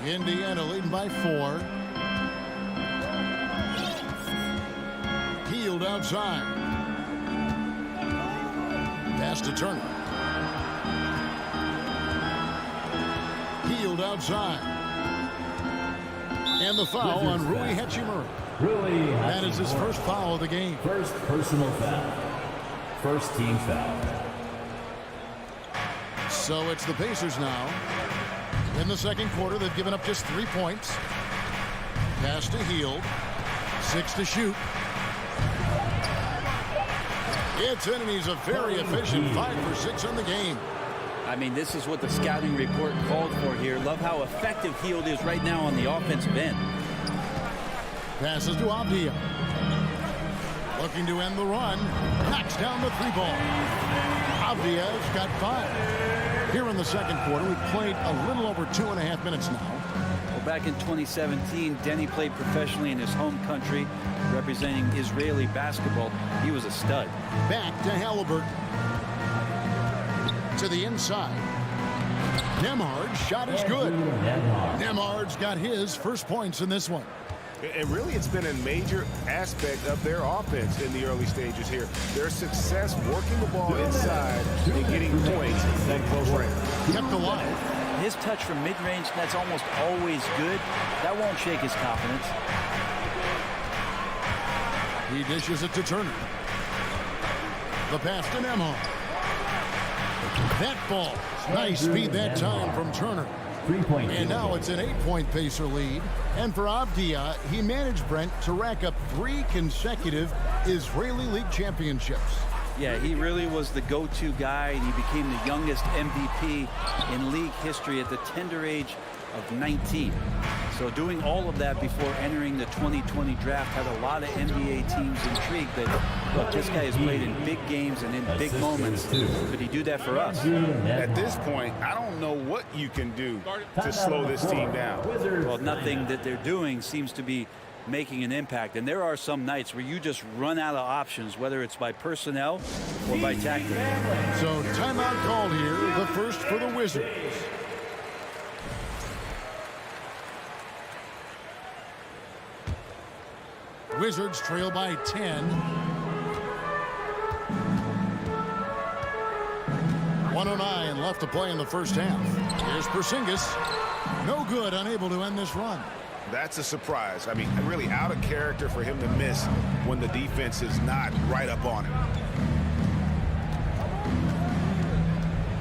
Indiana leading by 4. Hield outside. Pass to Turner. Hield outside. And the foul on Rui Hachimura. That is his first foul of the game. First personal foul. First team foul. So it's the Pacers now. In the second quarter, they've given up just 3 points. Pass to Hield. 6 to shoot. It's in, and he's a very efficient 5 for 6 on the game. I mean, this is what the scouting report called for here. Love how effective Hield is right now on the offensive end. Passes to Avdia. Looking to end the run. Knocks down the 3-ball. Avdia's got 5. Here in the second quarter, we've played a little over 2.5 minutes now. Well, back in 2017, Denny played professionally in his home country, representing Israeli basketball. He was a stud. Back to Halliburton. To the inside. Nemhard's shot is good. Nemhard's got his first points in this one. And really, it's been a major aspect of their offense in the early stages here. Their success working the ball inside and getting points in close range. Kept alive. His touch from mid-range, that's almost always good. That won't shake his confidence. He dishes it to Turner. The pass to Nemhard. That ball. Nice speed that time from Turner. And now it's an 8-point Pacer lead. And for Avdia, he managed, Brent, to rack up 3 consecutive Israeli League championships. Yeah, he really was the go-to guy, and he became the youngest MVP in league history at the tender age of 19. So doing all of that before entering the 2020 draft had a lot of NBA teams intrigued that, look, this guy has played in big games and in big moments. Could he do that for us? At this point, I don't know what you can do to slow this team down. Well, nothing that they're doing seems to be making an impact. And there are some nights where you just run out of options, whether it's by personnel or by tactics. So timeout called here, the first for the Wizards. Wizards trail by 10. 1:09 left to play in the first half. Here's Porzingis. No good, unable to end this run. That's a surprise. I mean, really out of character for him to miss when the defense is not right up on him.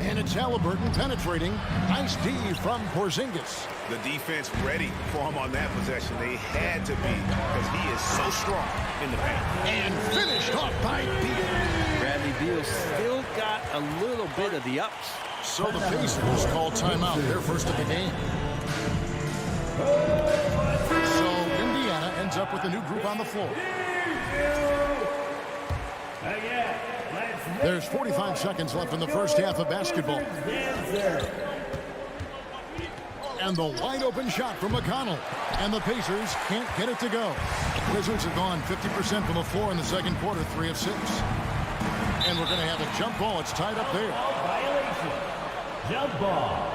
And it's Halliburton penetrating. Nice D from Porzingis. The defense ready for him on that possession. They had to be because he is so strong in the paint. And finished off by Beal. Bradley Beal still got a little bit of the ups. So the Pacers call timeout, their first of the game. So Indiana ends up with a new group on the floor. There's 45 seconds left in the first half of basketball. And the wide open shot from McConnell. And the Pacers can't get it to go. Wizards have gone 50% from the floor in the second quarter, 3 of 6. And we're going to have a jump ball. It's tied up there. Violation. Jump ball.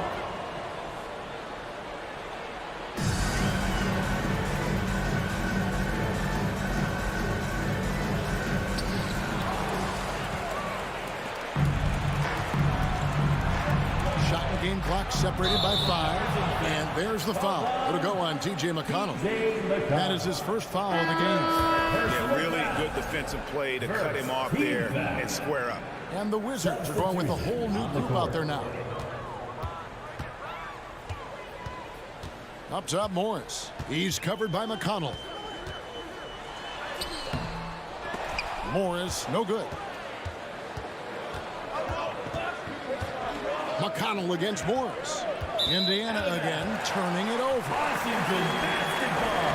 Game clock separated by 5, and there's the foul. It'll go on T.J. McConnell. That is his first foul of the game. Yeah, really good defensive play to cut him off there and square up. And the Wizards are going with a whole new group out there now. Up top, Morris. He's covered by McConnell. Morris, no good. McConnell against Morris. Indiana again, turning it over. Washington basketball.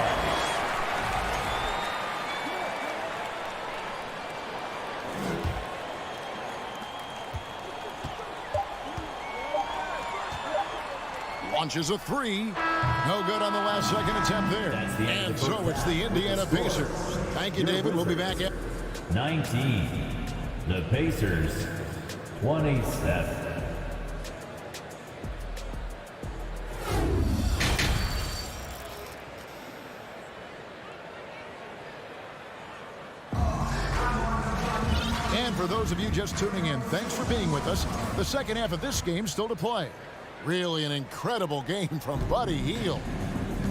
Launches a 3. No good on the last second attempt there. And so it's the Indiana Pacers. Thank you, David. We'll be back at 19. The Pacers, 27. For those of you just tuning in, thanks for being with us. The second half of this game still to play. Really an incredible game from Buddy Hield.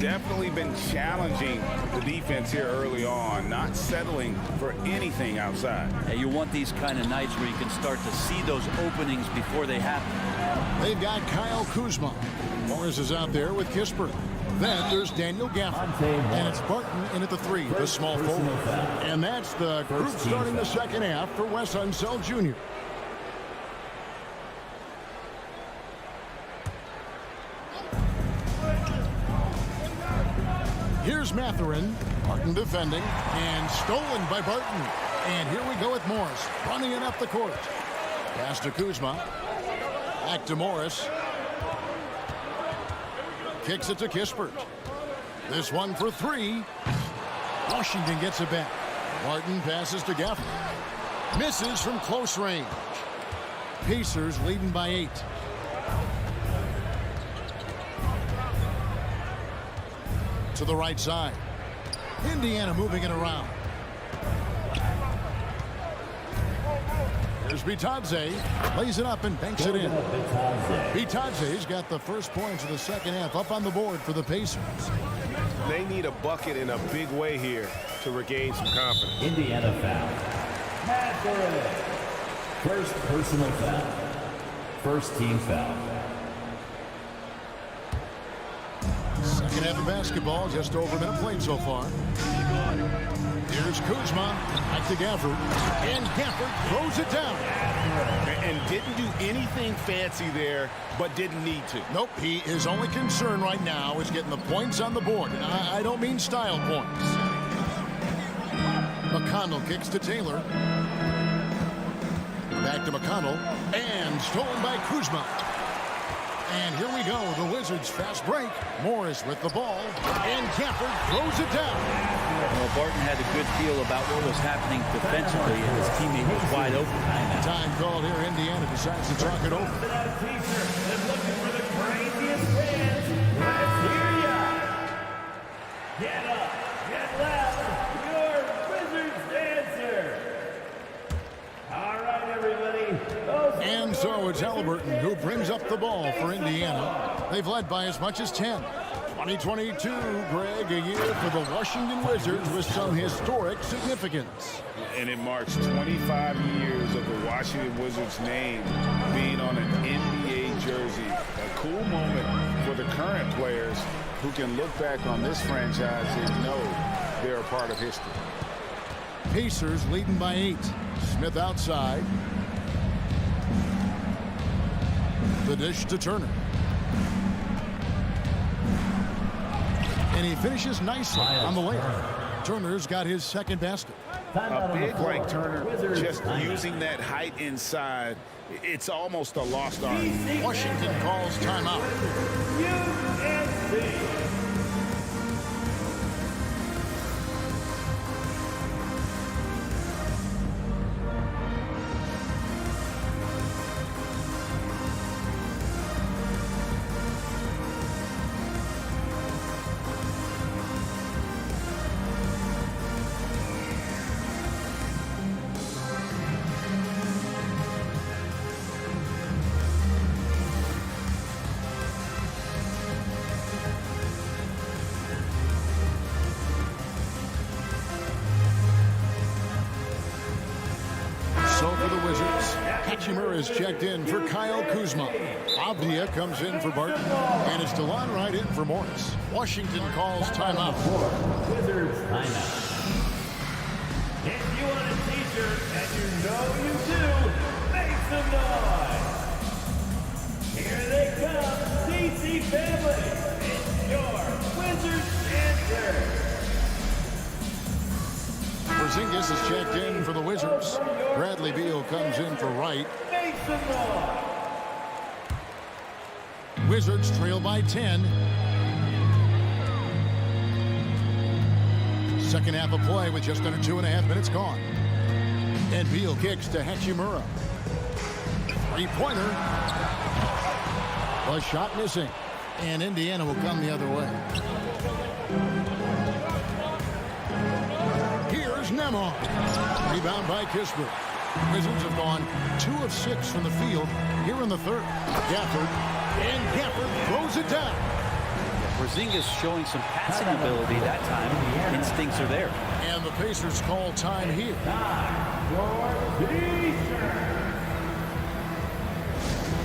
Definitely been challenging the defense here early on, not settling for anything outside. Yeah, you want these kind of nights where you can start to see those openings before they happen. They've got Kyle Kuzma. Morris is out there with Kispert. Then there's Daniel Gafford. And it's Barton in at the 3, the small forward. And that's the group starting the second half for Wes Unseld Jr. Here's Mathurin. Barton defending. And stolen by Barton. And here we go with Morris. Running it up the court. Pass to Kuzma. Back to Morris. Kicks it to Kispert. This one for 3. Washington gets it back. Martin passes to Gafford. Misses from close range. Pacers leading by 8. To the right side. Indiana moving it around. Here's Bitadze. Lays it up and banks it in. Bitadze's got the first points of the second half up on the board for the Pacers. They need a bucket in a big way here to regain some confidence. Indiana foul. Matherin. First personal foul. First team foul. Second half of basketball, just over a minute played so far. Here's Kuzma, back to Gafford, and Gafford throws it down. And didn't do anything fancy there, but didn't need to. Nope, his only concern right now is getting the points on the board. And I don't mean style points. McConnell kicks to Taylor. Back to McConnell, and stolen by Kuzma. And here we go, the Wizards fast break. Morris with the ball, and Gafford throws it down. Well, Barton had a good feel about what was happening defensively, and his teammate was wide open. Time called here. Indiana decides to talk it over. Get up, get loud, your Wizards dancer. All right, everybody. And so it's Halliburton who brings up the ball for Indiana. They've led by as much as 10. 2022, Greg, a year for the Washington Wizards with some historic significance. And it marks 25 years of the Washington Wizards name being on an NBA jersey. A cool moment for the current players who can look back on this franchise and know they're a part of history. Pacers leading by 8. Smith outside. The dish to Turner. And he finishes nicely on the layup. Turner's got his second basket. A big like Turner, just using that height inside, it's almost a lost art. Washington calls timeout. Is checked in for Kyle Kuzma. Avdia comes in for Barton. And it's DeLon right in for Morris. Washington calls timeout. Wizards timeout. If you want a t-shirt, and you know you do, make some noise. Here they come, DC family. It's your Wizards answer. Porzingis is checked in for the Wizards. Bradley Beal comes in for Wright. Wizards trail by 10. Second half of play with just under 2.5 minutes gone. And Beal kicks to Hachimura. Three-pointer. A shot missing. And Indiana will come the other way. Here's Nemhard. Rebound by Kispert. Wizards have gone 2 of 6 from the field here in the third. Gafford, and Gafford throws it down. Porzingis showing some passing ability that time. Instincts are there. And the Pacers call time here.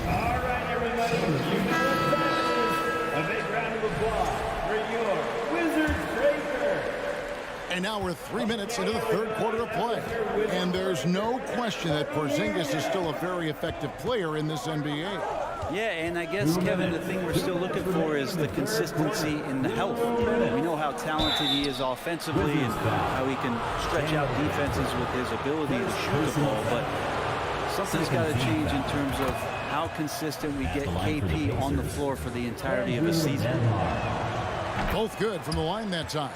All right, everybody. You know what time it is. A big round of applause for your Wizards breaker. And now we're 3 minutes into the third quarter of play. And there's no question that Porzingis is still a very effective player in this NBA. Yeah, and I guess, Kevin, the thing we're still looking for is the consistency in the health. We know how talented he is offensively and how he can stretch out defenses with his ability to shoot the ball, but something's got to change in terms of how consistent we get KP on the floor for the entirety of a season. Both good from the line that time.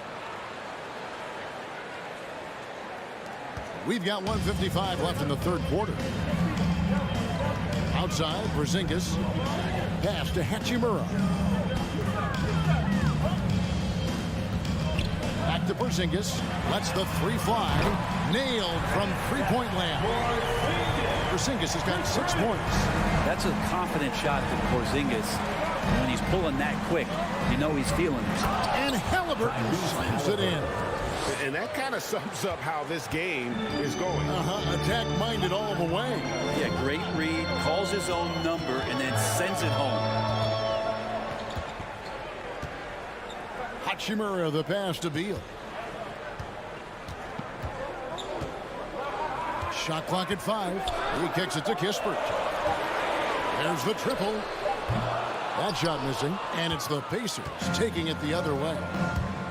We've got 1:55 left in the third quarter. Outside, Porzingis. Pass to Hachimura. Back to Porzingis. Lets the three fly. Nailed from three-point land. Porzingis has got 6 points. That's a confident shot to Porzingis. When he's pulling that quick, you know he's feeling it. And Halliburton slams it in. And that kind of sums up how this game is going. Attack-minded all the way. Yeah, great read, calls his own number, and then sends it home. Hachimura, the pass to Beal. Shot clock at 5. He kicks it to Kispert. There's the triple. That shot missing, and it's the Pacers taking it the other way.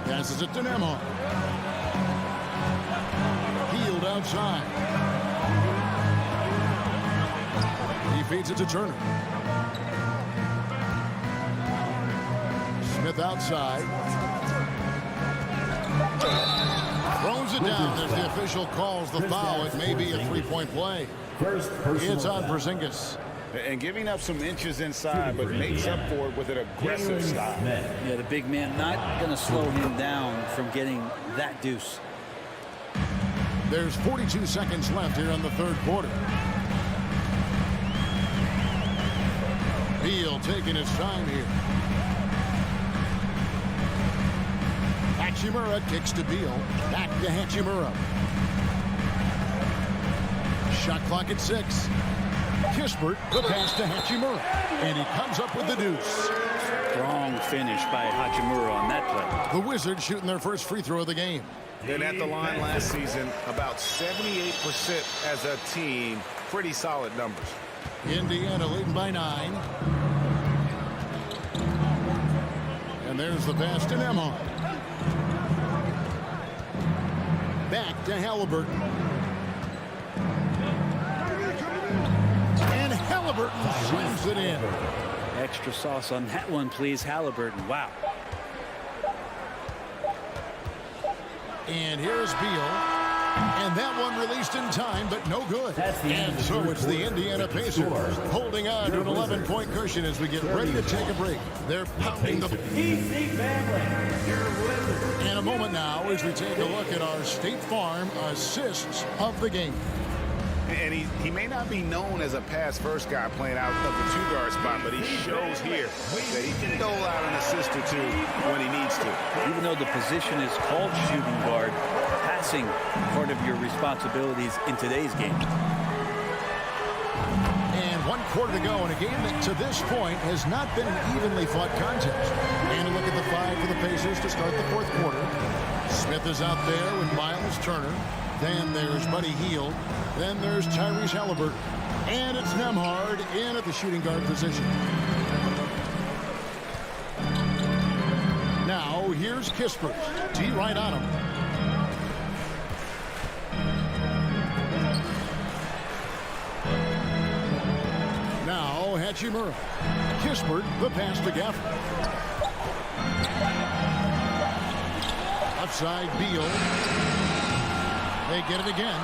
Passes it to Nembhard. Healed outside. He feeds it to Turner. Smith outside. Throws it down as the official calls the foul. It may be a three-point play. It's on Porzingis. And giving up some inches inside, but makes up for it with an aggressive style. Yeah, the big man not going to slow him down from getting that deuce. There's 42 seconds left here in the third quarter. Beal taking his time here. Hachimura kicks to Beal. Back to Hachimura. Shot clock at 6. Kispert, the pass to Hachimura. And he comes up with the deuce. Strong finish by Hachimura on that play. The Wizards shooting their first free throw of the game. Then at the line last season, about 78% as a team. Pretty solid numbers. Indiana leading by 9. And there's the pass to Nembhard. Back to Halliburton. And Halliburton slams it in. Extra sauce on that one, please, Halliburton. Wow. And here's Beal. And that one released in time, but no good. And so it's the Indiana Pacers holding on to an 11-point cushion as we get ready to take a break. They're pounding the... In a moment now as we take a look at our State Farm assists of the game. And he may not be known as a pass-first guy playing out of the two-guard spot, but he shows here that he can dole out an assist or two when he needs to. Even though the position is called shooting guard, passing part of your responsibilities in today's game. And 1 quarter to go in a game that to this point has not been an evenly fought contest. And a look at the 5 for the Pacers to start the fourth quarter. Smith is out there with Miles Turner. Then there's Buddy Hield. Then there's Tyrese Halliburton. And it's Nembhard in at the shooting guard position. Now here's Kispert. T right on him. Now Hachimura. Kispert, the pass to Gafford. Outside Beal. They get it again.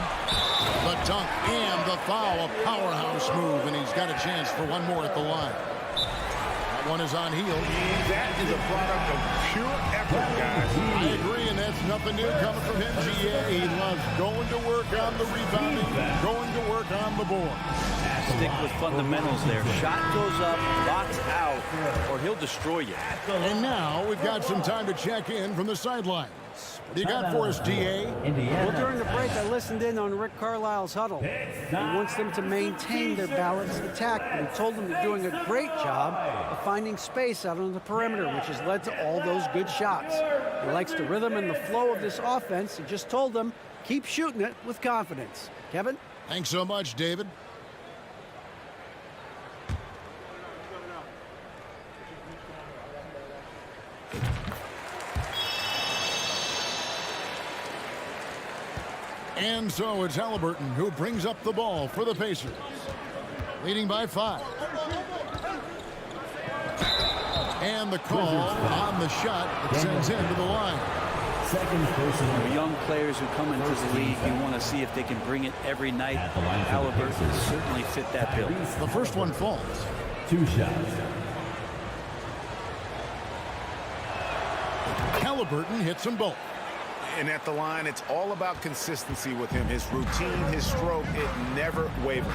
The dunk and the foul. A powerhouse move, and he's got a chance for one more at the line. That one is on Hield. That is a product of pure effort, guys. I agree, and that's nothing new coming from him, GA. He loves going to work on the rebounding, going to work on the board. Stick with fundamentals there. Shot goes up, box out, or he'll destroy you. And now we've got some time to check in from the sidelines. What do you got for us, DA? Well, during the break, I listened in on Rick Carlisle's huddle. He wants them to maintain their balanced attack, and he told them they're doing a great job of finding space out on the perimeter, which has led to all those good shots. He likes the rhythm and the flow of this offense. He just told them, keep shooting it with confidence. Kevin? Thanks so much, David. And so it's Halliburton who brings up the ball for the Pacers. Leading by 5. And the call on the shot that sends him to the line. Young players who come into the league, you want to see if they can bring it every night. Halliburton certainly fit that bill. The first one falls. 2 shots. Halliburton hits them both. And at the line, it's all about consistency with him. His routine, his stroke, it never wavers.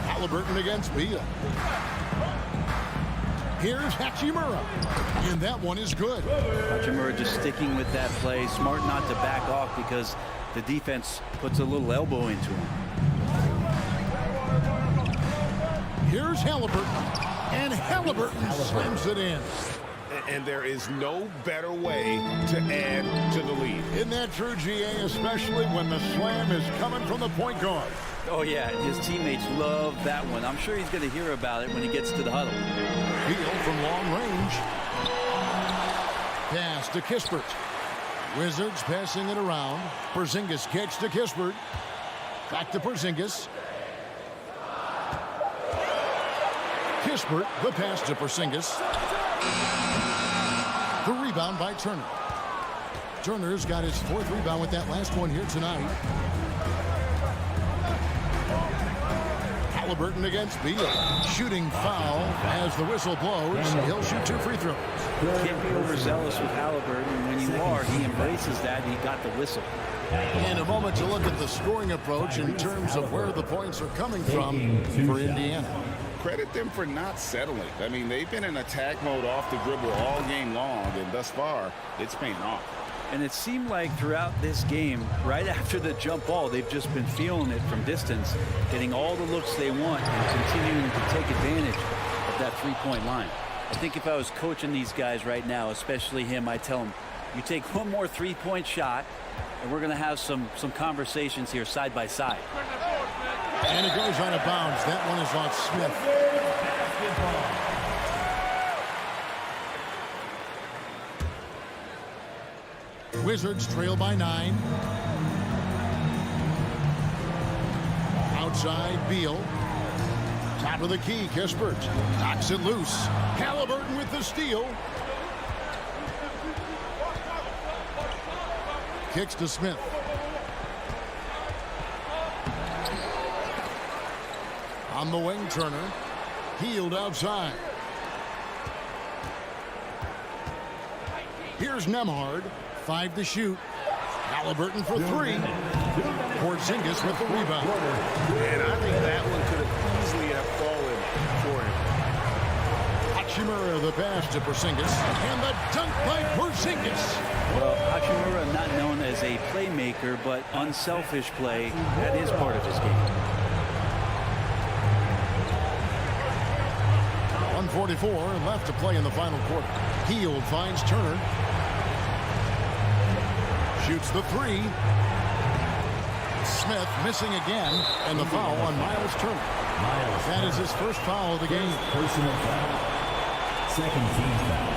Halliburton against Beal. Here's Hachimura. And that one is good. Hachimura just sticking with that play. Smart not to back off because the defense puts a little elbow into him. Here's Halliburton. And Halliburton slams it in. And there is no better way to add to the lead. Isn't that true, GA, especially when the slam is coming from the point guard? Oh, yeah, his teammates love that one. I'm sure he's going to hear about it when he gets to the huddle. Beal from long range. Pass to Kispert. Wizards passing it around. Porzingis kicks to Kispert. Back to Porzingis. Kispert, the pass to Porzingis. The rebound by Turner. Turner's got his 4th rebound with that last one here tonight. Halliburton against Beal. Shooting foul as the whistle blows. He'll shoot 2 free throws. Can't be overzealous with Halliburton. When you are, he embraces that. He got the whistle. In a moment to look at the scoring approach in terms of where the points are coming from for Indiana. Credit them for not settling. I mean, they've been in attack mode off the dribble all game long, and thus far, it's paying off. And it seemed like throughout this game, right after the jump ball, they've just been feeling it from distance, getting all the looks they want and continuing to take advantage of that three-point line. I think if I was coaching these guys right now, especially him, I'd tell him, you take one more three-point shot, and we're going to have some conversations here side by side. And it goes out of bounds. That one is on Smith. Wizards trail by 9. Outside, Beal. Top of the key, Kispert. Knocks it loose. Halliburton with the steal. Kicks to Smith. On the wing, Turner. Healed outside. Here's Nembhard. 5 to shoot. Halliburton for 3. Porzingis with the rebound. And I think that one could have easily have fallen for him. Hachimura the pass to Porzingis. And the dunk by Porzingis. Well, Hachimura not known as a playmaker, but unselfish play. That is part of his game. 1:44 left to play in the final quarter. Hield finds Turner. Shoots the 3. Smith missing again, and the foul on Miles Turner. That is his first foul of the game. Personal foul. Second team foul.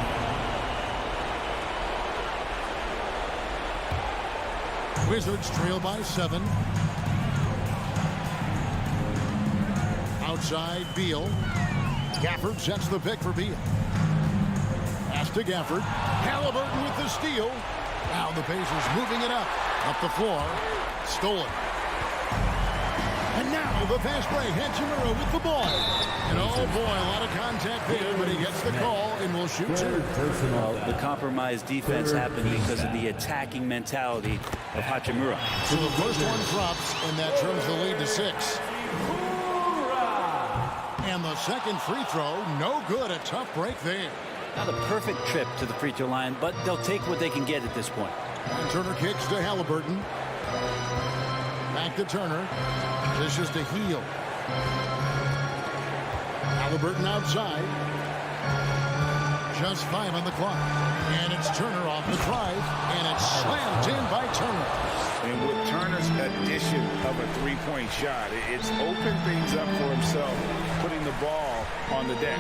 Wizards trail by 7. Outside, Beal. Gafford sets the pick for Beal. Pass to Gafford. Halliburton with the steal. Now the Pacers moving it up the floor. Stolen. And now the fast break. Hachimura with the ball. And oh boy, a lot of contact there, but he gets the call and will shoot 2. Well, the compromised defense happened because of the attacking mentality of Hachimura. So the first one drops, and that turns the lead to 6. And the second free throw, no good. A tough break there. Not a perfect trip to the free throw line, but they'll take what they can get at this point. And Turner kicks to Halliburton. Back to Turner. This is to Heel. Halliburton outside. Just 5 on the clock. And it's Turner off the drive. And it's slammed in by Turner. And with Turner's addition of a three-point shot, it's opened things up for himself, putting the ball on the deck.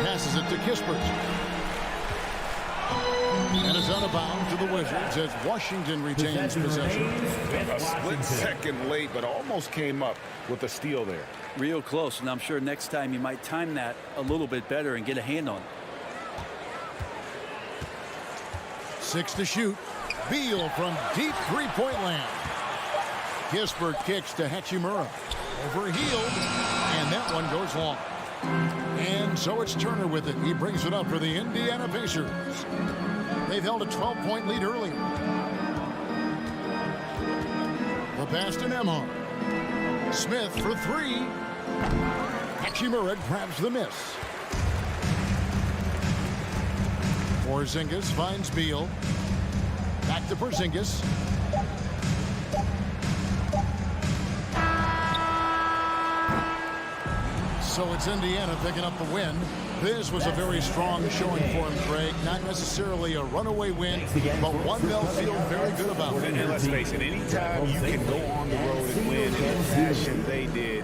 Passes it to Kispert. And it's out of bounds to the Wizards as Washington retains possession. A split second late, but almost came up with a steal there. Real close, and I'm sure next time you might time that a little bit better and get a hand on it. 6 to shoot. Beal from deep three-point land. Kispert kicks to Hachimura. Overhealed, and that one goes long. And so it's Turner with it. He brings it up for the Indiana Pacers. They've held a 12-point lead early. The pass to Nembhard. Smith for three. Hachimura grabs the miss. Porzingis finds Beal. Back to Porzingis. So it's Indiana picking up the win. This was a very strong showing for him, Craig. Not necessarily a runaway win, but one they'll feel very good about. And let's face it, anytime you can go on the road and win in the fashion they did,